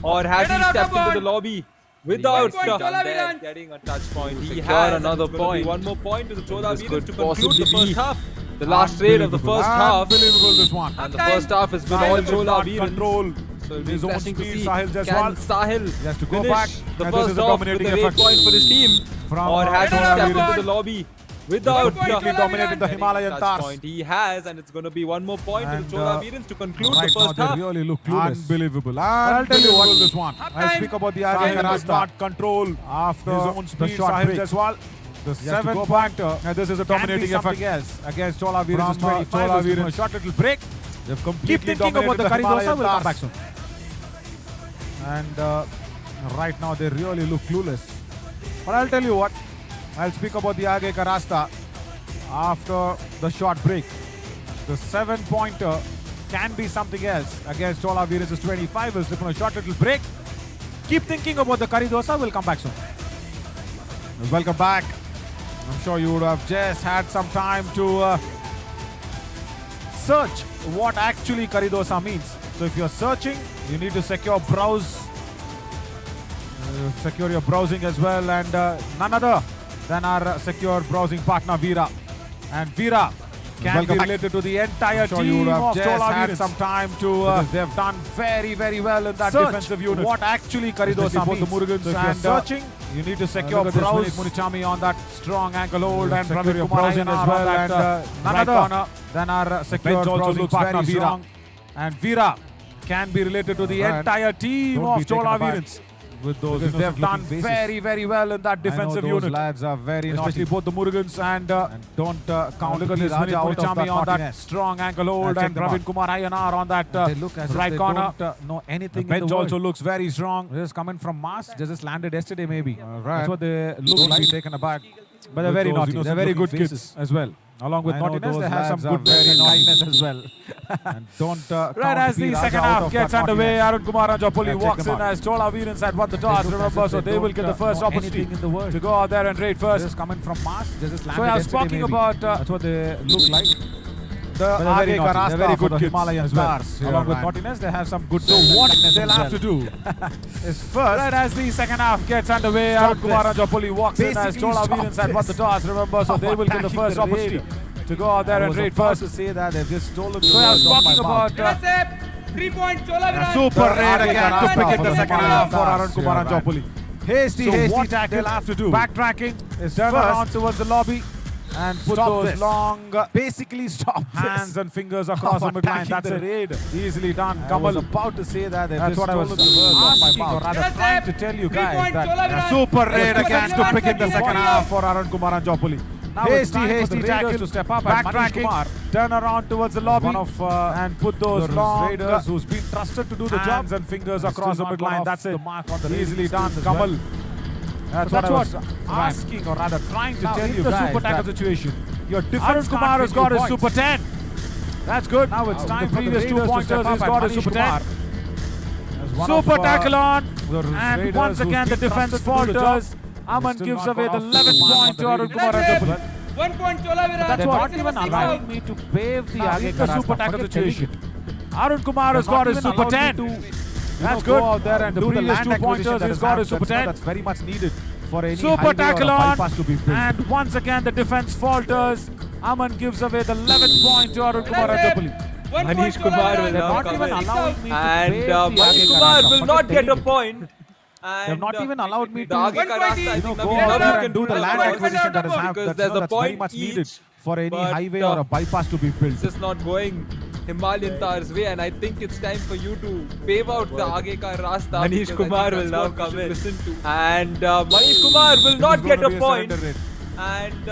Or has he stepped into the lobby without point, Chola Virans. getting a touch point. He secure has another point. One more point to the Chola This Virans could to conclude possibly the first be half. the last trade of the first half. Unbelievable this one. And the first half has been Sahil all did Chola not Virans. control So it'll be his own interesting to speed. see Sahil can Jaiswal. Sahil He has to go finish back. the And this first is a half with dominating an 8 effort point for his team, from, or has he Chola stepped Virans. into the lobby without Completely dominated the getting Himalayan touch Tars. point. He has, and it's going to be one more point to And, the Chola Virans to conclude Right the now first they half. really look clueless. Unbelievable. I'll tell you what this one. I'll speak about the Sahil does not control after his own speed. Sahil Jaiswal. The 7-pointer. This is a dominating effort against Chola Virans. From Chola Virans. A short little break. They've completely dominated the Himalayan Tars. And right now they really look clueless. But I'll tell you what. I'll speak about the Aage Ka Rasta after the short break. The 7-pointer can be something else against Chola Virans' 25. We'll slip on a short little break. Keep thinking about the curry dosa. We'll come back soon. Welcome back. I'm sure you would have just had some time to search what actually curry dosa means. So if you're searching, you need to secure secure your browsing as well, and none other than our secure browsing partner Veera. And Veera can be related to the entire team of Chola Virans. Some time to they've done very well in that defensive unit. What actually curry dosa means. The Murugan, so if you're searching, you need to secure browse Munichami on that strong ankle hold, and secure your browsing as well, and none other than our secure browsing partner Veera. And Veera can be related to the entire team of Chola Virans. With those, they've done very well in that defensive unit. Lads are very especially both the Murugans and don't count. Look at this Munichami on that strong ankle hold, and Praveen Kumar Ayanar on that right corner. Don't know anything. The bench also looks very strong. Just coming from Mars, just landed yesterday maybe. That's what they look like. Taken aback, but they're very naughty. They're very good kids as well. Along with naughtiness, they have some good kindness as well. And don't right as the second half gets underway, Arun Kumar Anjapuli walks in as Chola Virans had won the toss. Remember, so they will get the first opportunity to go out there and raid first. Just coming from Mars, so I was talking about that's what they look like. The Aage Ka Rasta, very good Himalayan Tars. Along with naughtiness, they have some good. So what they'll have to do is first, right as the second half gets underway, Arun Kumar Anjapuli walks in as Chola Virans had won the toss. Remember, so they will get the first opportunity to go out there and raid first. To say that they've just stolen. So I was talking about 3 points, Chola Virans. super raid again to pick in the second half for Arun Kumar Anjapuli. Hasty tackle. They'll have to do backtracking is turn around towards the lobby and put those long, basically stop hands and fingers across the midline. That's a raid. Easily done. Kamal. I was about to say that. That's what I was asking, or rather trying to tell you guys that super raid again to pick in the second half for Arun Kumar Anjapuli. Now hasty tackle to step up, backtracking, turn around towards the lobby and put those long raiders who's been trusted to do the jobs and fingers across the midline. That's it. Easily done. Kamal. That's what I was asking, or rather trying to tell you guys. The super tackle situation. Your defense Kumar has got his super 10. That's good. Now it's time for previous 2 pointers. He's got his super 10. Super tackle on, and once again the defense falters. Aman gives away the 11th point to Arun Kumar Anjapuli. 1 point, Chola Virans. That's not even allowing me to pave the Aage Ka Rasta super tackle situation. Arun Kumar has got his super 10. That's good. Out there and do the previous 2 pointers. He's got his super 10. That's very much needed for any super tackle on, and once again the defense falters. Aman gives away the 11th point to Arun Kumar Anjapuli. Manish Kumar will now come in, and Manish Kumar will not get a point. They've not even allowed me to Aage Ka Rasta, I think go out there and do the the land acquisition that is because there's a very point much each, needed for any but, highway or a bypass to be built. It's just not going Himalayan Tars way, and I think it's time for you to pave out the Aage Ka Rasta. Manish Kumar will now come in, and Manish Kumar will not get a point. And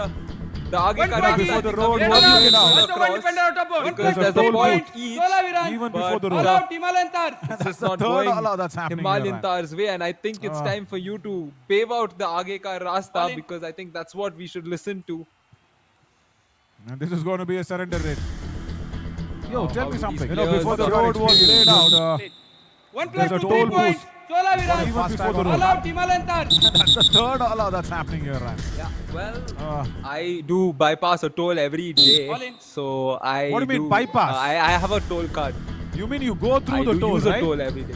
the Aage Ka Rasta before the road was taken out. because there's a point each. Chola Virans. Even before the road. All out Himalayan Tars. This is not third going all that's happening Himalayan here, Tars way, and I think it's time for you to pave out the Aage Ka Rasta, because I think that's what we should listen to. And this is going to be a surrender rate. Yo, tell me these something. players Before the got road was laid out, 1 there's plus a 2 toll points. booth. Chola Virans. Even before the All road. out Himalayan Tars. That's the third all that's happening here, right? Yeah, well, I do bypass a toll every day, All in. so I. What do you mean bypass? I have a toll card. You mean you go through I the do toll, use right? a toll every day.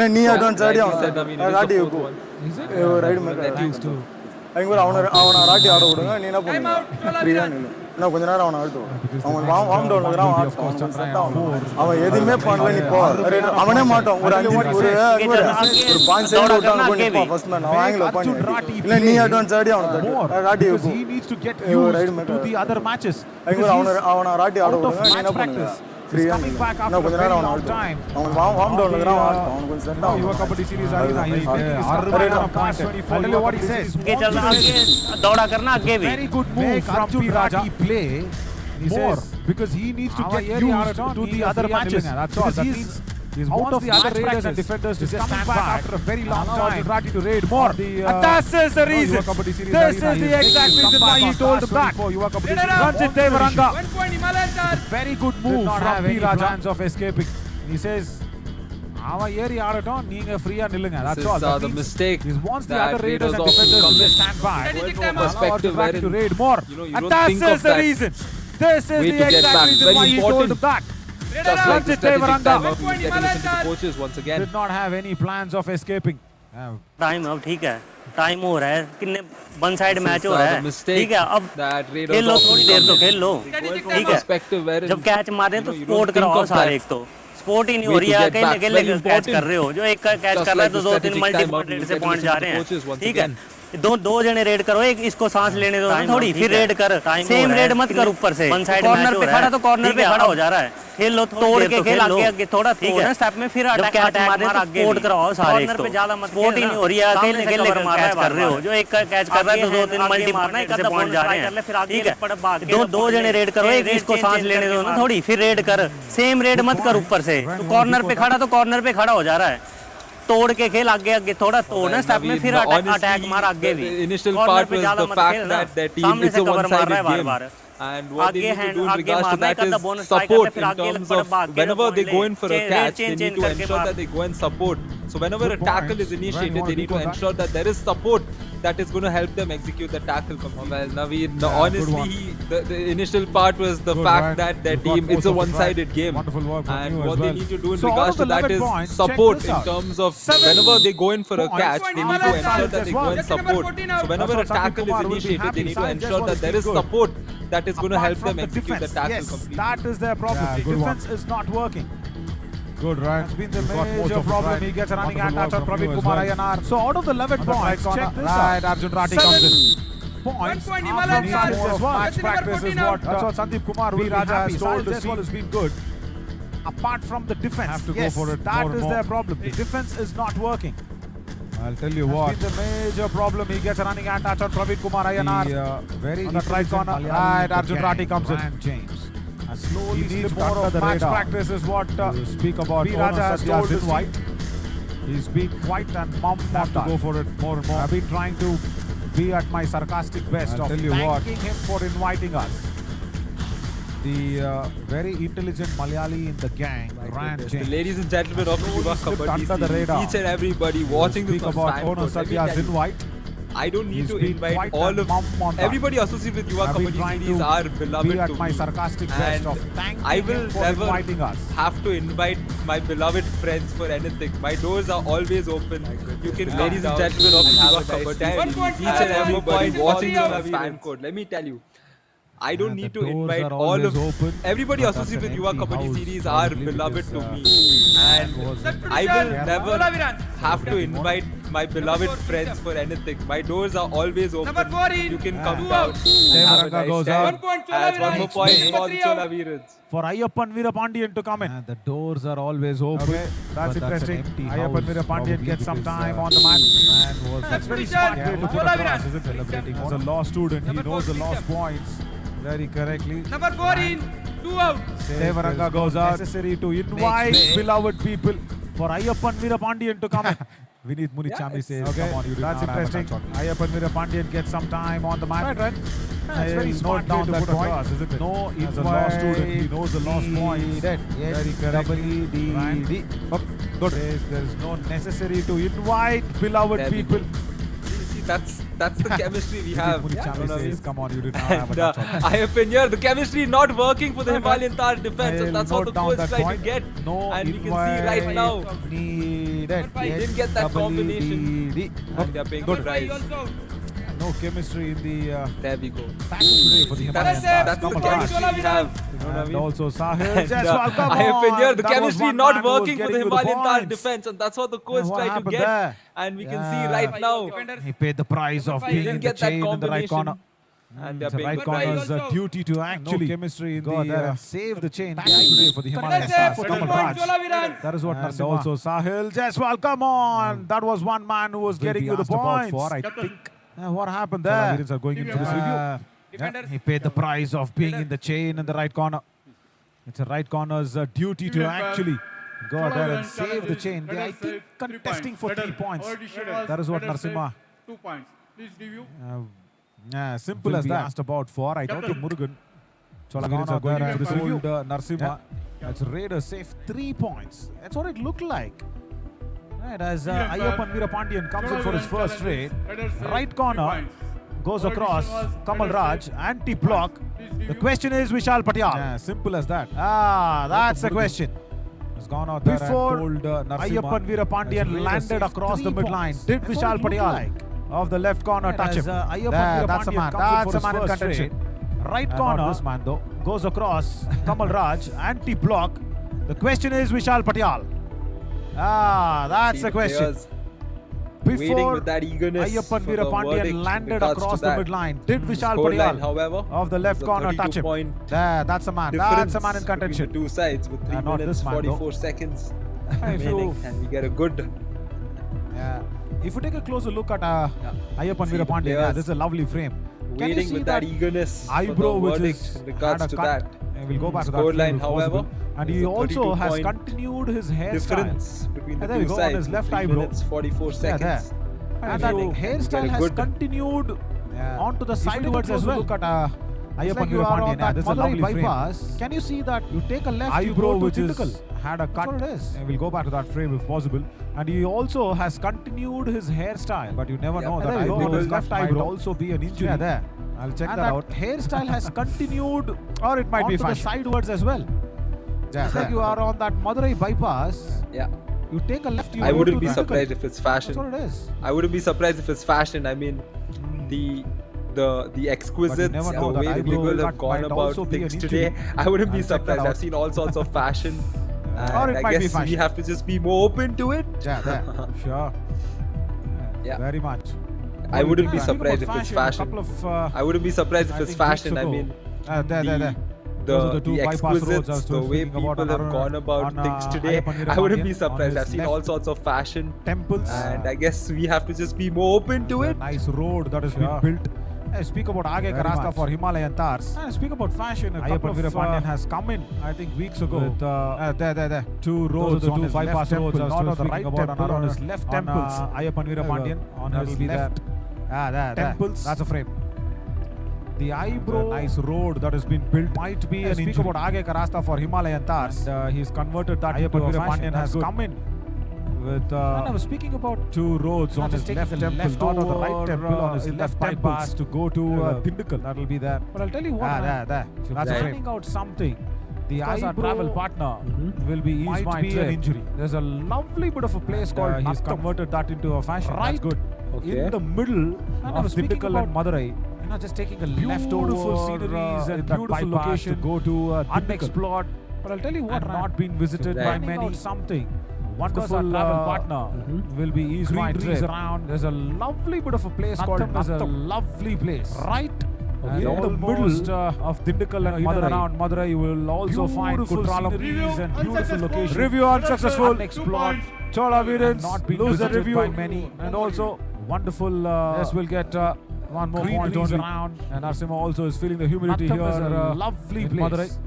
இல்லை நீ advance Aadi Like he said, I mean, it is the ராட்டி fourth one. ரைடு மேலே Thanks to அவனை ராட்டி ஆட விடுங்க நீ என்ன பண்ணுங்க ஃப்ரீயாக நில்லு இன்னும் கொஞ்ச நேரம் அவனை ஆட்டு அவன் வார்ம் டவுன்ல இருக்கிறான் அவனுக்கு செட் ஆகும் அவன் எதுவுமே பண்ணல நீ போ அவனே மாட்டான் ஒரு 5 பாயிண்ட் சைடு விட்டான் போய் ஃபர்ஸ்ட் மேன் அவன் ஆங்கில பண்ணி இல்ல நீ அட்வான்ஸ் ஆடி அவனை தட்டி ராட்டி because he needs to get used to the other matches. அவனை ராட்டி ஆட விடுங்க நீ என்ன பண்ணுங்க He's coming back after a very long time. அவன் வார்ம் டவுன்ல இருக்கிறான் அவனுக்கு கொஞ்சம் செட் ஆகும் Yuva Kabaddi series arena. He's taking his points 24. I'll tell you what he says. दौड़ा करना आगे भी Very good move from P. Raja. Play more because he needs to get used to the other matches. That's all. He's out of the other raiders and defenders to just stand back after a very long time. Rati to raid more. And this is the reason. This is the exact reason why he told him back. Runs it Devaranga. 1 point Himalayan Stars. Very good move from P. Raja. Chance of escaping. He says, "Ava yeri aadatom neenga free ah nillunga." That's all. The mistake. He wants the that other raiders and often defenders to come just in. stand back. Strategic time out. Perspective Rati to wherein, raid more. you And don't think this of is the that reason. This is way the to get exact back. reason Very why he told important. him back. Just like the Runs it strategic Devaranga. time out, we get to listen to the coaches once again. Did not have any plans of escaping. Time अब ठीक है time हो रहा है कितने one side match हो रहा है ठीक है अब That raiders खेल लो often थोड़ी देर तो come खेल लो Strategic ठीक time है perspective wherein, जब कैच मारे तो you स्पोर्ट don't think कराओ of सारे that एक तो स्पोर्ट ही नहीं way हो to रही है get back. अकेले Very अकेले कैच important. कर रहे हो जो एक का कैच Just कर रहा है like तो the 2-3 strategic multi time out, red we से get to पॉइंट listen जा to रहे the हैं coaches once ठीक है again. दो जने रेड करो एक इसको सांस लेने दो ना थोड़ी फिर रेड कर सेम रेड मत कर ऊपर से कॉर्नर पे खड़ा तो कॉर्नर पे खड़ा हो जा रहा है खेल लो तोड़ के खेल आगे आगे थोड़ा ठीक है स्टेप में फिर अटैक मारे तो स्पोर्ट कराओ सारे कॉर्नर पे ज्यादा मत स्पोर्ट ही नहीं हो रही है अकेले अकेले कैच कर रहे हो जो एक का कैच कर रहा है तो 2-3 मल्टी मारना एक आधा पॉइंट जा रहे हैं ठीक है दो जने रेड करो एक इसको सांस लेने दो ना थोड़ी फिर रेड कर सेम रेड मत कर ऊपर से कॉर्नर पे खड़ा तो कॉर्नर पे खड़ा हो जा रहा है तोड़ के खेल आगे आगे थोड़ा तोड़ना स्टेप में फिर अटैक मार आगे भी the initial part was the fact that their team is a one-sided game. And what they need to do in regards to that is support in terms of whenever they go in for a catch, they need to ensure that they go and support. So whenever a tackle is initiated, they need to ensure that there is support that is going to help them execute the tackle completely. Well, Naveen, honestly, the initial part was the fact that their team is a one-sided game. And what they need to do in regards to that is support in terms of whenever they go in for a catch, they need to ensure that they go and support. So whenever a tackle is initiated, they need to ensure that there is support that is going to help them execute the tackle completely. That is their problem. The defense is not working. Good, right? It's been the major problem. He gets a running hand touch on Praveen Kumar Ayanar. So out of the 11 points, check this out. Arjun Rati comes in. Points. 1 point Himalayan Stars. Match practice is what That's what Sandeep Kumar will Raja has told us has been good. Apart from the defense, Have to go yes, for it that more is and their more. problem. The defense is not working. I'll tell you what. It's been the major problem. He gets a running hand touch on Praveen Kumar Ayanar. Very On the right corner, right, Arjun Rati comes in. James. Slowly He needs slip more under of the match radar. practice is what To speak about P. Raja Raja has has told told us us white. He's been quite and mum have to go for it more and more. I've been trying to be at my sarcastic best I'll of tell you thanking what. him for inviting us. The very intelligent Malayali in the gang, Ran James. Ladies and gentlemen of the Yuva slipped Kabaddi under the series, radar. each and everybody watching this Speak on about fan Ono code, let me Satya's tell you, invite. I don't need He's to been invite quite all and of mum on that. everybody associated with Yuva I've been Kabaddi trying series to are be beloved at to my me. sarcastic best And of thanking I will him for never inviting us. have to invite my beloved friends for anything. My doors are always open. You can, ladies and gentlemen of Yuva Kabaddi, 1 point each and Himalayan everybody Stars. watching this on Maurya. fan code. Let me tell you, I don't need to The doors invite are all always of open, everybody but that's associated with an Yuva empty Kabaddi house, series are probably beloved to because, me, and I will never Bola Viran. have to invite my beloved friends for anything. My doors are always open. Number 4 in. You can Yeah. come 2 down out. and have a Devaranga nice goes time. out. 1 point Chola As one more Viran. point Number for 3 Chola out. Virans. For Ayyappan Veerapandiyan to come in. And the doors are always open. Okay, that's but interesting. An empty Ayyappan house, Veerapandiyan probably gets some because, time on the mat. Man was That's very Richard. smart way to put Bola across, Viran. isn't it? Celebrating as a law student, he Number knows the 4, lost Christian. points very correctly. Number 4 in. 2 out. Devaranga goes out. Necessary to invite beloved people for Ayyappan Veerapandiyan to come in. Vineet Munichami says, okay, come on, you did that's not have a interesting. touch on me. Ayyappan Veerapandiyan gets some time on the mat. Right. It's very smart down way to that put point. across, isn't it? No As a law student, he knows the lost points. needed. Yes, Very correctly. WDD. Oh, good. There is no necessary to invite beloved There we people. See, that's the chemistry we have. Munichami Yeah, says, come on, you did not have a And touch on me. I have been here. The chemistry not working for the Himalayan Tar defense, I'll and that's how note the down coach that tried to point. get. No And we can see right now, needed. he didn't get that combination. WDD. And they're paying Number good 5 price. also out. No chemistry in the There we go. tackle today for the Himalayan Stars. That's the Kamal chemistry Raj. we have. You know what I And mean? also Sahil And, Jaiswal, come I have been here. on. The That was chemistry one not man who was working for the getting you Himalayan Tar points. defense, and that's what the coach What tried to happened get. there? And we can see Yeah. right now, He paid the price of he being in didn't the get that chain in the right combination. corner. And It's they're the paying right the price. corner's duty to actually chemistry in go the, there and save the chain today for the Himalayan Stars. Kamal Raj. That is what And Narasimha also Sahil Jaiswal, come on. That was one man who was will getting be you the asked about points. for, I think. What happened Chola there? Virens are going in for this review. Yeah, he paid the price of being in the chain in the right corner. It's a right corner's duty to actually go there and save the chain. They, I think, contesting for 3 points. That is what Narasimha. 2 points. Please review. Yeah, simple Will as be that. asked about for, I don't think Murugan. Chola Virens Virens are going in and for this review. told Narasimha. That's Raiders save 3 points. That's what it looked like. Right, as Ayyappan Veerapandiyan comes in for his first raid. Right corner goes across. Kamal Raj, anti-block. The question is Vishal Patel. Yeah, simple as that. That's the question. Has gone out there Before and told Ayyappan Narasimha. Veerapandiyan landed across the midline, did Vishal Patel of the left corner touch him? That's a man. That's a man in contention. Right corner Not this man though. goes across. Kamal Raj, anti-block. The question is Vishal Patel. That's See the question. players waiting Before with that eagerness Ayyappan for the verdict Veerapandiyan in landed regards to across the that. midline, did Vishal Scoreline, Patel however, of the left is a corner touch him? 32-point That's a man. That's a man in difference between contention. the two sides with 3 not minutes this man, though. 44 seconds If you- remaining, and we get a good Yeah. If you take a closer look at Ayyappan See the Veerapandiyan, players this is a lovely frame. Can you waiting see with that eagerness for eyebrow the which verdict is in regards had a to cut? that. And we'll go back to that frame Scoreline, if however, possible. And is he a also has 32-point continued his hairstyle. difference between the And there we two go, on sides his with left 3 eyebrow. minutes 44 seconds. There. And that remaining. hairstyle Get a has good- continued onto the If you take a sidewards as closer well. look at Ayyappan like you are on Veerapandiyan, that this is a Madurai lovely frame. bypass. Can you see that? You take a left Eyebrow you go which to is Tindikal. Had a cut. That's what it is. And we'll go back to that frame if possible. And he also has continued his hairstyle. But you never Yeah, know and that there we go, eyebrow his is left might eyebrow. also be an injury. Yeah, there. I'll check And that out. hairstyle has continued Or it might be onto the fashion. sidewards as well. Yeah, It's like there. you are on that Madurai bypass. Yeah, You take a left. You I go wouldn't to be Tindikal. surprised if it's fashion. That's what it is. I wouldn't be surprised if it's fashion. I mean, the exquisites, never the know that way the eyebrow people cut have gone might about also be things an today, injury. I wouldn't be I'll check that surprised. out. I've seen all sorts of fashion. And Or it I might be guess we fashion. have to just be more open to it. Yeah, there. Sure. Yeah. Very much. I wouldn't be Speaking surprised if about it's a fashion. couple of, I wouldn't be surprised if I it's think fashion. weeks I ago. mean, there. the, Those are the two bypass roads I exquisites, was the way speaking about people on have our- gone about on, things today, Ayyappan I wouldn't be Veerapandiyan, on surprised. his I've seen left all sorts of fashion, temples. and I guess we have to just be more open to A it. nice road that has been built. Speak about Aage ka Very Rasta much. for Himalayan Tars. Speak about fashion. A couple Ayyappan of Veerapandiyan has come in, I think, weeks ago. With, there. Two those roads are the on two his bypass left roads I temple, was not on the speaking right about, temple, and on on his left on, temples. Ayyappan Veerapandiyan, on that'll his be left. there. Temples. That's a frame. The eyebrow, nice road that has been built, might be an speak injury. about Aage ka Rasta for Himalayan Tars. And he's converted that Ayyappan into a fashion. Veerapandiyan has That's good. come in with. And I was speaking about two roads on his just left taking the temple, left not on the right over, temple, on his in left that bypass bypass to go to Tindikal. That'll be there. But I'll tell you what, there. if you're Right. finding out something, the Because our eyebrow travel partner will be ease might my be trip. an injury. There's a lovely bit of a place called he's Nattam. converted that into a fashion. Right That's good. Okay. in the middle I of was speaking Tindikal and about, Madurai. Just taking a beautiful beautiful sceneries sceneries and and that beautiful bypass location to go to Unexplored. But I'll tell you what, and not been visited Right. by Finding many. out Something Because wonderful our travel partner will be ease my greeneries trip. around. There's a lovely bit of a place called Nattam is a Nattam. lovely place. Right Okay. in the Almost, middle of Tindikal and in and Madurai. around Madurai, you will also find Beautiful Kutralam sceneries and beautiful unsuccessful. locations. Review unsuccessful. Unexplored. Chola Virens not been lose the visited review by many. and also wonderful. Yes, we'll get one more point greeneries only. around. And Narasimha also is feeling the humidity Nattam here. is a lovely in place. Madurai.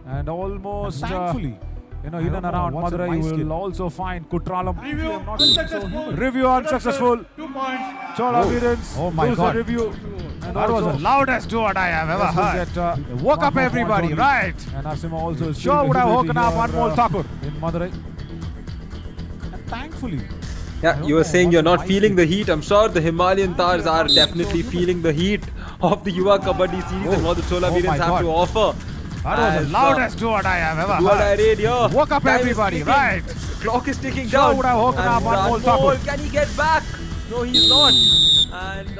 And almost And thankfully, in I and don't know around what's in Madurai, my you skin. will also find Kutralam. Review I'm not feeling so unsuccessful. humid. Review unsuccessful. 2 points. Chola Virens Oh my lose God. the review. And That was also, the loudest duet I have ever this will heard. get, Woke one up more everybody, point right? only. And Narasimha also is Sure feeling would the have humidity woken up here, Anmol Thakur. in Madurai. And thankfully, Yeah, you were saying you're not feeling the heat. I'm sure the Himalayan Tars are definitely feeling the heat of the Yuva Kabaddi series and what the Chola Oh my Virens have God. to offer. That was As, the loudest duet I have ever Dual heard. raid here. Woke up Time is everybody, ticking. right? Clock is ticking Sure down. would have woken And up Anmol Anmol, Thakur. can he get back? No, he's not. And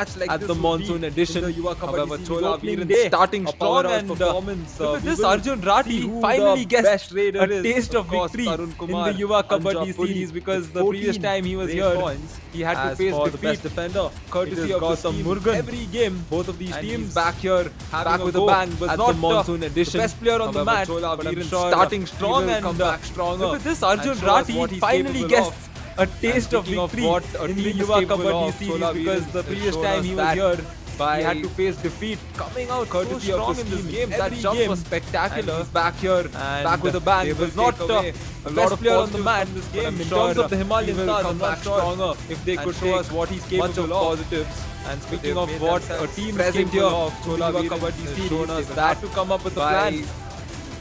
match like at the monsoon edition. However, Chola Veeran starting strong and with this Arjun Rati finally gets a taste of victory in the Yuva Kabaddi series, because the previous time he was here, he had to face the best defender, courtesy of some Murgan. Every game, both of these teams back here, back with a bang, was not the monsoon edition. The best player on the match, but I'm sure starting strong and come back stronger. With this, Arjun Rathi finally gets a taste of victory in the Yuva Kabaddi series, because the previous time he was here, he had to face defeat, coming out courtesy of in this game. That jump was spectacular. He's back here, and back with a bang. He was not a lot of player on the mat in this game. In terms of the Himalayan stars, I'm not sure if they could show us what he's capable of. Positives. And speaking of what a team present here of Yuva Kabaddi series, has that to come up with a plan.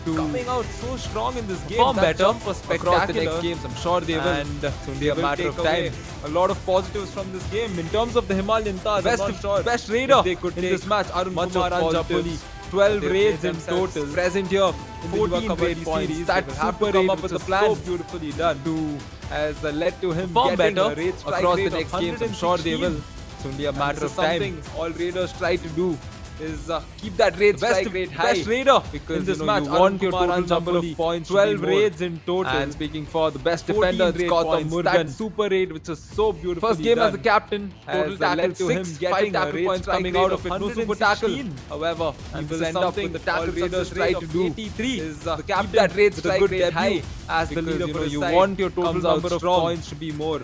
Coming out so strong in this game, perform better was spectacular. Across the next games, I'm sure they will. And it's only a matter of time. A lot of positives from this game. In terms of the Himalayan Taj, best raider they could in this match, Arun Kumar Anjapuli. 12 raids in total. Present here, 14 raid points. That super raid up with the plan. So beautifully done. Has led to him getting better across the next games. I'm sure they will. It's only a matter of time. All raiders try to do is keep that raid strike rate high. Best raider, because in this match you want your total number of points. 12 raids in total. And speaking for the best defender, it's Gautam Murgan. That super raid, which is so beautiful. First game as a captain, total tackle to him, getting 5 tackle points coming out of it. No super tackle. However, he will end up with the tackle raiders try to do is keep that raid strike rate high, as the leader for you want your total number of points to be more.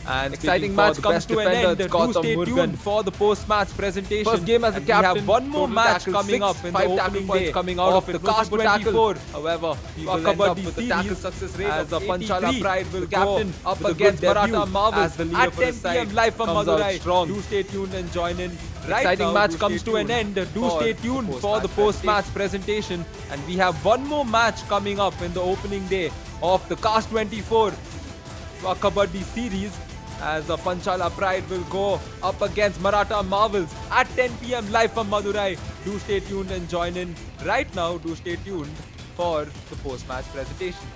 And exciting match comes to an end. Do stay tuned for the post-match presentation. First game as a captain. We have one more match coming up in the opening day coming out of the Cast 24. However, he will end up with the tackle success rate as the Panchala Pride will captain up against Maratha Marvels at 10 PM live from Madhurai. Do stay tuned and join in. Exciting match comes to an end. Do stay tuned for the post-match presentation. And we have one more match coming up in the opening day of the Cast 24 Kabaddi series, as the Panchala Pride will go up against Maratha Marvels at 10 PM live from Madhurai. Do stay tuned and join in. Right now, do stay tuned for the post-match presentation.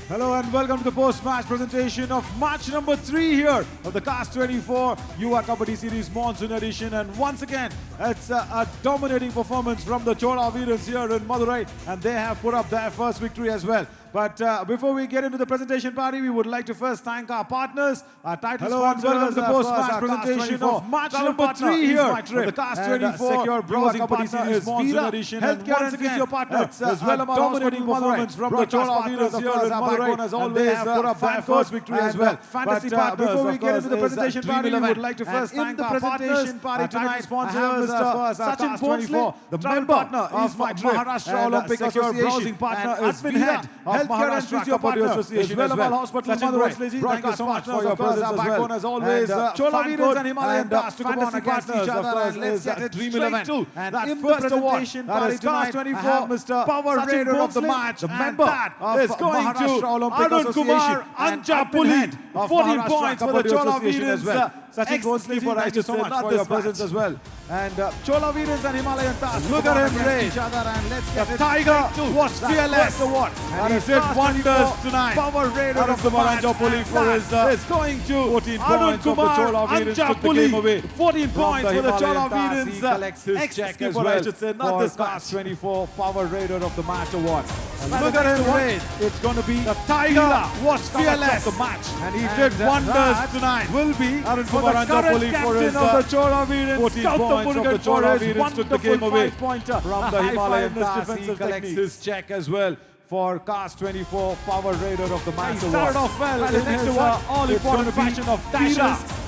Hello and welcome to the post-match presentation of match number 3 here of the Cast 24 Yuva Kabaddi Series Monsoon Edition. And once again, it's a dominating performance from the Chola Veerans here in Madurai, and they have put up their first victory as well. But before we get into the presentation party, we would like to first thank our partners, our title sponsors. Welcome to the post-match presentation of match number 3 here of the Cast 24 Secure Browsing Kabaddi Series Monsoon Edition. Healthcare and again, your partner, as well as dominating performance from the Chola Veerans here in Madurai, as always. They have put up their first victory as well. Fantasy partners. Before we get into the presentation party, we would like to first thank our presentation party tonight sponsors, Sachin Bhonsle, the member of Maharashtra Olympic Association, partner is head of Maharashtra Kabaddi Association as well. Hospital Madurai. Thank you so much for your presence as well. As always, Chola Veerans and Himalayan Cast took on against each other, and let's get a Dream 11. And in the presentation party tonight, I have Mr. Power Raider of the match, the member of Maharashtra Olympic Association, Anjapuli, 14 points for the Chola Veerans as well. Sachin Bhonsle, thank you so much for your presence as well. And Chola Veerans and Himalayan Task, look at him race. The Tiger was fearless, and he did wonders tonight. Power Raider of the Anjapuli for his is going to 14 points of the Chola Veerans took the game away. 14 points for the Chola Veerans. He collects his check as well. I should say, not this Cast 24 Power Raider of the Match award. And look at him race. It's going to be the Tiger was fearless the match, and he did wonders tonight. Will be for the current captain of the Chola Veerans. 14 points of the Chola Veerans took the game away from the Himalayan Task. He collects his check as well for Cast 24 Power Raider of the Match He Award. started off well And in next his one, all-important fashion of dashes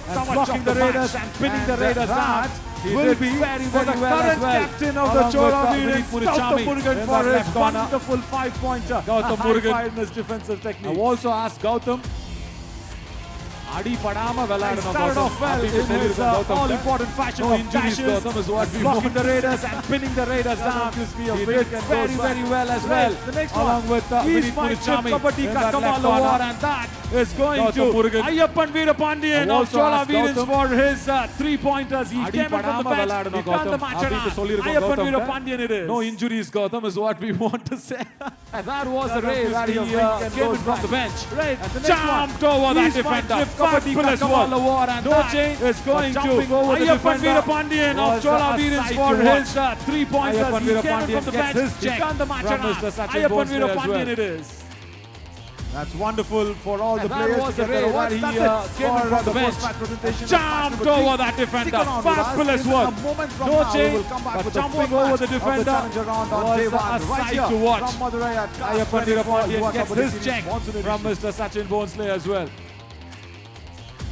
and blocking the Raiders and pinning the Raiders down. He Will did be very, for very the well as current well. captain of the Along with, Chola Vinit Veerans, Gautam Muruchami Murugan, in for that his left corner. wonderful 5-pointer. Gautam High Murugan. five in his defensive technique. I've also asked Gautam. Adi Padama He Veladana started off well in his all-important fashion No of injuries, dashes, Gautam, is what we blocking want the to Raiders and pinning the Raiders down. gives me a He wink did and very, goes back. very well as Right, well. the next Along one. with Vinit East Fight Muruchami Kabaddi in that Kamal left corner. Award, and that is going Gautam to Murugan. Ayyappan Veerapandiyan I've of also Chola asked Veerans Gautam. for his 3-pointers. He Adi came in from the Padama bench. Veladana, He turned the Gautam. match Happy to around. Solirukkum, Ayyappan Gautam. Veerapandiyan it is. No injuries, Gautam, is what we want to say. And that was a Gautam race. gives me a He wink and came in goes from back. the bench. Right, and the next Jumped over that East Fight defender. Kabaddi Fabulous Kamal work. Award, and No that change. is going to Jumping over the Ayyappan defender. Veerapandiyan of was Chola a Veerans sight for to his watch. 3-pointers. Ayyappan He came in Veerapandiyan from the gets bench. his He check turned the match from around. Mr. Sachin Ayyappan Bhonsle as Veerapandiyan well. it is. That's wonderful for all the And that players was to a get their race. awards. He, That's it came in for from the the bench. post-match presentation of match Jumped number over 3. that defender. Stick around with us. Fabulous In work. a moment from No now, we change, will come back but with the jumping fourth over match the of the defender Challenger round on was day a one. Right sight here to watch. from Madurai at Ayyappan 24 Veerapandiyan Yuva gets Kabaddi his Series check Monsoon from edition. Mr. Sachin Bhonsle as well.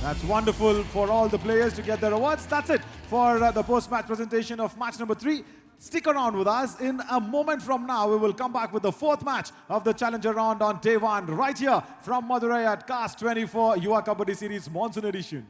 That's wonderful for all the players to get their awards. That's it for the post-match presentation of match number 3. Stick around with us. In a moment from now, we will come back with the fourth match of the Challenger round on day one, right here from Madurai at Cast 24 Yuva Kabaddi Series Monsoon edition.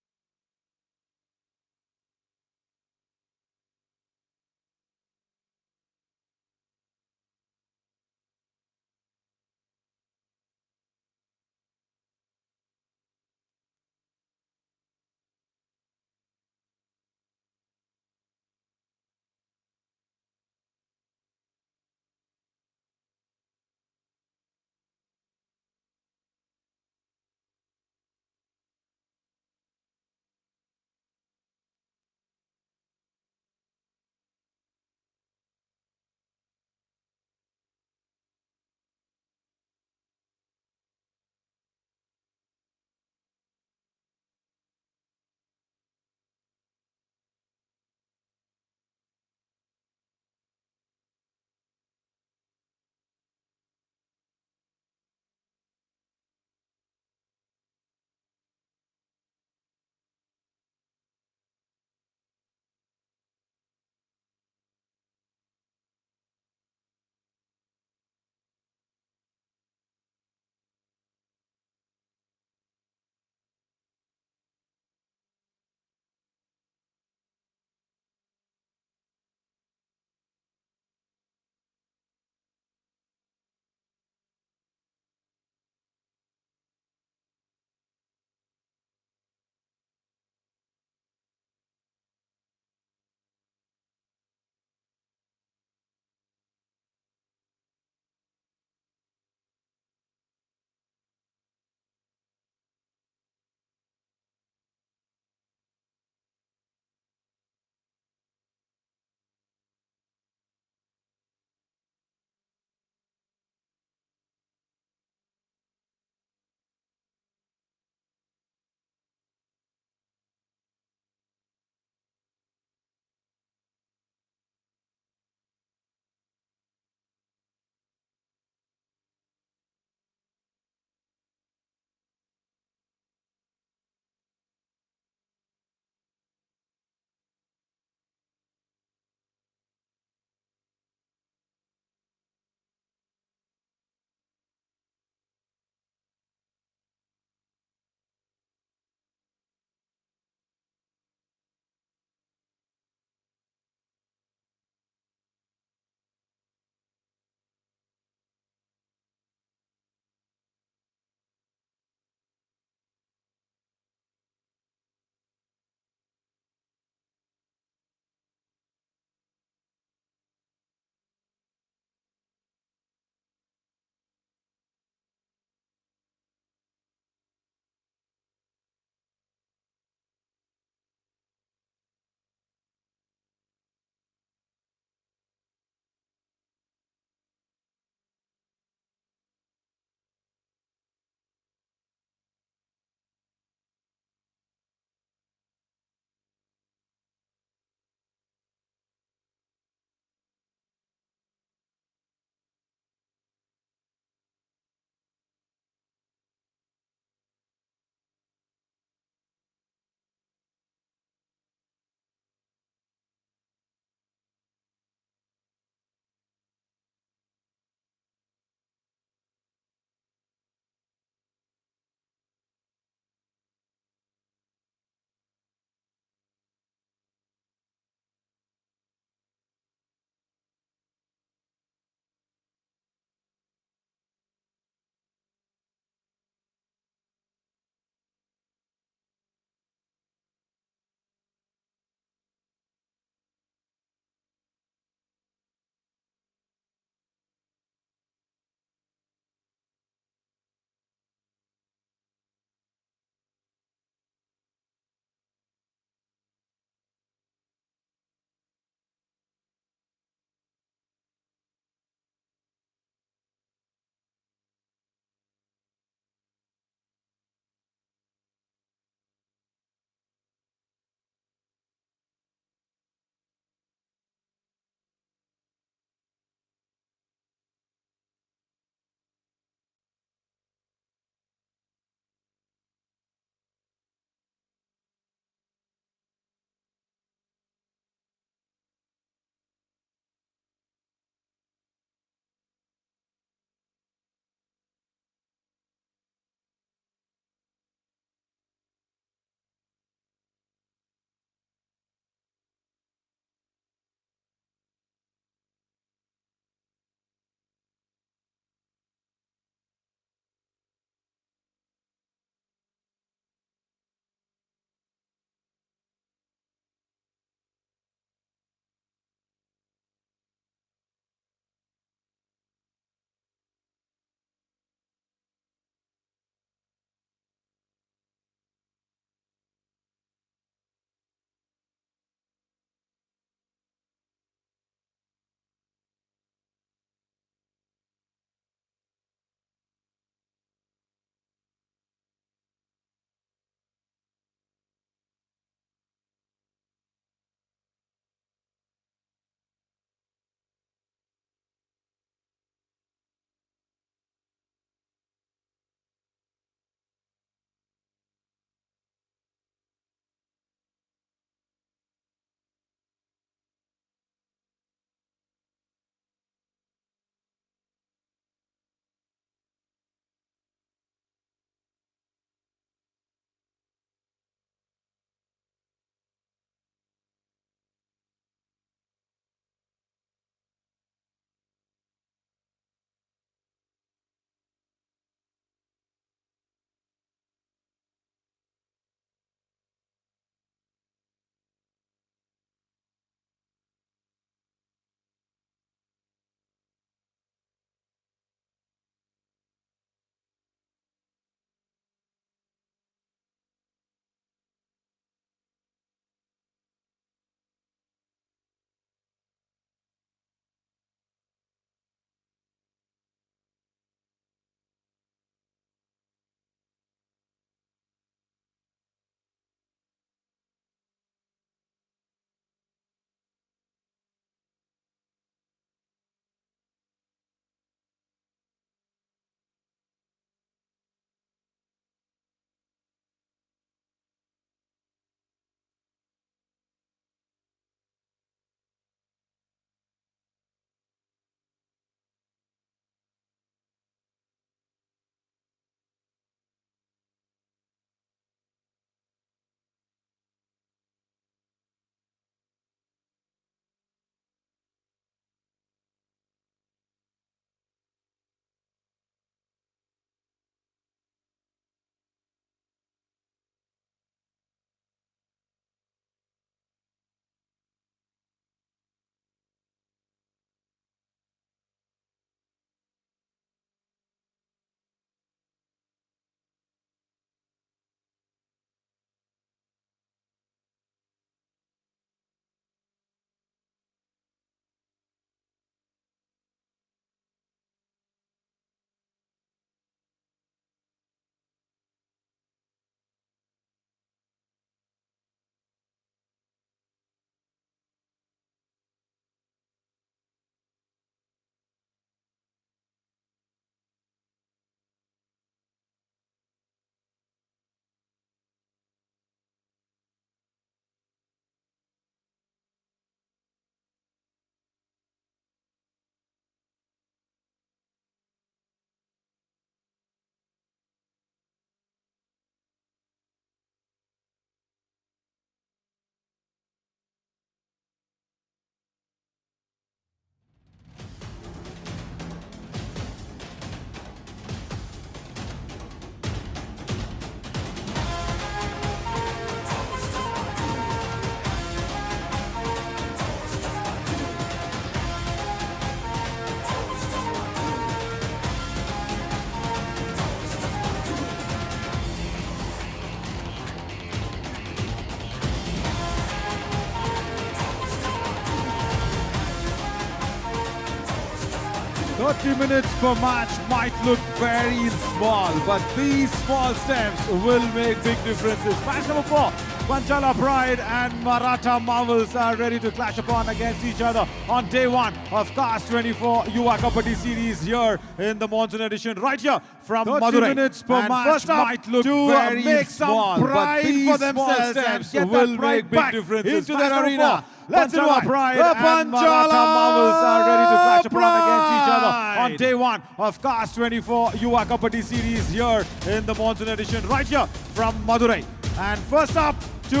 30 minutes per match might look very small, but these small steps will make big differences. Match number 4, Panchala Pride and Maratha Marvels are ready to clash upon against each other on day 1 of Cast 24 Yuva Kabaddi series here in the monsoon edition, right here from 30 Madurai. minutes per And match first up might look to very make small, some but pride these for themselves small and steps get will that pride make big back differences. into Match their number arena. 4, Let's Panchala invite Pride the and Maratha Marvels are ready to clash upon against each other on day 1 of Cast 24 Yuva Kabaddi series here in the monsoon edition, right here from Madurai. And first up to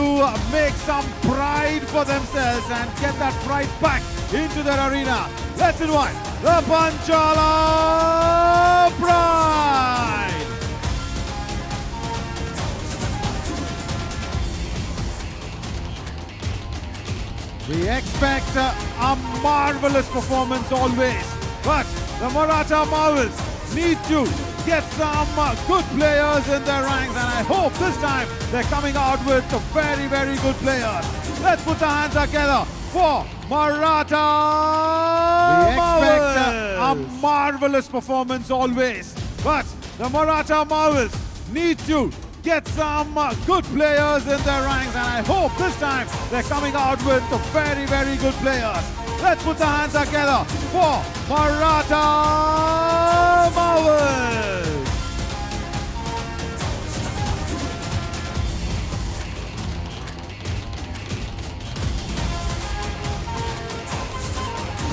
make some pride for themselves and get that pride back into their arena. Let's invite the Panchala Pride. We expect a marvelous performance always, but the Maratha Marvels need to get some good players in their ranks, and I hope this time they're coming out with very, very good players. Let's put our hands together for Maratha Marvels. We expect a marvelous performance always, but the Maratha Marvels need to get some good players in their ranks, and I hope this time they're coming out with very, very good players. Let's put our hands together for Maratha Marvels.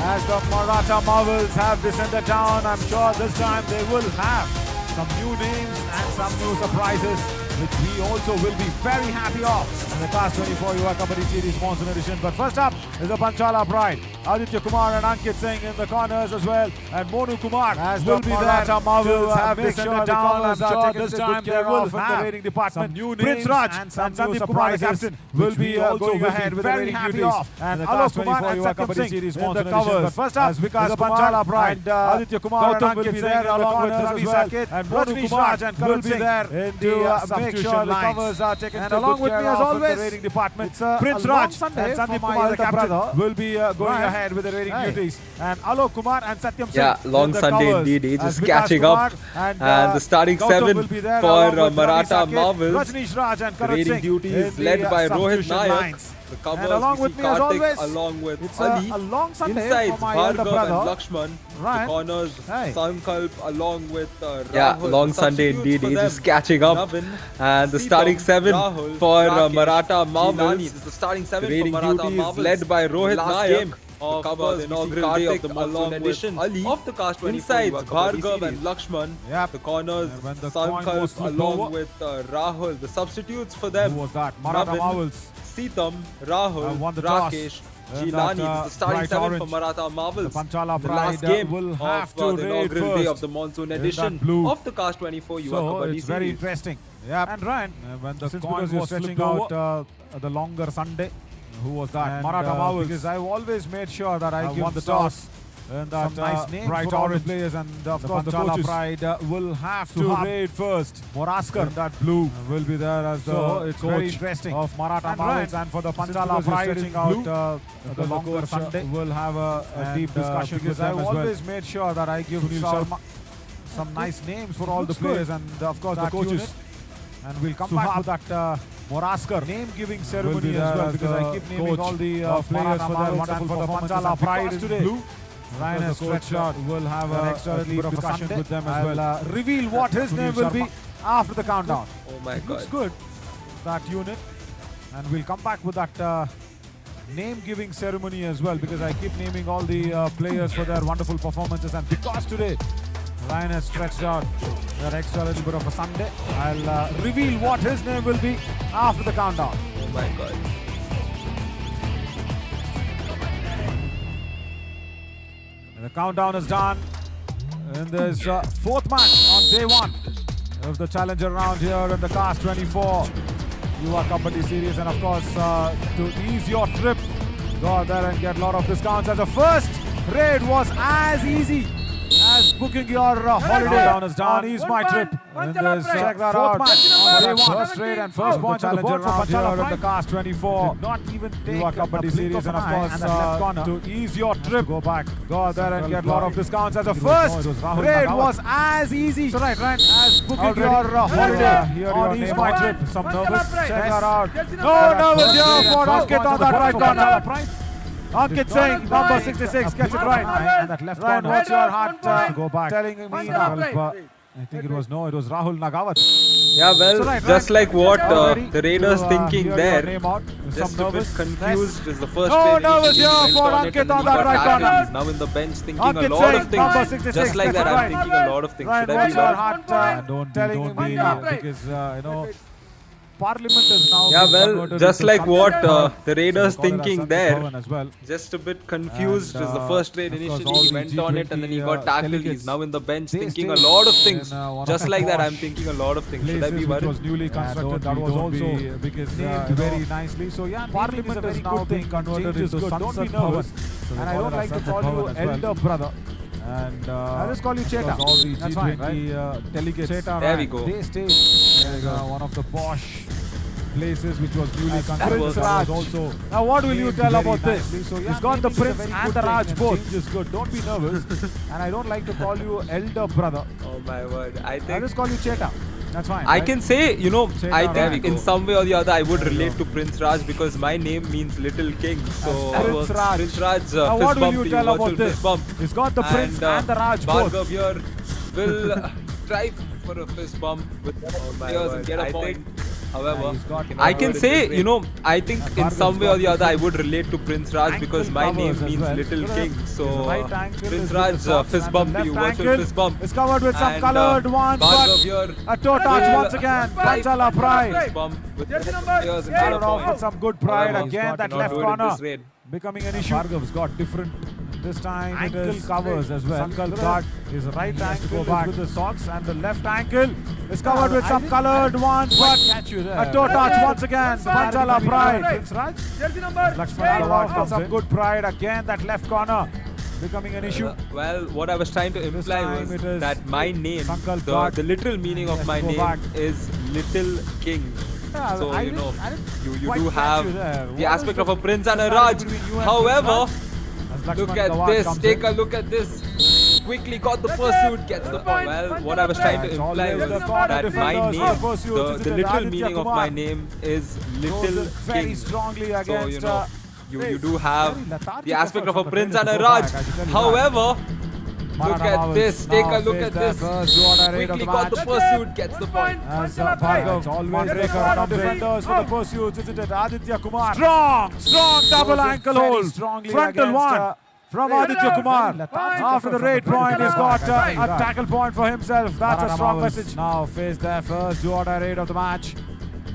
As the Maratha Marvels have descended down, I'm sure this time they will have some new names and some new surprises, which we also will be very happy of in the Cast 24 Yuva Kabaddi Series Monsoon Edition. But first up is the Panchala Pride. Aditya Kumar and Ankit Singh in the corners as well, and Monu Kumar as will be there. Marvels have descended down. I'm sure this time they will have the rating department. Some new Prince Raj and Sandeep Kumar, the captain, will be going ahead with the rating duties. And Alok Kumar and Satyam Singh in the covers. But first up is the Panchala Pride. And Aditya Kumar and Ankit Singh along with Ravi Saket and Monu Kumar will be there in the make sure the covers are taken and along with me as always the rating department. Prince Raj and Sandeep Kumar, the captain, will be going ahead with the rating duties, and Alok Kumar and Satyam Singh. Yeah, long Sunday indeed. He's just catching up, and the starting 7 for Maratha Marvels. Rating duties led by Rohit Nayak. The covers, and along with me as always, along with Ali. A long Sunday Insides for my elder Bhargav brother. and Lakshman. Right. The corners, Sankalp along with Rahul. Yeah, long Sunday indeed. He's just catching up. And the starting 7 for Maratha Marvels. This is the starting 7 Rating for Maratha duties Marvels. led by Rohit Nayak. Of the inaugural day of the monsoon edition of the Cast 24 Insides Bhargav and Lakshman. Yep. The corners, when the coin was Sankalp flipped along over. with Rahul. The substitutes for them. Who was that? Maratha Navin, Marvels. Sitam, Rahul, Won the toss. Rakesh, And Jilani. that, This is the starting bright 7 orange. for Maratha Marvels. The Panchala The last Pride game will have of to the raid inaugural day first of the monsoon in edition that blue. of the Cast 24 Yuva So Kabaddi it's very series. interesting. Yeah. And Ryan, when the coin was stretching flipped out over. the longer Sunday, who was that? And, Maratha Marvels. because I've always made sure that I won give the toss. toss. And that Some nice names bright for all the orange players, and of the course the Panchala coaches Pride will have to to raid first. Moraskar, And that blue will be there as So the it's coach very interesting. of Maratha And Marvels, Ryan, and for the since Panchala because you're Pride stretching is out, blue, the the longer coach, Sunday will have a and, deep discussion because with them I've as well. always made sure that I give Sunil some nice names for all the looks players good. and of course the That coaches. unit. And we'll come Suhab back with that Moraskar name-giving ceremony be as there well, as because the I keep naming coach all the of players Maratha for their Marvels wonderful and for the performances. Panchala And Pride because in today, blue. Ryan has The coach, stretched out. Will have an a extra deep deep discussion discussion with them as I'll, well. Reveal what his Sunil name will be Sharma. after the countdown. Oh my It looks god. good, that unit. And we'll come back with that name-giving ceremony as well, because I keep naming all the players for their wonderful performances. And because today Ryan has stretched out that extra little bit of a Sunday, I'll reveal what his name will be after the countdown. Oh my god. And the countdown is done in this fourth match on day 1 of the challenger round here in the Cast 24 Yuva Kabaddi series. And of course, to ease your trip, go out there and get a lot of discounts, as the first raid was as easy as booking your holiday. Countdown is done. Ease my trip. In this Panchala Pride. check that out. Fourth match On First straight and first point on the board for Panchala in the cast 24. Did not even take Yuva Kabaddi series and of course left corner to ease your trip. Go back, go there and get a lot of discounts. As the first raid was as easy as booking your holiday on Ease My Trip. Some nervous, check her out. No nervous here for Ankit on that right corner. Ankit Singh, number 66, gets it right. And that left corner, what's your heart go back telling me now? I think it was Rahul Nagawat. Yeah, well, just like what the Raiders thinking there, just just a bit confused is the first No trade nervous initially here he for went on it Ankit and on he that got right tackled. corner. He's now in the bench thinking Ankit a lot of Singh, number things. 66, Just like that, that's I'm right. thinking a lot of things. Ryan, Should I what's be your back? heart telling me because Parliament is now Yeah, being well, converted just into like Sunset what Bhavan. the Raiders So we call it as thinking Sunset there, Bhavan as well. just a bit confused And, is the first trade of course, initially. all He the went on it and then he got G20, tackled. He's delegates, now in the bench they thinking a stayed lot of things. in, one of Just the like that, I'm posh thinking a lot of things. Should I places be which worried? was newly constructed. That was also because very nicely. So yeah, Parliament is now being converted into Sunset Bhavan. And I don't like to call you elder brother. And I'll just call you Cheta. All the G20 delegates. There we go. They stayed in one of the posh places which was newly constructed. was Also. Now what will you tell about this? So he's got the Prince and the Raj both. Which is good. Don't be nervous. And I don't like to call you elder brother. Oh my word. I I'll think just call you Cheta. That's fine. I right? can say, you know, I There we think go. in some way or the other I would relate to Prince Raj because my name means Little King. So Prince Raj. Prince Raj, Now fist what will bump you to tell virtual about this? fist bump. He's got the Prince and the Raj both. Bhargav here will try for a fist bump with players and get a point. However, he's got I can covered in say, this you know, I think in Bhargav's some way or got the other I different would relate to Prince Raj because my ankle name covers as means well. Little His King. So right ankle is Prince with Raj the socks fist and bump the to you, left virtual ankle fist bump. is covered with some And, coloured ones, Bhargav but here a toe touch will once again. try Panchala for a pride. fist bump with Jersey the number players and eight. get a Started off point. with some good pride However, again. That not left do it in corner this raid. becoming an issue. Bhargav's got different. This time ankle covers as well. Sankalp got his right ankle is with the socks and the left ankle is covered with some coloured ones, but a toe touch once again. Panchala pride. Prince Raj. Jersey number Lakshman Award with some good pride again. That left corner becoming an issue. Well, what I was trying to imply time was it is that my name, Sankalp Ghat. the literal meaning of Yes, my go name back. is Little King. Yeah, So, I you didn't- know, I didn't you quite do catch have you there. the What aspect is of a prince and a comparison Raj. between you and However, Prince Raj? As look Lakshman at Gawat this, comes take in. a look at this. Quickly got the pursuit, gets the point. Well, what I was trying to It's imply always was the corner that my defenders name, who pursues, isn't the it? literal Aditya meaning of Kumar my name is Little Goes very King. strongly So, against. you know, you do have very lethargic the aspect of a effort from the prince defender and a to go Raj. back, I can tell you that. However, look Maratha at Marvels this, take now a look face at their this. first order raid of Quickly the got the match. pursuit, gets the point. As Bhargav, Mandrekar comes defenders for the pursuits, isn't it? Aditya Kumar. Strong double ankle hold. Frontal one from Aditya Kumar. After the raid point, he's got a tackle point for himself. That's a strong message. Now face their first order raid of the match.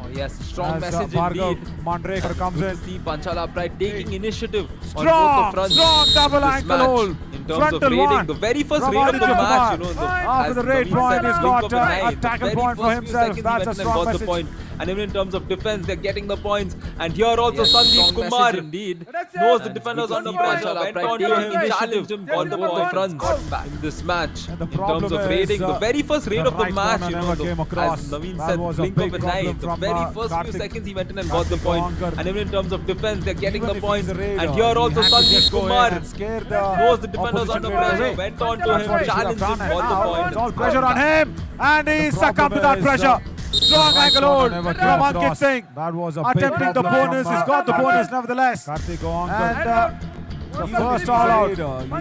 Oh yes, strong As message Bhargav, indeed. Mandrekar comes Good in. to see Panchala Pride taking initiative on both the fronts. Strong double this ankle match. hold. In terms Frontal of raiding, one the very first from raid of the Aditya match, Kumar. you know, After as the raid Naveen point, said, he's blink got of an eye, a the tackle very point for first few himself. seconds he That's went a in and strong got the message. point. And even in terms of defense, they're getting the points. And here also Yes, Sandeep strong Kumar message indeed That's knows it. the And defenders good to under see pressure, Panchala went Pride on to taking him, challenged initiative him on on both both the the fronts fronts. in this match. And the In terms problem of is, raiding, the very first raid the of the right match, corner you know, never came across. as Naveen That said, was a blink big of an eye. problem The from, very first Karthik. few seconds he went in and got the Karthik point. Kawankar. And even in terms of defense, they're getting Even the if points. he's a raider, And here he also had to Sandeep just go in Kumar and scare knows the defenders opposition under player pressure, away. went on to That's him, what he should have challenged him, done, and got the now point. it's all pressure on him, and he succumbed to that pressure. Strong ankle hold from Ankit Singh. That was attempting the bonus. He's got the bonus nevertheless. And the first all out.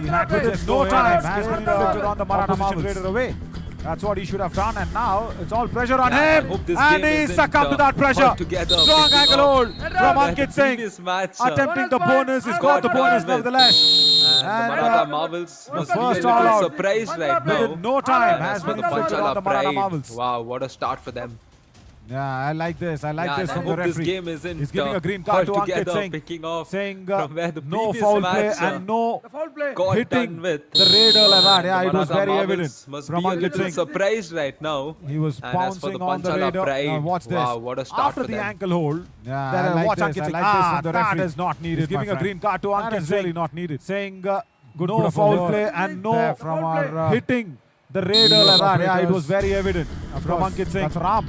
He had to just no time has been inflicted on the Maratha Marvels away. That's what he should have done, and now it's all pressure on Yeah, I him, hope this and game he isn't, succumbed to that pressure. altogether Strong picking ankle up hold from where the Ankit Singh, previous match, attempting the bonus. He's got the got bonus done with. nevertheless. And the Maratha Marvels must be a first all little out surprised right now. within no time And has as for been the inflicted on the Panchala Maratha Pride, Marvels. wow, what a start for them. Yeah, I like this. I like Yeah, this and I from the hope this referee. game isn't He's giving a green card to Ankit altogether Singh, picking off saying from where the no previous foul play match, and no Foul play. got hitting done with. the raider like that. Yeah, The it was Maratha very Marvels evident must from be a Ankit little Singh. surprised right now. He was And as for the pouncing on the Panchala raider. Pride, Now watch this. wow, what a start After for the them. ankle hold, Yeah, then I like watch this. Ankit I Singh. like this from the That referee. is not needed. He's giving my a green friend. card to That Ankit is Singh. really not needed. Saying Good no bit of foul foul play and no there from our hitting the raider like that. Yeah, it was operators. very evident from course, Ankit Singh. that's Ram.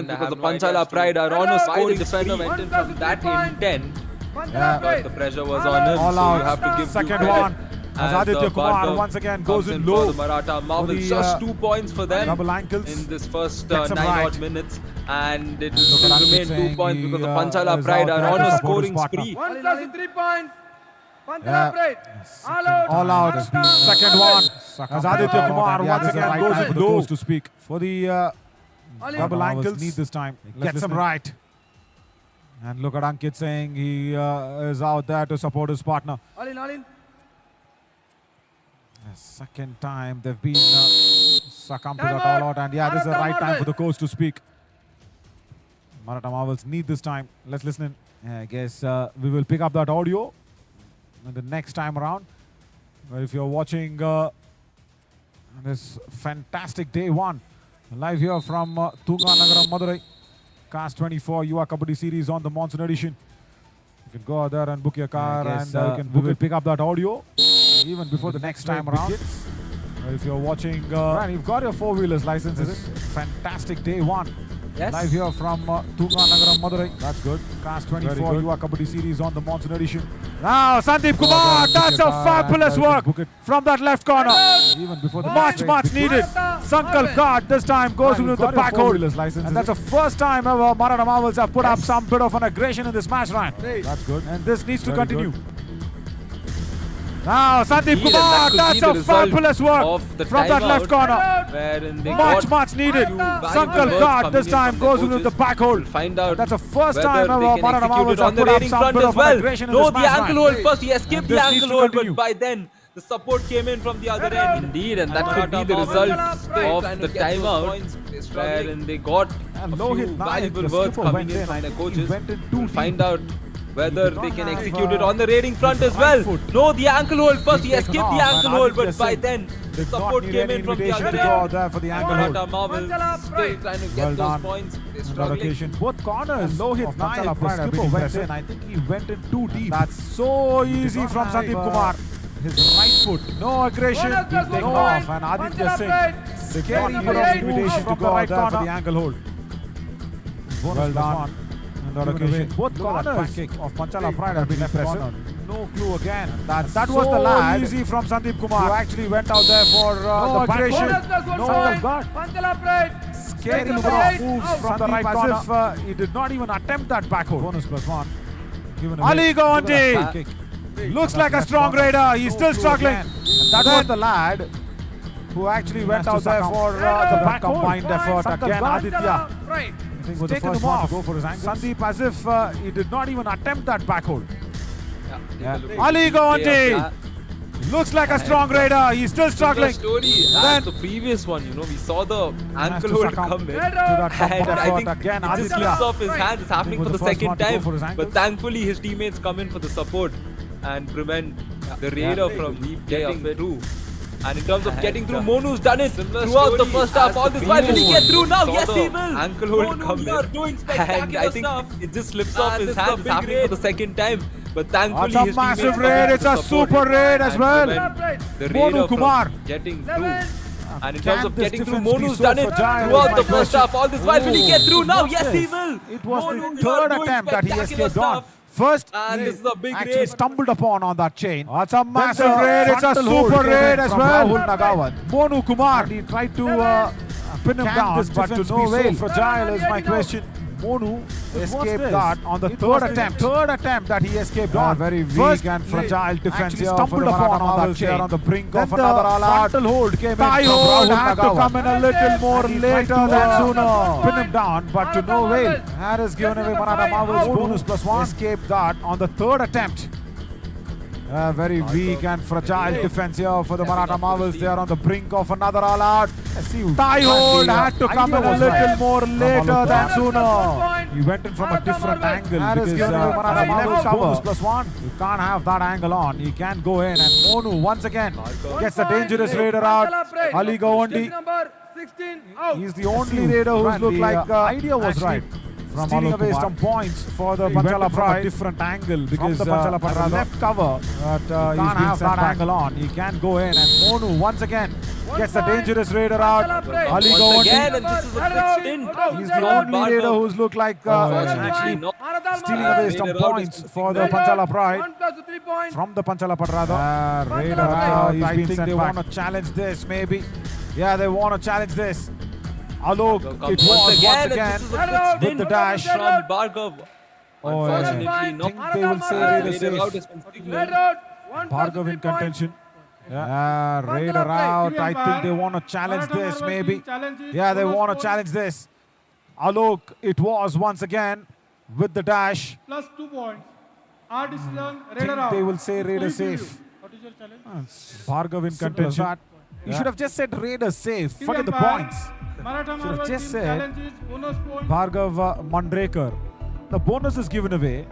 points because the Panchala Pride are on a scoring defender went in from that intent. But the pressure was on him, All so out. you have to give Second due credit. one. As Aditya Kumar Bardhav once again comes goes in for low. the Maratha Marvels. the, Just 2 points for them double ankles. in this first Gets 9 him right. odd minutes, and it will look still at remain Ankit 2 saying points he, because the Panchala is Pride out are there on to a support his scoring partner. spree. 1 plus 3 points. Yeah. Panchala Pride. All out. All out. Second one. As Aditya Kumar once again right goes time in for the low coach to speak. for the All in. double Hours ankles. need this time. Let's Gets him listen. right. And look at Ankit saying he is out there to support his partner. All in, all in. Second time they've been succumbed to that all out, and yeah, this is the right time for the coach to speak. Maratha Marvels need this time. Let's listen in. I guess we will pick up that audio the next time around. But if you're watching this fantastic day one, live here from Tunganagaram, Madurai, Cast 24 Yuva Kabaddi series on the monsoon edition. You can go out there and book your car, and we will pick up that audio even before the next time around. If you're watching, and you've got your four-wheelers license, it's fantastic day one. Yes. Live here from Tunganagaram, Madurai. That's good. Cast 24 Yuva Kabaddi series on the monsoon edition. Now Sandeep Kumar, that's a fabulous work from that left corner. Even before the much needed. Sankalp guard this time goes into the back hold. And that's the first time ever Maratha Marvels have put up some bit of an aggression in this match, Ryan. That's good. And this needs to continue. Now Sandeep Kumar, that's a fabulous work from that left corner. Much needed. Sankalp guard this time goes into the back hold. Find out That's the first whether time they ever can Maratha execute Marvels it on have the put up raiding some front bit as of an well. aggression in No, this the match, ankle Ryan. hold first. He escaped the this needs ankle to hold, continue. but by then the support came in from the other end. Indeed, and that could be the result of the timeout, wherein they got a low few hit nine, valuable the words skipper coming went in in. from I their think he coaches. went in too We'll deep. find out whether did they not can have, execute it on the raiding front his as well. right foot. No, the ankle hold first. He He's escaped taken the off, ankle and hold, but Aditya by Singh then the did not support need came any in from the invitation other to go out end. there for the ankle Maratha hold. Marvels still trying to get Well those done. points. They're On that struggling. occasion, both corners low hit nine. Manchala The Pride have skipper been went impressive. in. I think he went in too deep. That's so easy from Sandeep Kumar. His right foot, no aggression, Bonus plus taken 1 off, point. and Aditya Manchala Singh Pride. scary Number bit of 8 invitation to from go the out right there for corner. the ankle hold. Bonus plus one. On that occasion, both corners of Manchala Pride have been impressive. No clue again. That was the lad easy from Sandeep Kumar who actually went out there for the aggression. Bonus plus 1 No point. guard. Manchala Pride. Scary Number bit of 8 moves out. from the right Sandeep corner. as As if he did not even attempt that back hold. Bonus plus one. Ali Gawanti looks like a strong raider. He's still struggling. And that was the lad who actually went out there for the back combined effort. Again, Aditya. Right. I think was the first one to go for his ankle. Sandeep as if he did not even attempt that back hold. Ali Gawanti looks like a strong raider. He's still struggling. Story as the previous one, you know, we saw the ankle hold come in. Red To out. that combined And I effort think again, it just Aditya. slips off his hands. It's happening was for the the first one second to go time. for his But ankles. thankfully, his teammates come in for the support and prevent the raider from getting through. And in terms of getting through, Monu's done it throughout the first half. All this while, will he get through now? Yes, he will. Ankle hold come in. And I think it just slips off his hands. It's happening for the second time. But thankfully, That's a his massive teammates come raid. in It's to a support super raid as and well. prevent the Monu raider Kumar. from getting through. 11. And in Can terms of this getting through, defense be Monu's so done it fragile? throughout Is the my first question. half. All this while, will he get through now? Yes, he will. It was Monu, the you third are doing attempt that he spectacular escaped on. stuff. First, And he this is a big actually raid. stumbled upon that chain. That's a massive raid. It's a super raid as well. Rahul Nagawan. Monu Kumar. He tried to pin him down, but to no avail. So fragile is my question. Monu escaped that on the third attempt. Third attempt that he escaped on. Very weak and fragile defense here. Stumbled upon on that chain. On the brink of another all-out. Frontal hold came in. Thigh hold had to come in a little more later than sooner. Pin him down, but to no avail. That is given away Maratha Marvels bonus plus one. Escaped that on the third attempt. Very weak and fragile defense here for the Maratha Marvels. They are on the brink of another all-out. Thigh hold had to come in a little more later than sooner. He went in from a different angle because Maratha Marvels bonus plus one. You can't have that angle on. He can go in, and Monu once again gets a dangerous raider out. Ali Gawanti. Number 16 out. He's the only raider who's looked like idea was right. From stealing away some points for the Manchala Pride. A different angle because the Manchala Pride left cover. But he can't have that angle on. He can go in, and Monu once again gets a dangerous raider out. Ali Once again, Gawanti. and this is a quick stint. He's the only raider who's looked like Unfortunately, no. stealing away some Raider out points is for the Panchala Pride. 1 plus 3 points. From the Panchala Pride. Raider out. I think they want to challenge this maybe. Yeah, they want to challenge this. Alok, it was once again and this is a quick with stint the dash. from Bhargav. Oh, Unfortunately, I no. think they will say Raider Raider out safe. has been Red signaled. out. 1 plus Bhargav 3 in points. contention. Raider out. I think they want to challenge this maybe. Yeah, they want to challenge this. Alok, it was once again with the dash. Plus 2 points. Our decision, I Raider think out. they will say Raider Please review. safe. What is your challenge? Bhargav in Simple as contention. that. You You should have just said Raiders safe. TV Forget the umpire, points. Maratha Should have Marvel just team said challenge is bonus point. Bhargav Mandrekar. The bonus is given away.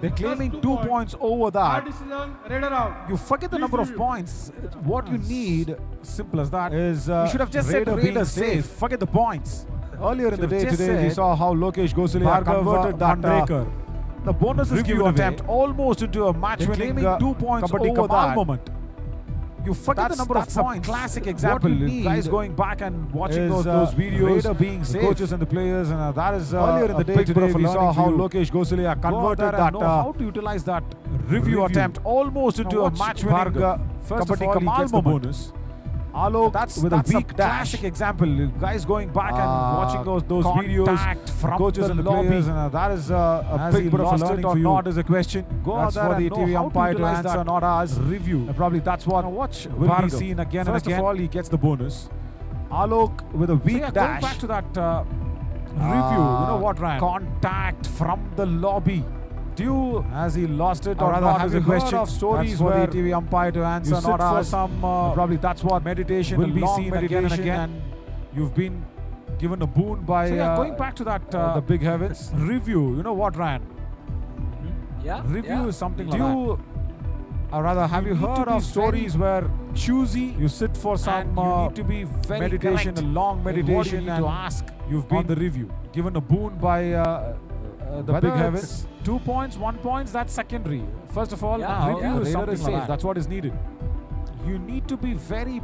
They're claiming 2 points over Our that. decision, Raider out. You forget the Please number of review. points. What you need, simple as that, is you should have just said Raiders safe. Forget the points. Earlier in the Should have day just today, we said saw how Lokesh Gosule Bhargav converted that Mandrekar. The bonus is review given attempt away. Almost into a match-winning claiming 2 points Kabaddi over Kamal that moment. You forget the number of that's points. a classic What example. you need Guys going back and watching is, those videos, Raider being the safe. coaches and the players, and that is Earlier in the a day big bit today, of a we saw learning how for you. Lokesh Gosule Go out converted there that and know how to utilize that review attempt almost into a watch match-winning Bhargav. First of Kabaddi all, he Kamal gets the moment. bonus. Alok That's with a weak dash. classic example. Guys going back and watching those videos, contact from coaches the and the lobby. players, and that is a Has big he bit of a lost learning it or for you. not is a question. Go That's out there for the and TV know how to umpire to utilize answer, that not ours. review. And probably that's what Watch will be Bhargav. seen again First and again. of all, he gets the bonus. Alok with a weak Going dash. back to that review, you know what, Ryan? Contact from the lobby. Has he lost it Or or rather, not? have Is you a heard question of stories That's for where the TV umpire to answer, you sit not for ours. some Probably that's what meditation will will be be seen seen again and meditation again. you've been given a boon by Going back to that the big heavens. review, you know what, Ryan? Yeah. Review is something Do like that. you, or rather, have you need to heard be of stories where choosy. you sit for some And you need to be very meditation, correct a long in what you meditation, need and to ask you've been on the review. given a boon by the Whether big heavens? it's 2 points, 1 point, that's secondary. First of all, Yeah, review yeah. is Raider something is like safe. that. That's what is needed. You need to be very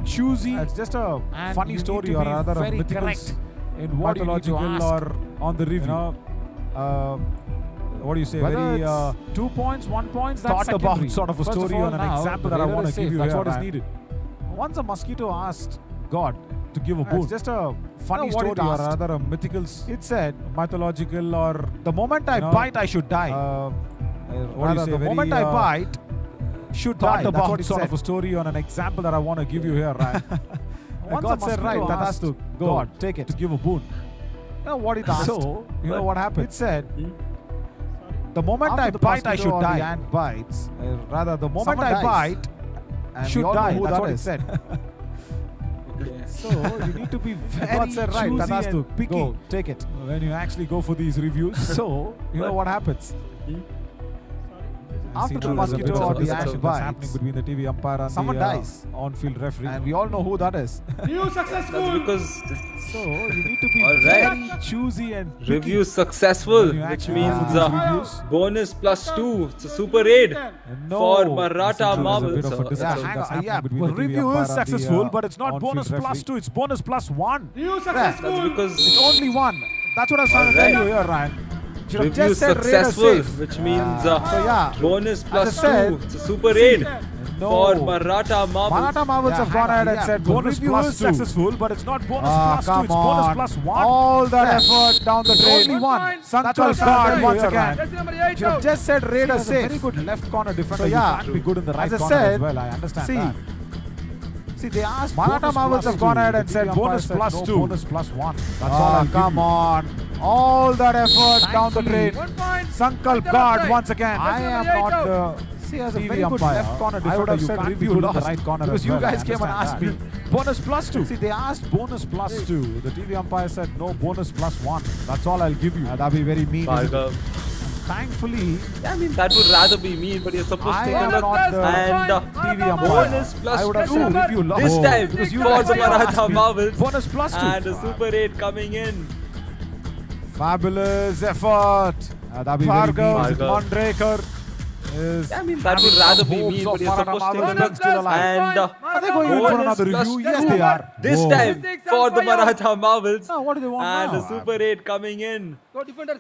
choosy. It's just a And funny you need story to or be rather a very mythical correct in what you need to mythological ask or on the review. What do you say? Whether Very it's 2 points, 1 point, that's thought secondary. about sort of a First story all, on an now, example that I Raider want to is give safe. you That's here, what is Ryan. needed. Once a mosquito asked God to give a boon. it's just a funny What it story or asked. rather a mythical. It said mythological or The moment I you know, bite, I should die. what do you say? the Very, moment I bite, should die. thought That's about what it sort said. of a story on an example that I want to give you here, Ryan. Once God a said mosquito right, that has asked to God, go take it. to give a boon. You know what it asked? So, you know what happened? It said, the moment After I the bite, I mosquito should or the die. ant bites. Rather, the moment Someone I dies. bite, and Should we all know die. who That's that what it is. said. So you need to be very God said right, that choosy has to and picky. go. Take it. When you actually go for these reviews, So you know what happens? After the See, there's a mosquito bit or of the a ant that's happening bites, between the TV umpire and someone the dies. on-field referee. and we all know who that is. New successful. That's because So you need to be All right. very choosy and picky. review successful, When you which actually means do these reviews. bonus +2. It's a super raid No, for Maratha there's a Marvels. bit of a So- discussion hang that's on, happening yeah, between but the TV review umpire is and the, successful, but it's not on-field bonus referee. +2, it's bonus +1. New That's successful. because It's only one. That's what I was trying to tell Alright. you here, Ryan. Should have review just said Raider successful, safe. which means So yeah, bonus as I said, +2. It's a super raid No. for Maratha Marvels. Maratha Marvels Yeah, have gone hang on, ahead and yeah, said the bonus review is +2. successful, but it's not bonus +2, Come it's bonus on. +1. All that Yes. effort down the drain. Only one. That's That's what what God I'm once telling you here, again. Jersey number 8 Should have out. just said Raider There's a very safe. good left corner defender. So, yeah, you can't be good in the right as I corner as said, well. I understand see, that. See, they asked Maratha bonus Marvels +2. have gone ahead and The said TV bonus umpire said +2. no, bonus +1. That's Ah, all I'll give come you. on. All that effort down the Thankfully, drain. 1 point. Sankalp God once again. I am not the See, as a TV very good umpire. left corner I defender, would have you said can't review be good in lost the right corner because as you well. I guys came and understand asked me that. bonus +2. See, they asked bonus +2. The TV umpire said no bonus +1. That's all I'll give you. That'd be very mean. isn't it? Bhargav. Thankfully, Yeah, I mean, that would rather be mean, but you're supposed I to am look. not the And TV umpire. bonus I would have +2. said review lost. This time because you for guys the came and asked Maratha me. Marvels. Bonus +2. And a super raid coming in. Fabulous effort. That'd be very mean. Bhargav. Mandrekar is Yeah, I mean, that would rather be hopes mean, of but you're Maratha supposed to Marvels look. being still alive. And Are they going in for bonus another review? Yes, +2. they are. This Whoa. time for the Maratha Marvels. Oh, what do they want And now? a super raid coming in. Go defenders.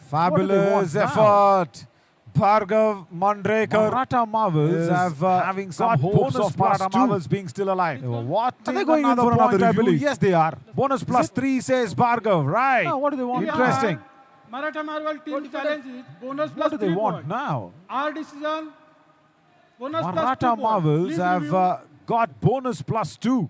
Fabulous effort. Bhargav Mandrekar. Maratha Marvels is have having some got hopes bonus of Maratha +2. Marvels being still alive. What? Are they going in for another point, I review? believe? Yes, they are. Bonus +3 says Bhargav. Right. Oh, what do they want now? Interesting. Maratha Marvel team challenge is bonus What do they +3 want point. now? Our decision. Bonus Maratha +2 point. Marvels Please have review. got bonus +2.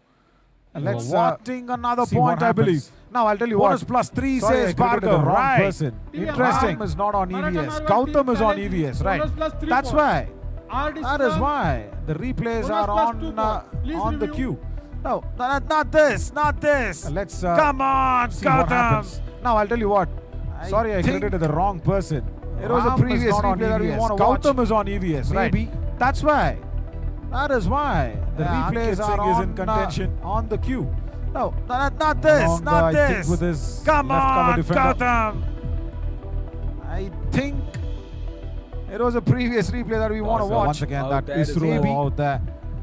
And let's Wanting another see point, what I believe. happens. Now I'll tell you bonus what. +3 Sorry, says I credited the Bhargav. wrong Right. person. Interesting. Ram is not on Maratha EVS. Marvel Gautam team is on challenge EVS, is right? bonus +3 That's point. why. Our That is why the replays Bonus are plus 2 points. Please on the review. queue. No, not this, not this. Let's come on, see what happens. Now I'll tell you what. Sorry, I credited the wrong person. It was a previous replay that we want to watch. Gautam is on EVS, maybe. Right. That's why. That is why the replays are in contention on the queue. No, not this, not this. With his come on, Gautam. I think it was a previous replay that we want to watch. Once again, that is maybe out there.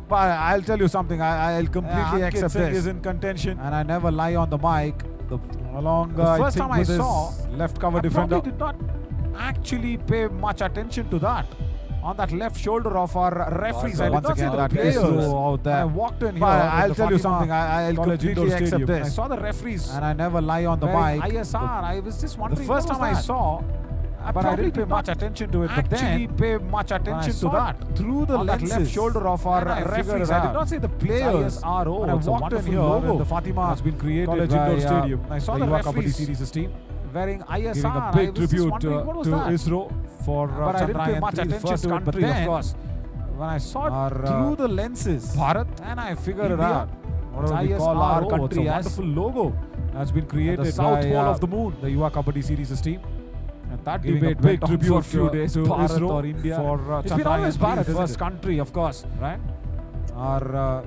But I'll tell you something. I'll completely accept this. Is in contention, and I never lie on the mic. The first time I saw left cover defender did not actually pay much attention to that. On that left shoulder of our referees, I did not see the players out there. I walked in here. I'll tell you something. I'll completely accept this. I saw the referees, and I never lie on the mic. ISR. I was just wondering. The first time I saw. But I didn't pay much attention to it. But then pay much attention to that through the left shoulder of our referees. I did not see the players. And I walked in here. The Fatima has been created College Indoor Stadium. I saw the Yuva Kabaddi series team wearing ISR. Giving a big tribute to ISRO for but I didn't pay much attention to it. But then, of course, when I saw it through the lenses, Bharat, and I figured it out. What we call our country as wonderful logo has been created the South Pole of the Moon, the Yuva Kabaddi series team. And that debate big tribute for a few days to Israel or India. For it's been always Bharat, first country, of course, right? Our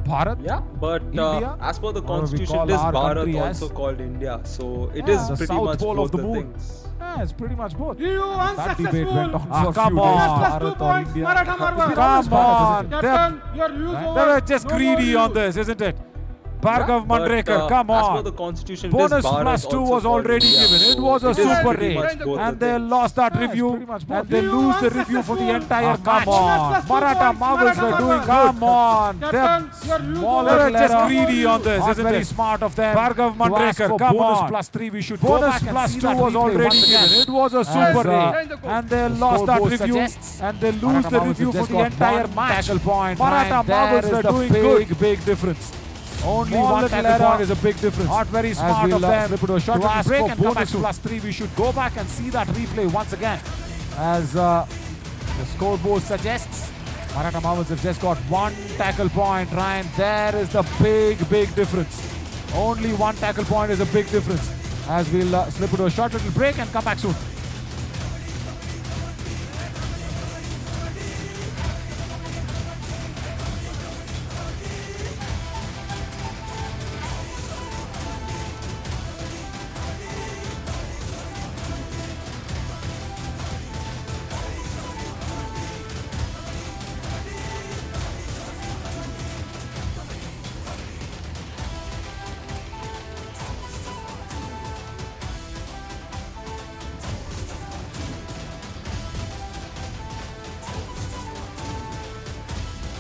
Bharat. Yeah, but India, as per the constitution, it is Bharat also called India. So it is the pretty South much Pole both of the the Moon. things. Yeah, it's pretty much both. You That debate went unsuccessful. on for a come few on. days. Bonus plus 2 Bharat or points. India. Maratha Marwal. Come on. Captain, your views over. They were just No more greedy on views. this, isn't it? Bhargav But, Mandrekar, come As per on. the constitution, Bonus it is Bharat plus 2 also was called already India. given. It So was a it is super pretty race. much both And the they things. lost that Yeah, it's review. pretty much both. And they You lose the unsuccessful. review for the entire Come match. on. Maratha Marvels were doing come on. Captain, They're your views smaller, over. they're just No more greedy on views. this, isn't very smart of them. Bhargav Mandrekar, come bonus on. Plus 3, we should bonus go back plus and 2 was already given. It was a super race. And they lost that review. And they lose the review for the entire match. Maratha Marvels were doing good. Big difference. Only one tackle point is a big difference. Not very smart of them to ask break for and bonus plus 3. We should go back and see that replay once again. As the scoreboard suggests, Maratha Marvels have just got one tackle point. Ryan, there is the big difference. Only one tackle point is a big difference. As we'll slip into a short little break and come back soon.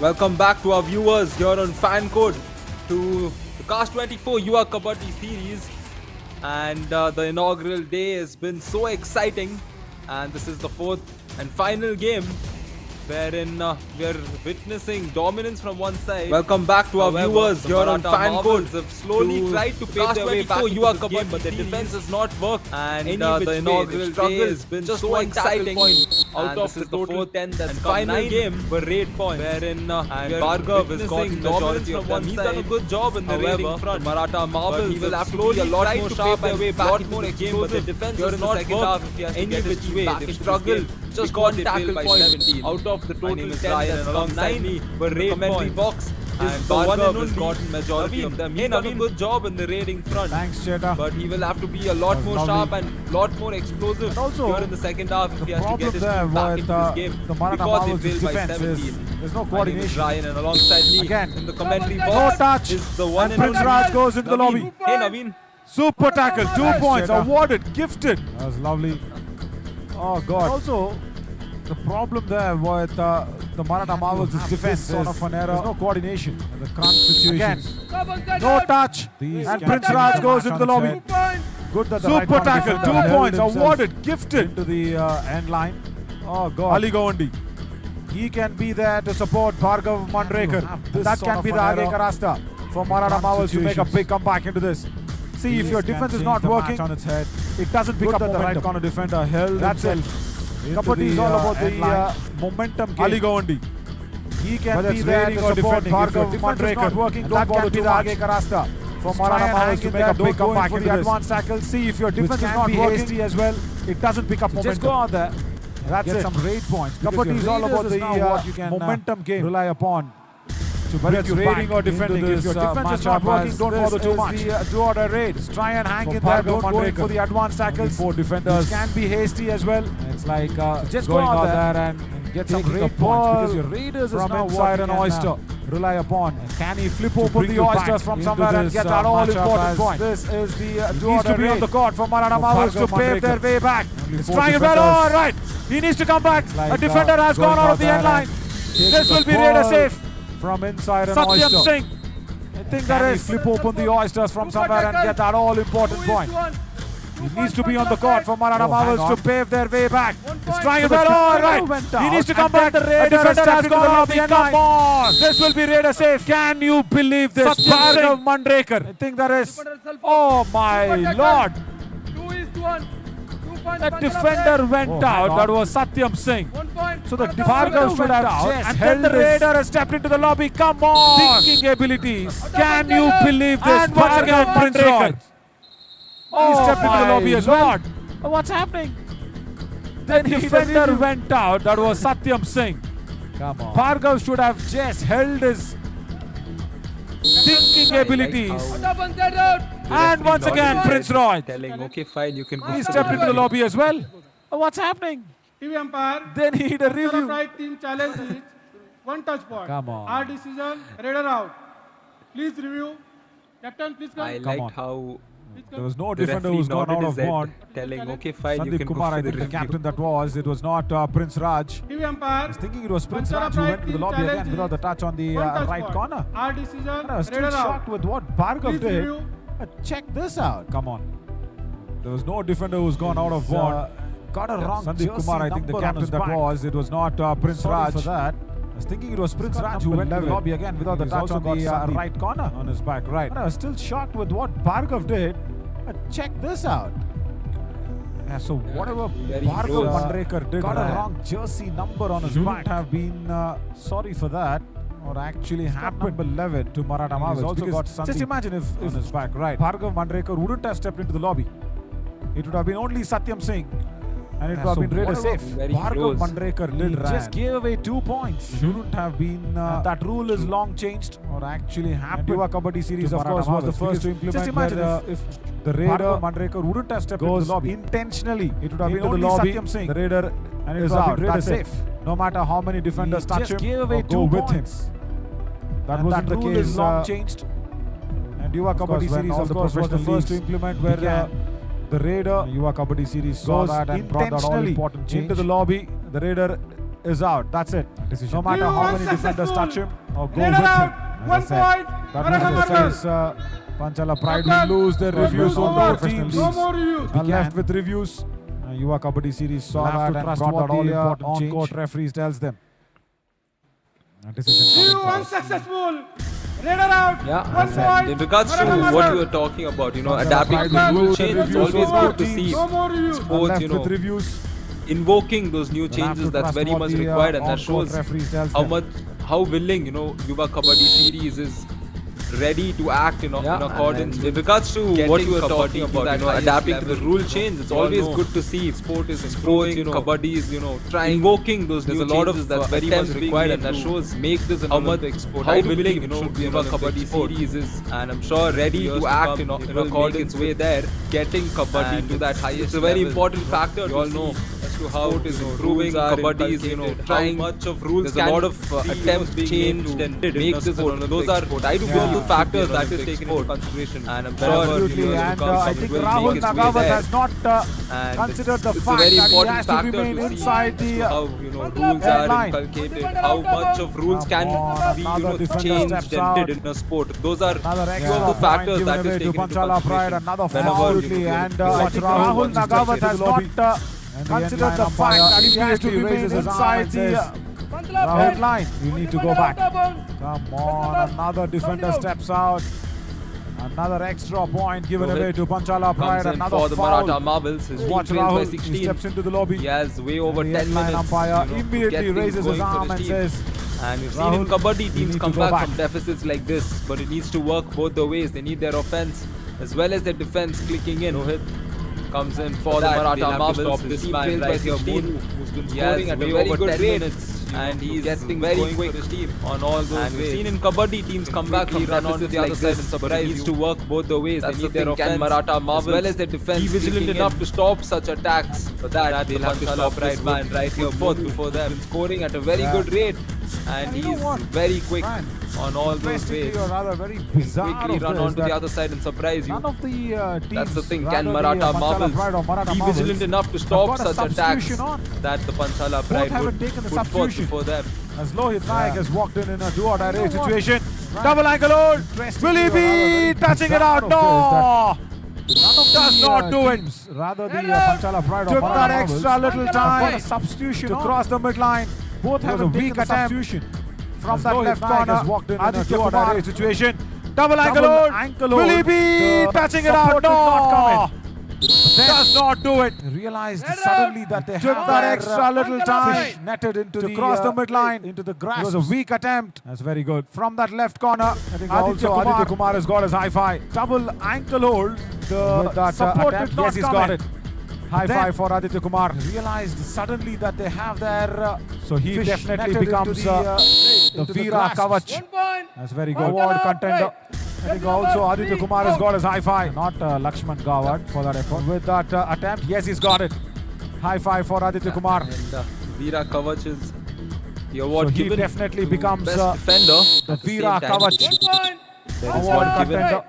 Welcome back to our viewers here on Fan Code to the Cast 24 Yuva Kabaddi series. And the inaugural day has been so exciting. And this is the fourth and final game wherein we are witnessing dominance from one side. Welcome back to our viewers here on Fan Code. Have slowly tried to pave their way back into this game, but the defense has not worked. And the inaugural day has been just so exciting. Out of the total 10 that's final game were 8 points, wherein Bhargav has got dominance from one side. He's done a good job in the raiding front. Maratha Marvels he will have to be a lot more sharp and a lot more game, but the defense has not worked any which way. They've struggled just one tackle point out of the total 10 that's come 9 were raid points. Box and the one and has gotten majority of them. He's done a good job in the raiding front. Thanks, Cheta. But he will have to be a lot more sharp and lot more explosive also, here in the second half if he has to get his there team back with into this game. the Maratha Because Marvels' they failed by defense 17. there's no My name is coordination. Ryan and alongside me Again, in the commentary No box touch. is the one And and Prince only Raj goes into the Naveen. lobby. Hey Naveen. Super tackle, 2 points, Cheta. awarded, gifted. That was lovely. Oh God. Also, the problem there with the Maratha Marvels' defense sort of an error. There's no coordination. The crunch situations. Again, no touch. And Prince Raj goes into the lobby. Good that the Super right tackle, defender 2 held points, himself awarded, gifted. into the end line. Oh God. Ali Gawandi. He can be there to support Bhargav Mandrekar. this That sort can of be the an Age error. Rasta for Maratha Marvels to make a big comeback into this. See, if your defense is not working, on its head. it doesn't pick Good up that the right momentum. corner defender held That's it. himself Kabaddi is all about the momentum game. Ali Gawandi. He can Whether be it's there raining to or support defending. If your Bhargav defense is Mandrekar. not working, And don't that bother can be too the much. Aage Karasta. For Try and Maurya hang to in make there, a don't big go in comeback for into the this. advanced tackle. See if your Which defense is can not be working. hasty as well. It doesn't pick up momentum. Just go out there. That's Get it. some raid points. Kabaddi is all about the what you can momentum game. Rely upon. To Whether bring it's you raiding back or defending, into if your this, defense is matchup not working, as don't this bother too is much. The do or die raid. Just try and hang For in there. Don't Bhargav go in for Mandrekar. the advanced tackles. 4 defenders. It can be hasty as well. It's like just going go out out there and get some taking a raid ball points because your raiders is from now inside what an you can, oyster. Rely upon. And can he flip to open bring the you back oysters from into somewhere and this, get that all matchup important as point? this is the He do or needs to die be on raid the court for Maurya Mavericks to Bhargav pave their Mandrekar. way back. Only It's 4 trying well. defenders. All right. He needs to come back. Like, A defender has going gone out out of the there end line. taking This the will be raider ball safe. from inside an Satyam oyster. Singh. I think that is flip open the oysters from somewhere and get that all important point. He needs to be on the court for Maurya Mavericks to pave their way back. It's trying well. All right. He needs to come back. The defender has gone out of the end line. Come on. This will be raider safe. Can you believe this? Bhargav Mandrekar. I think that is. Oh my lord. 2-1. 2 points. The defender went out. That was Satyam Singh. 1 point. So the Bhargav should have just held the raider has stepped into the lobby. Come on! Thinking abilities. Can you believe this? And once again, Bhargav Prince Mandrekar. Roy. He stepped into the my lobby as well. Lord. What's happening? The defender went out. That was Satyam Singh. Come on. Bhargav should have just held his thinking abilities. Out of one side out. And once again, Prince Roy. Telling, okay, fine, you can go. He for stepped the into the review. lobby as well. What's happening? TV umpire. They need a Center of review. right team challenge is 1 touch point. Come on. Our decision, raider out. Please review. Captain, please come. I Come liked on. how Please There come. was no the defender referee who's gone nodded out his of head, bond. telling, okay, fine, you Sandeep can Kumar, go I for the think the review. captain that was. It was not Prince Raj. TV I umpire. was thinking it was Prince Center Raj of who right went to the team lobby challenge again without the is touch on the 1 touch right point. corner. Our decision, I was still raider shocked out. with what Bhargav Please did. review. Check this out. Come on. There was no defender who's gone out of bond. Got a wrong Sandeep Kumar, I think the captain that was. It was not Prince Raj. For that. I was thinking it was Prince Raj who went to the lobby again without the touch on the right corner on his back. Right. I was still shocked with what Bhargav did. Check this out. Yeah, so whatever Very Bhargav close. Mandrekar did, got a wrong jersey number on his back. Have been sorry for that, or actually happened. Number 11 to Maurya Mavericks. Also got just imagine if on his back, right? Bhargav Mandrekar wouldn't have stepped into the lobby. It would have been only Satyam Singh, and it would have been raider safe. Very Bhargav close. Mandrekar did just gave away 2 points. Shouldn't have been. That rule is long changed, or actually happened. Yuva Kabaddi series, of course, was the first to implement. Just imagine if the raider Mandrekar wouldn't have stepped into the lobby intentionally. It would have been only Satyam Singh. The raider and it is out. Raider safe. No matter how many defenders touch him, gave away 2 with him. That wasn't the case. Is long changed. And Yuva Kabaddi series, of course, was the first to implement where the raider Yuva Kabaddi series saw that and brought that all important change into the lobby. The raider is out. That's it. No matter how many defenders touch him or go Raider with him. out. As 1 I said, point. that Maurya was the Mavericks. case. Panchala Pride Captain, will lose their no reviews more on both reviews. teams. No more reviews. Are left with reviews. Yuva Kabaddi series saw that and brought that all important on-court referees tells them. Review unsuccessful. Raider out. Yeah, 1 as I- point. in regards to Maurya what Mavericks. you were talking about, adapting to the rule change, it's always good to see No more reviews. sports, Left with reviews. invoking those new changes. That's very much required, and that shows how willing, Yuva Kabaddi series is ready to act, in accordance. In regards to what you were talking about, adapting to the rule change, it's always good to see sport is growing, Kabaddi is, trying, invoking those new changes. That's very much required, and that shows make this an Olympic sport. How willing, Yuva Kabaddi series is, and I'm sure ready to act, in accordance with there, getting Kabaddi to that highest. It's a very important factor. You all know as to how it is improving. Kabaddi is, trying much of rules. There's a lot of attempts being changed and make this sport. Those are, I do believe, factors that is taken into consideration, and I'm sure Absolutely, and I think Rahul Nagawat has not considered the it's a fact very that he important has to factor remain to see inside the how rules are line. inculcated, how much of rules can be another defender changed steps and out. did in a sport. Those are Another few extra of the point factors given that is away to taken into Panchala Pride. consideration. Another Whenever absolutely, and I think Rahul Nagawat has not considered the fact that he has to remain inside the red line. You need to go back. Come on, another defender steps out. Another extra point given Rohit away to Panchala Pride. comes in Another for the foul. Maratha Marbles. His team Watch trails by Rahul. He 16. steps into the lobby. He has way over The 10 headline minutes. umpire to immediately get things raises his going for arm and team. says, And we've Rahul, seen in Kabaddi you teams need come to go back from back. deficits like this, but it needs to work both the ways. They need their offense as well as their defense clicking in. Rohit comes in for the Maratha Marbles. His team trails by 16. Who's been scoring at a very good rate, and he's very quick on all those ways. We've seen in Kabaddi teams come back from run on to the other side and surprise. It needs to work both the ways. They need their offense Maratha Marbles as well as their defense. Be vigilant enough to stop such attacks. For that, they'll have to stop right man right here fourth before them. Scoring at a very good rate, and you know he's what, very quick Brian, on all those interestingly ways. or rather very bizarre Quickly of run this on to that the other side and surprise you. none of the teams, That's the thing. rather Can the, Maratha Panchala Marbles Pride or Maratha be Marbles vigilant enough to have stop got a such attacks substitution on. that the Panchala Pride haven't would taken the put forth substitution. before them? As Lohit Naik has walked in a do-or-die race situation. Double ankle hold. Will he be touching it out? No! Does not do it. Rather the Panchala Pride Took or Maratha that Marbles extra little have time got a substitution to on. cross the midline. Both have a weak attempt from that left corner. Has walked in a do-or-die race situation. Double ankle hold. Will he be touching it out? No! Does not do it. Realized suddenly that they Took have that their, extra little time fish netted into to the cross the midline, into the grass. It was a weak attempt. That's very good. From that left corner, I think Aditya Kumar has got his high five. Double ankle hold. With that support attempt. did not Yes, he's come got in. it. High five for Aditya Kumar. Realized suddenly that they have their so he fish definitely netted becomes into the Veera Kavach. 1 point. That's very good. Award Award contender. right. I think Number also Aditya 3 Kumar has out. got his high five. Not Lakshman Gawad for that effort. With that attempt, yes, he's got it. High five for Aditya Kumar. And Veera Kavach is the So award he given definitely to becomes best defender. the At the same Veera time, Kavach. 1 point. There is Award one given contender.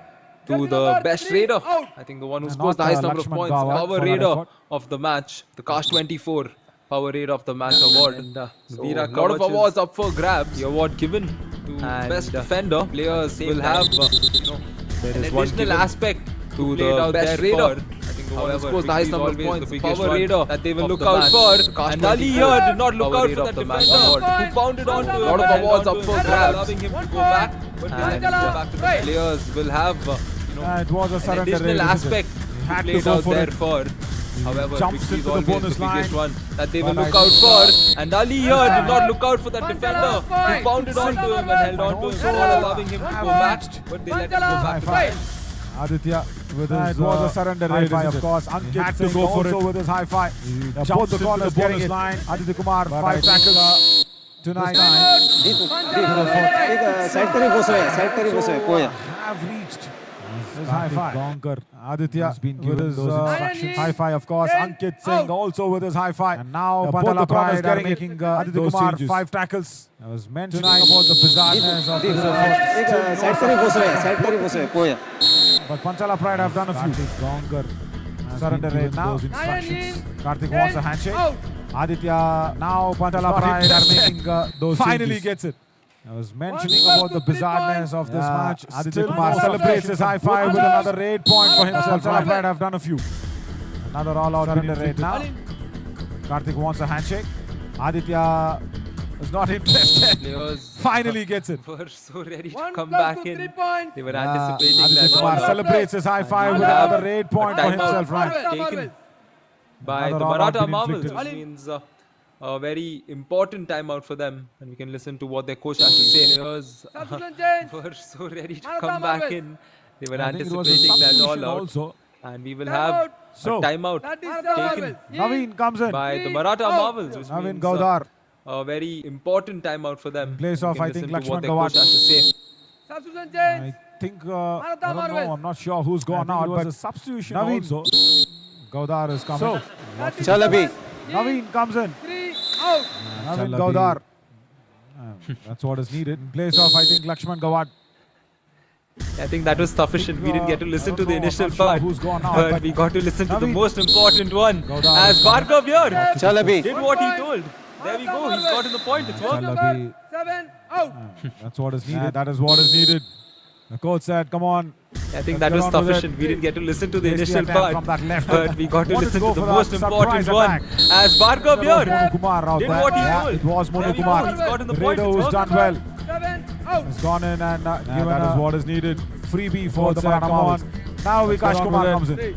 to the best Three raider. out. I think the one who And scores the not, highest number of Lakshman points. Gawad Power for that raider effort. of the match. The Cast 24 Power Raider of the match award. And Veera so lot of Kavach is awards up for grabs. The award given to best defender. Players will have there is one additional aspect to the best raider. I think the one who scores the highest number of points, the power raider that they will look out for. And Ali here did not look out for that defender who pounded on to him. A lot of awards up for grabs. Allowing him to go back, but and players will have It was a an surrender. additional race, isn't it? aspect He had played to go out for there it. for. However, jumps victory is into the always bonus the biggest line. one that they will But look I out think, for. And Ali here did not look out for that defender who pounded on to him and held on to him, not allowing him to go back, but they let him go back to back. Aditya with his it was a surrender high five, of course. Ankit had to go for it with his high five. Both the corners getting it. Aditya Kumar 5 tackles tonight. Have reached his high five. Aditya has been given his high five, of course. Ankit Singh also with his high five. And now Panchala Pride are making Aditya Kumar 5 tackles. I was mentioning about the bizarreness of this effort. But Panchala Pride have done a few. Surrender rate now. Karthik wants a handshake. Aditya, now Panchala Pride are making those finally changes. Gets it. I was mentioning about the bizarreness of this match. Aditya Kumar celebrates his high five with another 8 point for himself. Panchala Pride have done a few. Another all-out surrender rate now. Karthik wants a handshake. Aditya is not interested. Players Finally gets it. were so ready to 1 come plus back to in. 3 points. They were anticipating Aditya that Kumar all-out celebrates his high five with have another 8 point for timeout himself. Right. taken by Another the all-out Maratha been Marvels, inflicted. which means a very important timeout for them, and we can listen to what their coach has to say. Players Substitution change. were so ready to Maratha come back Marvels. in. They were I think it was a anticipating that substitution all out, also. and we will Timeout. have So, a timeout That is taken Naveen comes in. by the Maratha Marvels, which Naveen means Gaudar. a very important timeout for them. In place We of, can I think, listen to what Lakshman their coach has to say. Substitution I change. think, Maratha I don't Marvels. know, I'm not sure who's gone out, but a substitution Naveen also. Gaudar is coming. So, Naveen comes in. 3 out. Naveen Gaudar. That's what is needed. In place of, I think, Lakshman Gawad. I think that was sufficient. We didn't get to listen I to don't the know, I'm initial not sure part, who's gone out, but but we got to listen to the Naveen. most important one. Gaudar As is coming. Bhargav here Chalabi. did what he told. There we go. He's gotten the point. It's worked. Chalabi. 7 out. That's what is needed. That is what is needed. The coach said, come on. I think Let's that get was on with it. sufficient. We didn't get to listen to the Tasty initial attack part, from that left. but we got to Wanted listen go to the for most that important surprise one. attack. As Bhargav That was here Monu Kumar out did there. what he Yeah, told. it was There Monu we go. Kumar. He's gotten the The point. raider It's who's worked. done well. 7 out. Has gone in and given that is what is needed. freebie for the Maratha Marvels. Now Vikash Kumar comes in.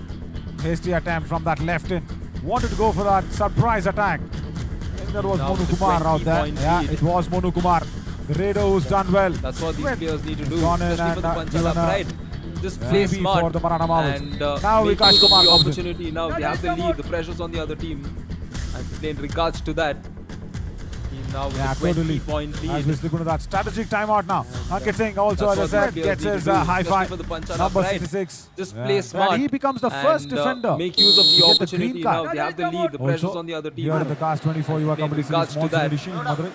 Hasty attempt from that left in. Wanted to go for that surprise attack. I think that was Now Monu the Kumar out there. 20-point Yeah, lead. it was Monu Kumar. The Raider who's done well. That's what these players need to do, gone in especially for and, the Panchala given a pride. Just play freebie smart for the Maratha Marvels. and Now make Vikash use of Kumar the comes in. opportunity. Now they have the lead, the pressure's on the other team. And in regards to that, he now with a 20-point lead. As we slip into that strategic timeout now. Ankit Singh also, That's as I what said, these gets players his need to do, high especially five. for the Panchala Number pride. 66. Just play smart. And he becomes the first and, defender. Make use of the to get the opportunity. green Now card. they have the lead, the pressure's on the other team. Here in the Cast 24 Yuva In Kabaddi regards Series to Monsoon that. edition in Madurai.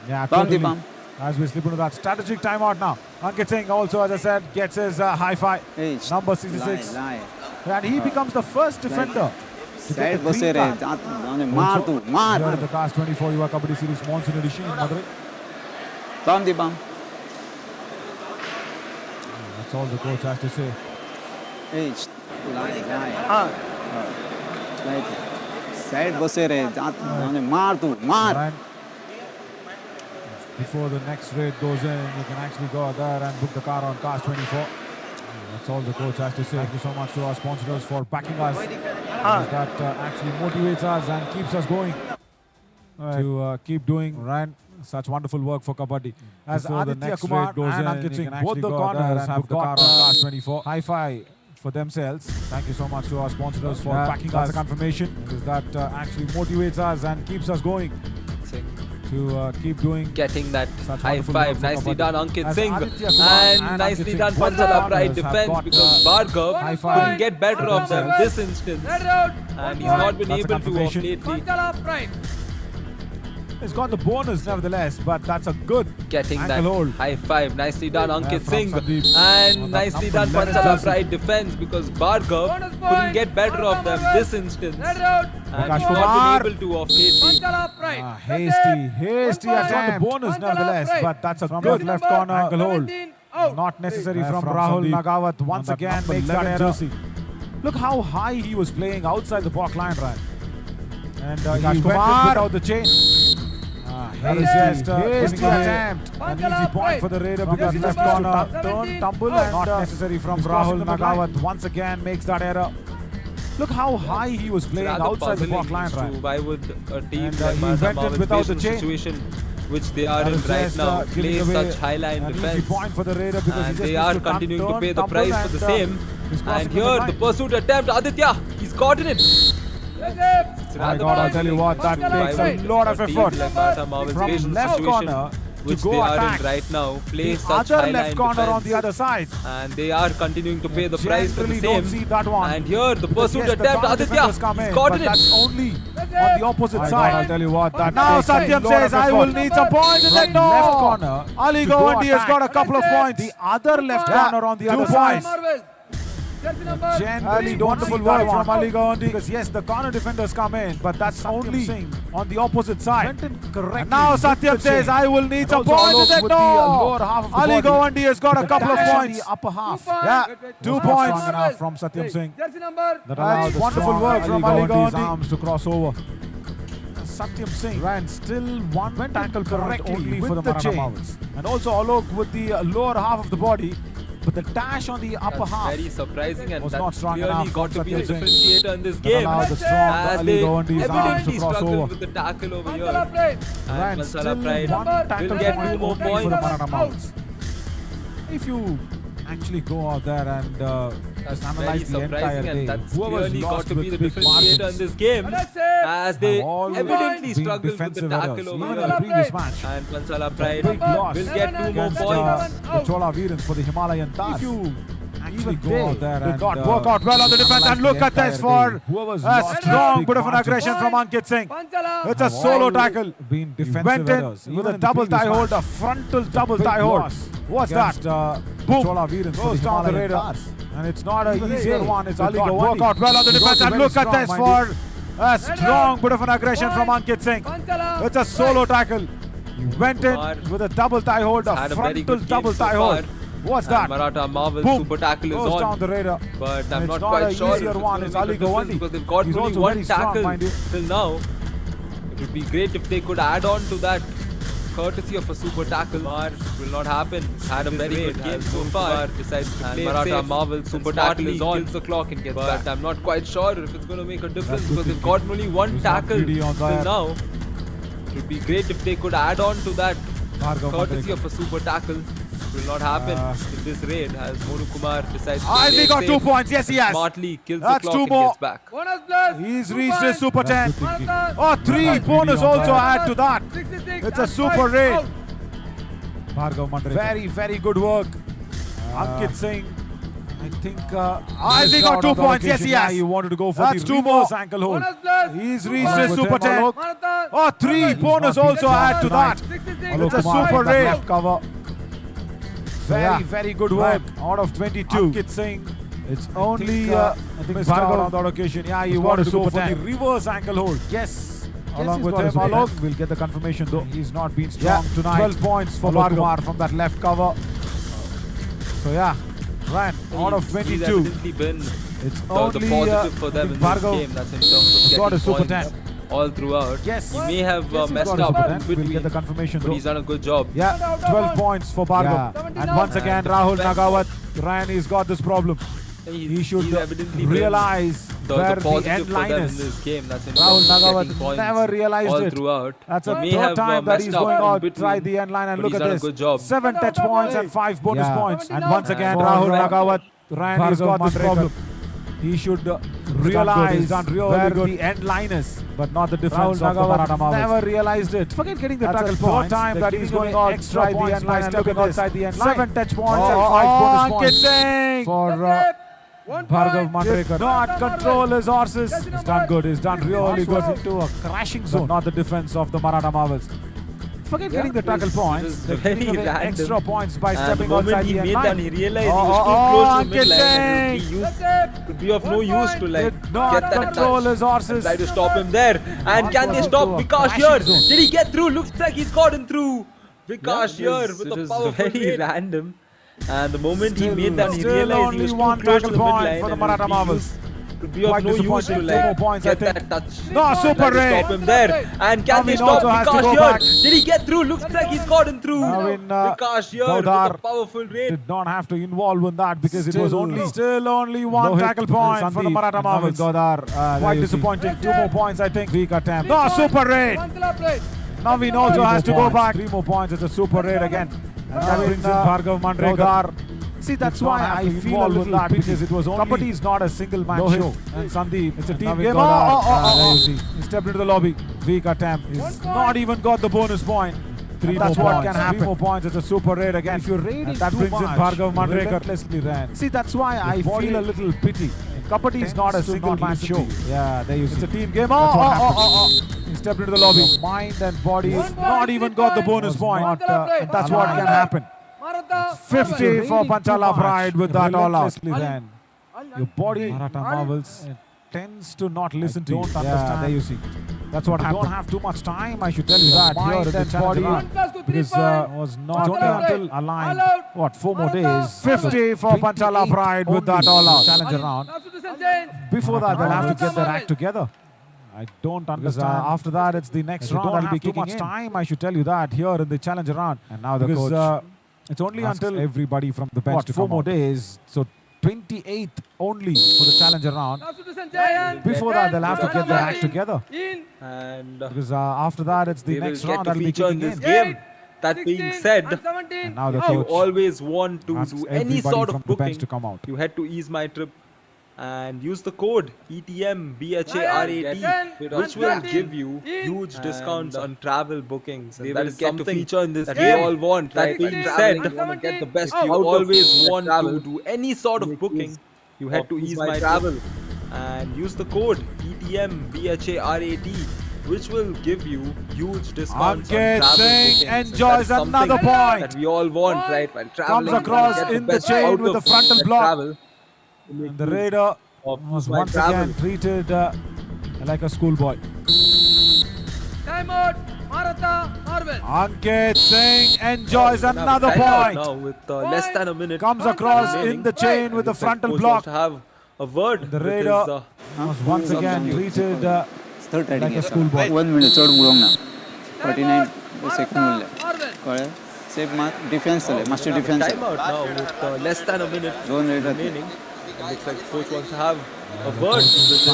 Yeah, Bam, totally. Bam. As we slip into that strategic timeout now. Ankit Singh also, as I said, gets his high five. Number 66. And he becomes the first defender to get the green card. Also, here in the Cast 24 Yuva Kabaddi Series Monsoon edition in Madurai. That's all the coach has to say. And before the next raid goes in, you can actually go out there and book the car on Cast 24. That's all the coach has to say. Thank you so much to our sponsors for backing us. That actually motivates us and keeps us going to keep doing such wonderful work for Kabaddi. As Aditya Kumar and Ankit Singh, both the corners have got Cast 24 high five for themselves. Thank you so much to our sponsors for backing us. A confirmation is that actually motivates us and keeps us going to keep doing. Getting that such high wonderful five. work for Nicely Kabaddi. done, Ankit As Singh. Aditya Kumar And nicely Ankit done, Singh, both Panchala Pride corners have defense got, because high Bhargav five couldn't get better of them this instance. And he's not been That's a able to of confirmation. lately. Panchala pride. It's got the bonus nevertheless, but that's a good Getting that ankle hold. high five. Nicely done, Ankit from Singh. Sandeep. And That nicely number done, 11 Panchala jersey. Pride defense because Bhargav Bonus couldn't point. get better of them this instance. Red out. And Vikash he's Kumar. not been able to of lately. Panchala pride. Hasty attempt. Bonus Panchala nevertheless, pride. but that's a From good jersey left number corner ankle hold. 17, out. Not necessary from from Rahul Sandeep. Nagawat once On that again number makes that 11 error. jersey. Look how high he was playing outside the block line, right? And he Vikash went in Kumar. without the chain. Hasty attempt. An easy point for the Raider because jersey left number corner 17, tumble out. and not necessary from Rahul Nagawat once again makes that error. Look how high he was playing Rather outside the puzzling block line, as to right? why would a team And, like he Maratha went in Marvels without face the the chain. situation which they are That in is right just, now, giving play away such high line an easy defense. point for the Raider because he And just they needs are to continuing to turn, pay the tumble price for the same. he's crossing And the here line. the pursuit attempt, Aditya, he's gotten it. Yes, My God, I'll tell you what, that takes a lot of effort Like Maratha Marvels from face the left situation corner to which go they are attack in right now, play the such other high left line corner defense. on the other side. And they are continuing to pay the price for the Generally don't same. see that one. And here the Because pursuit yes, the attempt, corner Aditya, defenders come he's in, gotten but it. that's only on the opposite My side. God, I'll tell you what, that Now takes a Satyam lot says, of I will effort. need some points. From Said no. left corner, Ali to go Gawandi has attack. got a couple of points. The other left corner on the 2 other points. side. Generally Generally don't wonderful see work that from one. Ali Gawandi. Because yes, the corner defenders come in, but that's only on the opposite side. Went in correctly. And now with Satyam the says, chain. I will need And some also points. Alok Said with no. the lower half of the Ali body. Gawandi has got a The couple of dash on points. the upper half. Yeah, 2 Was not points. strong enough from Satyam Singh. Jersey number. That allowed the wonderful strong work from Ali Gawandi's Gawandi. arms to cross over. Satyam Singh ran still one tackle correctly only with for the the Maratha chain. Marvels. And also Alok with the lower half of the body, but the dash on the upper That's half very surprising and was not that's strong clearly enough got from to be the Satyam Singh. differentiator in this That game. allowed the strong As Ali they Gawandi's arms to evidently cross struggled over. with the tackle over here. Panchala pride. And Ran Panchala still Pride one tackle will get point 2 more only for points. the Maratha Marvels. If you actually go out there and That's just very analyze the entire surprising day, and that's whoever's clearly got lost to be with the big differentiator margins in this game. That's it. As they have always evidently been struggled with the defensive tackle errors. over Even in here. the previous match, And Panchala Pride big loss will get 2 more against points. the Chola Veerans for the Himalayan Tars. If you actually go out there did and not work out well on the defense, and look at this for a strong bit of an aggression from Ankit Singh. Panchala It's a solo tackle. been He defensive went in errors. with Even a in the double previous tie hold, match. a frontal It's a double big tie hold. loss What's that? against, Boom. Chola Veerans for Goes the down the Himalayan radar. Tars. And it's not an Even easier they one. It's did Ali not Gawandi. work out well on the He's defense, also and very look at strong, this mind for you. a strong bit of an aggression from Ankit Singh. It's a solo tackle. He went in with a double tie hold, a Had a very frontal good double game so tie hold. far. What's And that? Maratha Marvels Boom. super tackle is Goes down on. the radar. But I'm And not it's not quite an sure easier if it's one. gonna It's make a Ali difference Gawandi. because they've got He's only also one very strong, tackle mind you. till now. It would be great if they could add on to that. courtesy of a super tackle. Will not happen. Had a very good game so far. Decides to play Maratha Marvel. Super tackle is on. Kills the clock and gets back. I'm not quite sure if it's going to make a difference because they've gotten only one tackle till now. It would be great if they could add on to that courtesy of a super tackle. Will not happen in this raid as Monu Kumar decides to Has he got 2 points? Yes, he has. smartly kills That's the 2 clock more. and gets back. Bonus plus. He's reached his super 10. Oh, 3 bonus also add to that. 66 It's a and super 5 raid. out. Bhargav Mandrekar. Very, very good work. Ankit Singh. I think. Has Has he got 2 points? Yes, he has. He wanted to go for That's the 2 more. reverse ankle hold. Bonus plus. He's reached his super 10. Marathon. Oh, 3 bonus also add to that. 66 It's a and super 5 raid. out. Cover. Very, very good work. Out of 22. Ankit Singh. It's only I missed out Bhargav on that occasion. Yeah, he has got wanted a to go super for the 10. reverse ankle hold. Yes. Along with him, Alok. We'll get the confirmation though. He's not been strong tonight. 12 points for Alok Bhargav Kumar from that left cover. So yeah, Ryan, out of He's 22. evidently been It's the only positive for them in this Bhargav game. That's in terms of got a getting super points 10. all throughout. Yes. He may have Yes, he's messed got a up super in 10. We'll between, get the confirmation but though. he's done a good job. Yeah, 12 points for Bhargav. Yeah. And once again, Rahul Nagawat, Ryan, he's got this problem. He should he's evidently been realize where the the positive end for line them in is. this game. That's in Rahul terms of Nagawat getting points never realized all it. throughout. That's a He may third have time that messed he's up going in out, between, try the end line, and but look he's at done a this. good job. 7 touch points and 5 bonus points. And once again, And Rahul Bhargav Nagawat, Ryan, he's got this Mandrekar. problem. He should realize where the end line is, but not the difference of the Maratha Marvels. Never realized it. Forget getting the tackle points. Time that he's going out extra the end line and look outside the end line. 7 touch points and 5 bonus points for Bhargav Mandrekar. Not control his horses. He's done good. He's done really good into a crashing zone. Not the defense of the Maratha Marvels. Forget getting the tackle points. They're very giving away random. extra points by And the stepping moment outside he the end made line. that, he realized he was too close to the Ankit midline. And Singh it would be of no use to like did not get that control touch his horses. and try to stop him there. And can they stop Vikash crashing here? zone. Did he get through? Looks like he's gotten through. Vikash here with it a is powerful very raid. Random. And the moment he made that, he Still realized he only was too one close to tackle the point midline. for the and Maratha it would be Marvels. use- Could be of Quite no use to disappointing. like 2 more points, I get think. that touch. No, super Try to raid. stop him there. And can they Navin stop also has to Vikash go here? back. Did he get through? Looks like he's gotten through. Navin, Vikash here with Daudar a powerful raid. did not have to involve in that because it was Still only one Lohit tackle point and for the Sandeep. Maratha Marvels. Quite disappointing. 2 more points, I think. Weak attempt. No, super raid. One club plate. Navin also has to go back. 3 more points. It's a super raid again. And that brings in Bhargav Mandrekar. See, that's Did not why have I to feel a involve little in that pity. because it was only Kabaddi is not a single man Lohit show. And Sandeep, it's a team Navin game. Daudar. There you see. He stepped into the lobby. Weak attempt. He's not even got the bonus point. That's what can happen. 3 more points. It's a super raid again. If you're raiding that brings in Bhargav Mandrekar. Relentlessly ran. See, that's why I feel a little pity. Kabaddi is not a single man show. Yeah, there you see. It's a team game. He stepped into the lobby. Mind and body is not even got the bonus point. And that's what can happen. Maratha. 50 for Panchala Pride with that all out. ran. Your body, Maratha Marvels, tends to not listen to you. Don't understand. There you see. That's what happened. Don't have too much time, I should tell you that. Here in the body because was not only until aligned. What, 4 more days? 50 for Panchala Pride with that all out. Challenger round. Before that, they'll have to get their act together. I don't understand. After that, it's the next round. That'll be too much time, I should tell you that, here in the challenger round. And now the coach. It's only until everybody from the bench to 4 more days. So 28th only for the challenger round. Before that, they'll have to get their act together. And Because after that, it's the they will next get round to that'll be feature in kicking this in. game. That being said, And now the you coach always want to asks do any everybody sort from of the bench booking. to come out. You head to Ease My Trip and use the code ETMBHARAT, which will give you huge discounts on travel bookings. They will get to feature in this game. We all want. That being said, you want to get the best. You always want to do any sort of booking. You head to Ease My Travel and use the code ETMBHARAT, which will give you huge discounts on Ankit travel Singh bookings. And enjoys that is something another point. that we all want, right? While traveling, Comes across you wanna get in the best chain out with of the frontal that block. travel. And the Raider was once again treated like a schoolboy. Time out. Maratha Marvel. Ankit Singh enjoys Now another time out point. Now with less than a minute. Comes across remaining. in the chain with the Looks like frontal coach block. wants to have a word. The with Raider his, was once again treated like a schoolboy. 1 minute, third move now. 49. second kore save defense le must defense Time out now with less than a minute zone remaining. It looks like coach wants to have a word with this.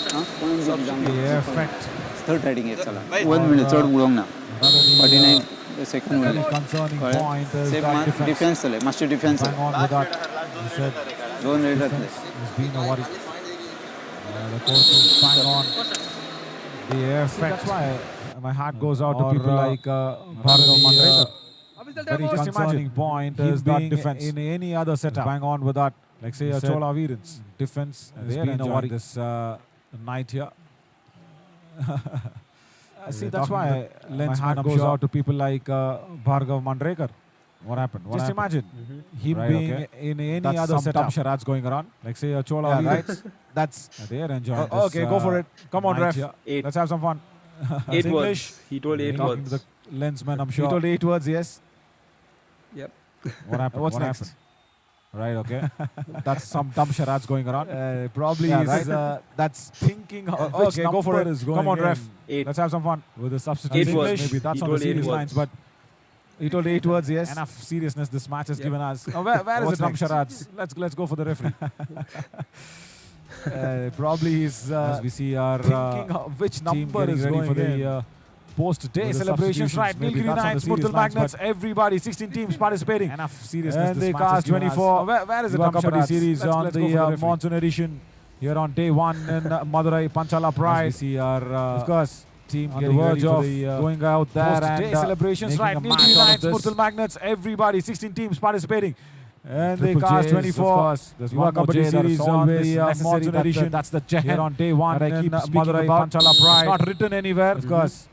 The effect. third riding it sala 1 minute third ulong na 49 second Very concerning point is save that defense le must defense bang on with that. He said zone defense has been a worry. The coach is bang on the effect. That's why my heart goes out to people like Bhargav Mandrekar. Very concerning point is that defense. In any other setup, bang on with that. Like say a Chola Virans. Defense has been a worry this night here. See, that's why my heart goes out to people like Bhargav Mandrekar. What happened? Just imagine him being in any other setup. Charades going around. Like say a Chola Virans. That's they're enjoying this. Okay, go for it. Come on, ref. Let's have some fun. 8 words. He told 8 Talking words. to the lensman, I'm sure. He told 8 words, yes. Yep. What happened? What's what next? happened? Right, okay. That's some dumb charades going around. Probably Yeah, is, right? that's thinking of Okay, go for it. is going Come on, in. ref. 8. Let's have some fun with the substitutes. 8 words. Maybe that's He on the told 8 serious words. lines, but He told 8 words, yes. enough seriousness this match has Yeah. given us. Where is What's the dumb next? charades? Let's go for the referee. Probably he's As we see our thinking of which team number getting is ready going for the in. post-day With the celebrations. substitutions, Right, maybe Nilgiri that's on the Knights, serious Murthal lines, Magnets, but everybody, 16 teams participating. enough seriousness And this they match has cast given us. 24. Where is the Yuva Yuva Kabaddi Kabaddi series series on let's go the for the referee. monsoon edition here on day 1 in Madurai, Panchala Pride. As we see our Of course, team on the getting ready verge for of the going out there post-day and celebrations. making Right, a match Nilgiri out of Knights, this. Murthal Magnets, everybody, 16 teams participating. And they Triple cast J's, 24. of course. There's Yuva one more Kabaddi J that series is on always the necessary. monsoon edition. That's the Here Jehen on day 1 that I in keep speaking Madurai, about. Panchala Pride. It's Not written anywhere. Of course,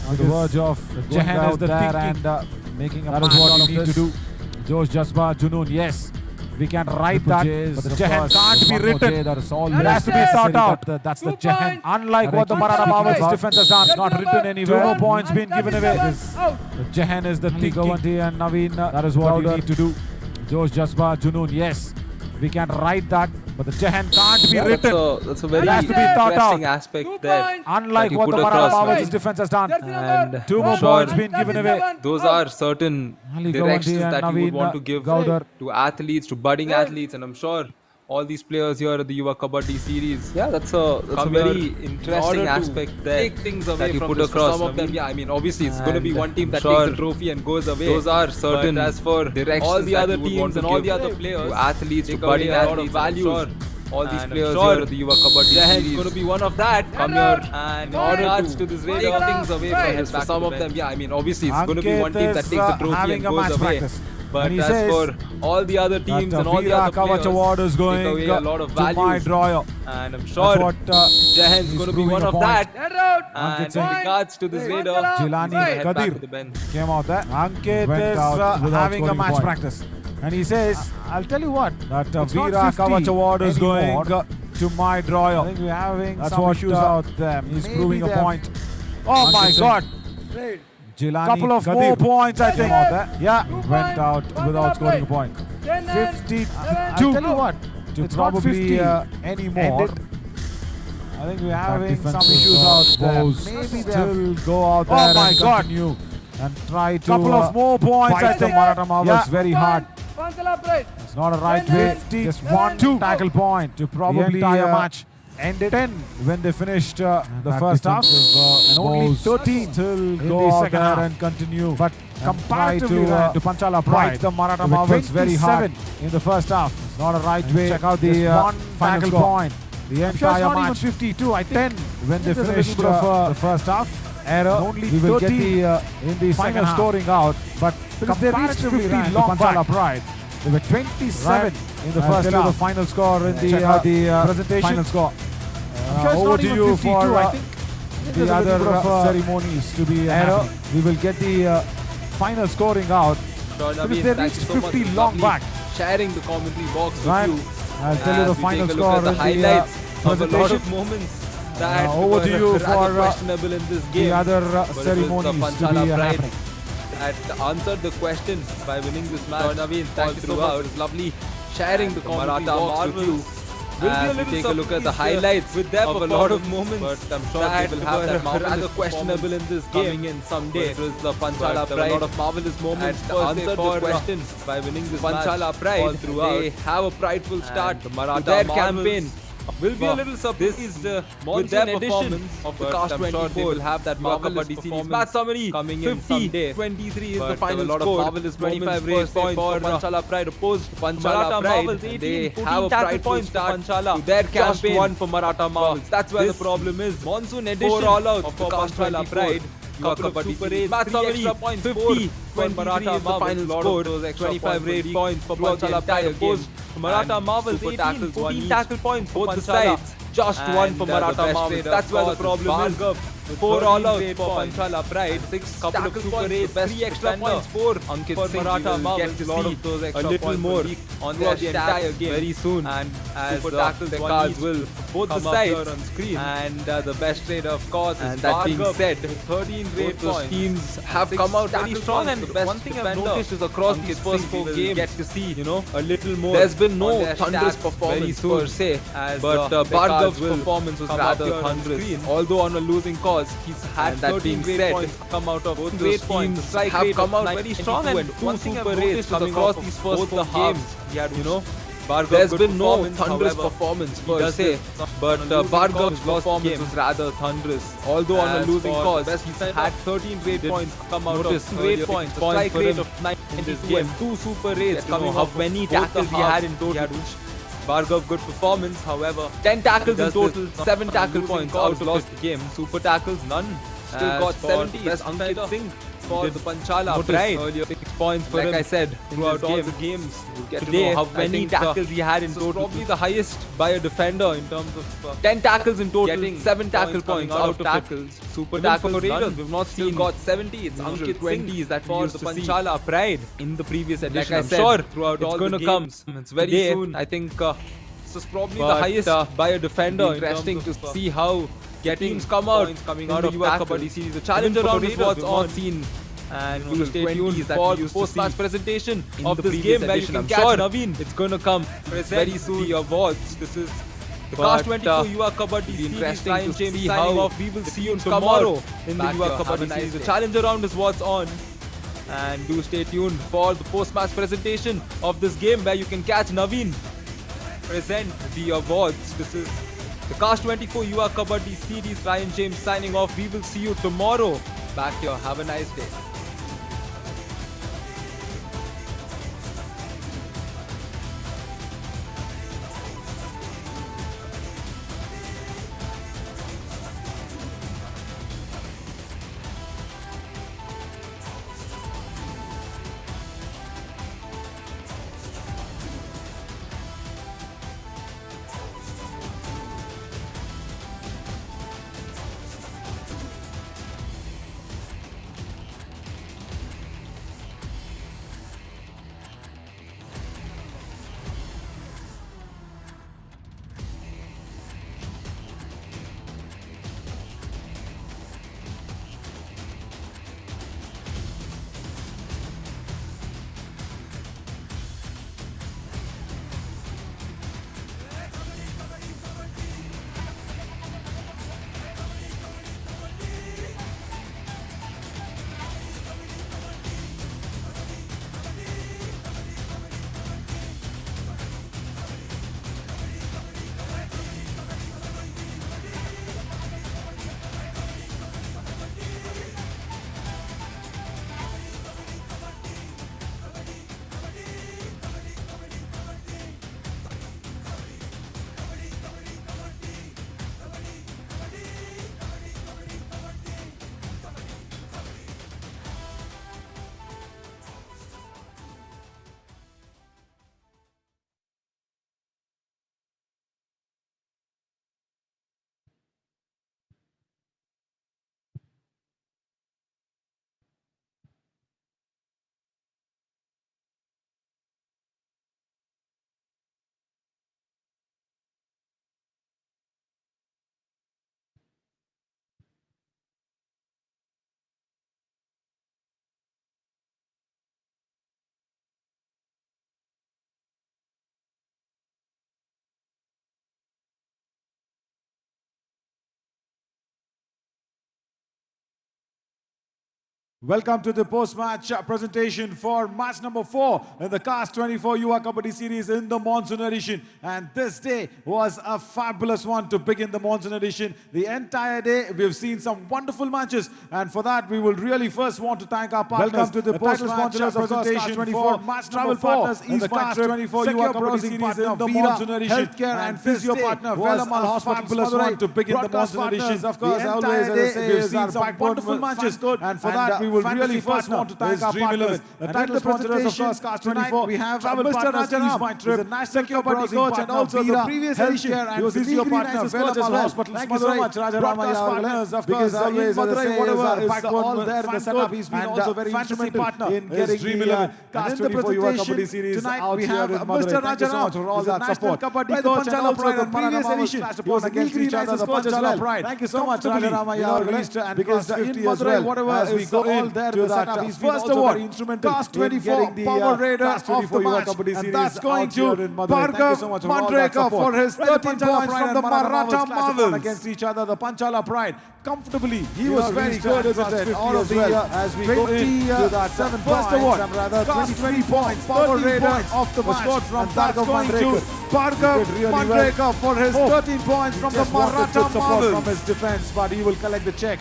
On the verge of Jehen Jehen is the thinking. making a That match is what out we of need this. to do. Josh Jasba Junoon, yes. We can write Triple that, J's, but the of Jehen course, can't there's be one more J written. that is It always has to be thought necessary. out. That's the 2 Jehen. points. Unlike That what the I keep Maratha speaking Mavericks about. defense has done, not written anywhere. 2 more points being given away. Out. The Jehen is the Ali thinking. Gawanti and Naveen, That is what you Gowder. need to do. Josh Jasba Junoon, yes. We can write that, but the Jehen can't be Yeah, written. that's a very It has to be thought interesting out. aspect 2 there. points. Unlike that you what the put Maratha across, Mavericks right? defense has done. Jersey And number 2 more sure. points being given away. Those are certain Ali directions Gawanti and that you would Naveen want to give Gowder. to athletes, to budding athletes, and I'm sure all these players here at the Yuva Kabaddi series. Yeah, that's a very interesting aspect there. Take things away that you put across. Some of them, yeah, I mean, obviously it's going to be one team that takes the trophy and goes away. Those are certain. But as for all the other teams and all the other players, to athletes, to budding athletes, values. All these players here at the Yuva Kabaddi series is going to be one of that. Come here and in order to this take things away from this. For some of them, yeah, I mean, obviously it's going to be one team that takes the trophy and goes away. But And he as says for all the other teams and all the Veera other Kavach players, Award is take going away a lot of to my values. drawer. And I'm That's sure what Jehen's he's going to be proving one a of point. that. Get out. And Ankit in regards to this Raider, Jilani head back Kadir to the bench. came out there. Ankit Went is out without having a scoring match point. practice. And he says, I'll tell you what, that it's not Veera 50 Kavach Award is anymore. going to my drawer. I think we're having That's some what issues out there. He's Maybe proving a they've- point. Oh my Ankit God. Jilani Couple of Kadir more points, I think. Out There. Yeah, went out without scoring a point. 52. I'll tell you what, To it's not probably 50 anymore. ended. I think we're having some defensive issues out there. foes Maybe still they've go out there Oh my and God. continue and try to Couple of more points, I fight the think. Maratha Mavericks Yeah. very hard. Panchala Pride. It's not a right way. Just one tackle point to probably The entire match ended 10 when they finished the that first half, defensive, and only woes 13 still in go the out second there half and continue. But And comparatively try to Panchala fight Pride the Maratha with a Mavericks very hard 27 in the first half. It's not a right And way. check out the, Just one final tackle score. point. The I'm sure it's entire not even match 52. I think 10 when they there's a finished little bit of the first half. error. Only We will get 13 the in the final second half. scoring out, but Because they reached comparatively 50 to long Panchala back. Pride. They were 27 in the I'll first tell you half. the final score in the, Check out the presentation. final score. I'm sure it's over not to even you 52. for I think the there's a other little bit of, ceremonies to be error. happening. We will get the final scoring out. Sure, Because Naveen, they thank reached you so much. 50 It's long lovely back. sharing the commentary box with Right. you. I'll tell you As the we final take a look score at the in the highlights of a lot presentation. of moments that over to were you rather for questionable in this game. The other But it was the ceremonies to Panchala be Pride happening. that answered the question by winning this match. Naveen, thank you so much. It was lovely sharing the commentary box with you. As we take a look at the highlights with of a lot of moments, but I'm sure they will have that rather questionable in this game. Coming in someday, it was the Panchala Pride. A lot of marvelous moments to answer the question by winning this Panchala Pride. All throughout, they have a prideful start to their campaign. Will be a little surprised with their performance of the Cast 24. They will have that marvelous performance. Match summary coming in someday. 23 is the final score. 25 race points for Panchala Pride opposed to Panchala Pride. They have a prideful start to their campaign. Just one for Maratha Marvels. That's where the problem is. Monsoon edition of the Panchala Pride. Couple of super raids, match summary, 50, 23 is the final score, 25 raid points for Panchala Pride opposed to Maratha Marvels, 18, 14 tackle points both the sides, just one for Maratha Marvels. That's where the problem is. 4 all-outs for Panchala Pride, 6 couple of super raids, 3 extra points for Maratha Marvels. Get lot of those extra a little more on the entire game very soon. And as super tackles, the cards will both the sides on screen. And the best raider, of course, and that being said, 13 raid points. Teams have come out very strong, and the one thing I've noticed is across these first 4 games, get to see, a little more. There's been no thunderous performance per se, but Bhargav's performance was rather thunderous. Although on a losing cause, he's had 13 great points come out of both those teams have come out very strong, and one thing I've noticed across these first 4 games, there's been no thunderous performance per se, but Bhargav's performance was rather thunderous. Although on a losing cause, he's had 13 great points come out of great points, strike rate of 9 in this game, 2 super raids coming off many tackles he had in total. Bhargav, good performance, however. 10 tackles in total, 7 tackle points out lost the game. Super tackles, none. Still got 70. That's Ankit Singh for the Panchala Pride. Earlier 6 points for him. Like I said, throughout all the games. Today, how many tackles he had in total. Probably the highest by a defender in terms of 10 tackles in total, getting 7 tackle points out of tackles. Super tackles for Raiders, we've not seen. Got 70. It's Ankit 20s that for the Panchala Pride in the previous edition. Like I said, sure, throughout all the games. It's very soon. I think this is probably the highest by a defender. Interesting to see how teams come out coming out of Yuva Kabaddi series. The challenger round is what's on scene. And we'll stay tuned for the post-match presentation of this game where you can catch Naveen. It's going to come very soon. The awards. This is the Cast 24 Yuva Kabaddi series. Ryan James signing off. We will see you tomorrow in the Yuva Kabaddi series. The challenger round is what's on. And do stay tuned for the post-match presentation of this game where you can catch Naveen present the awards. This is the Cast 24 Yuva Kabaddi series. Ryan James signing off. We will see you tomorrow back here. Have a nice day. Welcome to the post-match presentation for match number 4 in the Cast 24 Yuva Kabaddi series in the monsoon edition. And this day was a fabulous one to begin the monsoon edition. The entire day we've seen some wonderful matches, and for that we will really first want to thank our partners. Welcome to the post-match presentation 24 match number 4 in the Cast 24 Yuva Kabaddi series in the monsoon edition. Healthcare and physio partner was a fabulous one to begin the monsoon edition. Of course, the entire day we've seen some wonderful matches, and for that we will really first want to thank our partners. The title sponsors, of course, Cast 24. We have Mr. Rajaram, who's a national kabaddi coach, and also the previous edition he was the physio partner of Hospital. Thank you so much, Rajaram. Partners, of course, in Madhurai, whatever is all there in the setup. He's been also very instrumental partner in getting the Cast 24 Yuva Kabaddi series. Tonight we have Mr. Rajaram for all that support. Kabaddi coach, and also the previous edition he was against each other, the Panchala Pride. Thank you so much, Rajaram, because in Madhurai, whatever is all there to that first award, Cast 24 Power Raider of the match, and that's going to Bhargav Mandrekar for his 13 points from the Maratha Marvels. Against each other, the Panchala Pride comfortably. He was very good, isn't it? All of the as we go into that first award, Cast 20 points, Power Raider of the match, and that's going to Bhargav Mandrekar for his 13 points from the Maratha Marvels. From his defense, but he will collect the check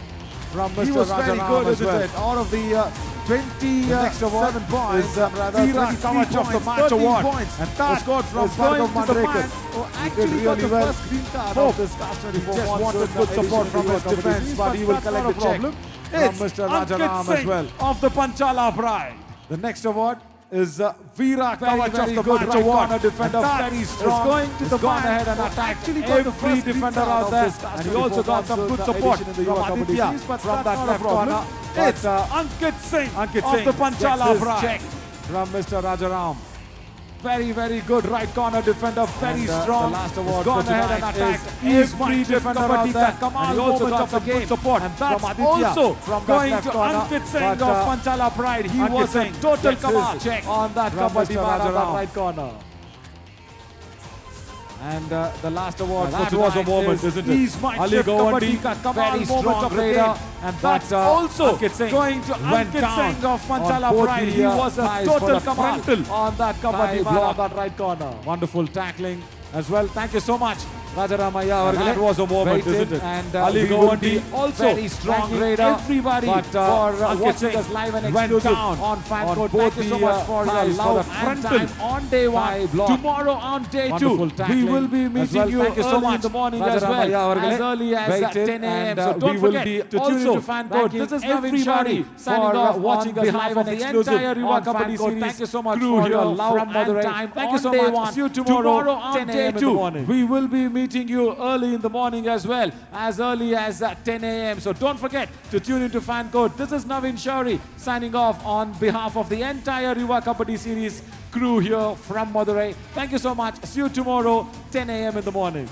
from Mr. He was very good, isn't it? Out of the 27 points, Veera Kavach of the match award, and that was from Bhargav Mandrekar, who actually got the first green card of this Cast 24. Just wanted good support from his defense, but he will collect the check from Mr. Rajaram as well of the Panchala Pride. The next award is Veera Kavach of the match award. Defender very strong, is going to the man ahead and attack every defender out there, and he also got some good support from Aditya from that left corner. It's Ankit Singh of the Panchala Pride from Mr. Rajaram. Very, very good right corner defender, very strong. The last award gone ahead and attacked every defender out there. And he also got some good support from Aditya also from going to Ankit Singh of Panchala Pride. He was a total kamal check on that Kabaddi Rajaram right corner. And the last award that was a moment, isn't it? Ali Gawandi, very strong raider, and that's also going to Ankit Singh of Panchala Pride. He was a total kamal on that Kabaddi block, that right corner. Wonderful tackling as well. Thank you so much, Rajaramaya. That was a moment, isn't it? And Ali Gawandi also very strong raider. Everybody for watching us live and exclusive on Fan Code. Thank you so much for your love and time on day 1. Tomorrow on day 2, we will be meeting you early in the morning as well, as early as 10 a.m. So don't forget to tune into Fan Code. This is everybody signing off, watching us live and exclusive on Fan Code. Thank you so much for your love and time. Thank you so much. See you tomorrow on day 2. We will be meeting you early in the morning as well, as early as 10 a.m. So don't forget to tune into Fan Code. This is Navin Shauri signing off on behalf of the entire Yuva Kabaddi series crew here from Madurai. Thank you so much. See you tomorrow, 10 a.m. in the morning.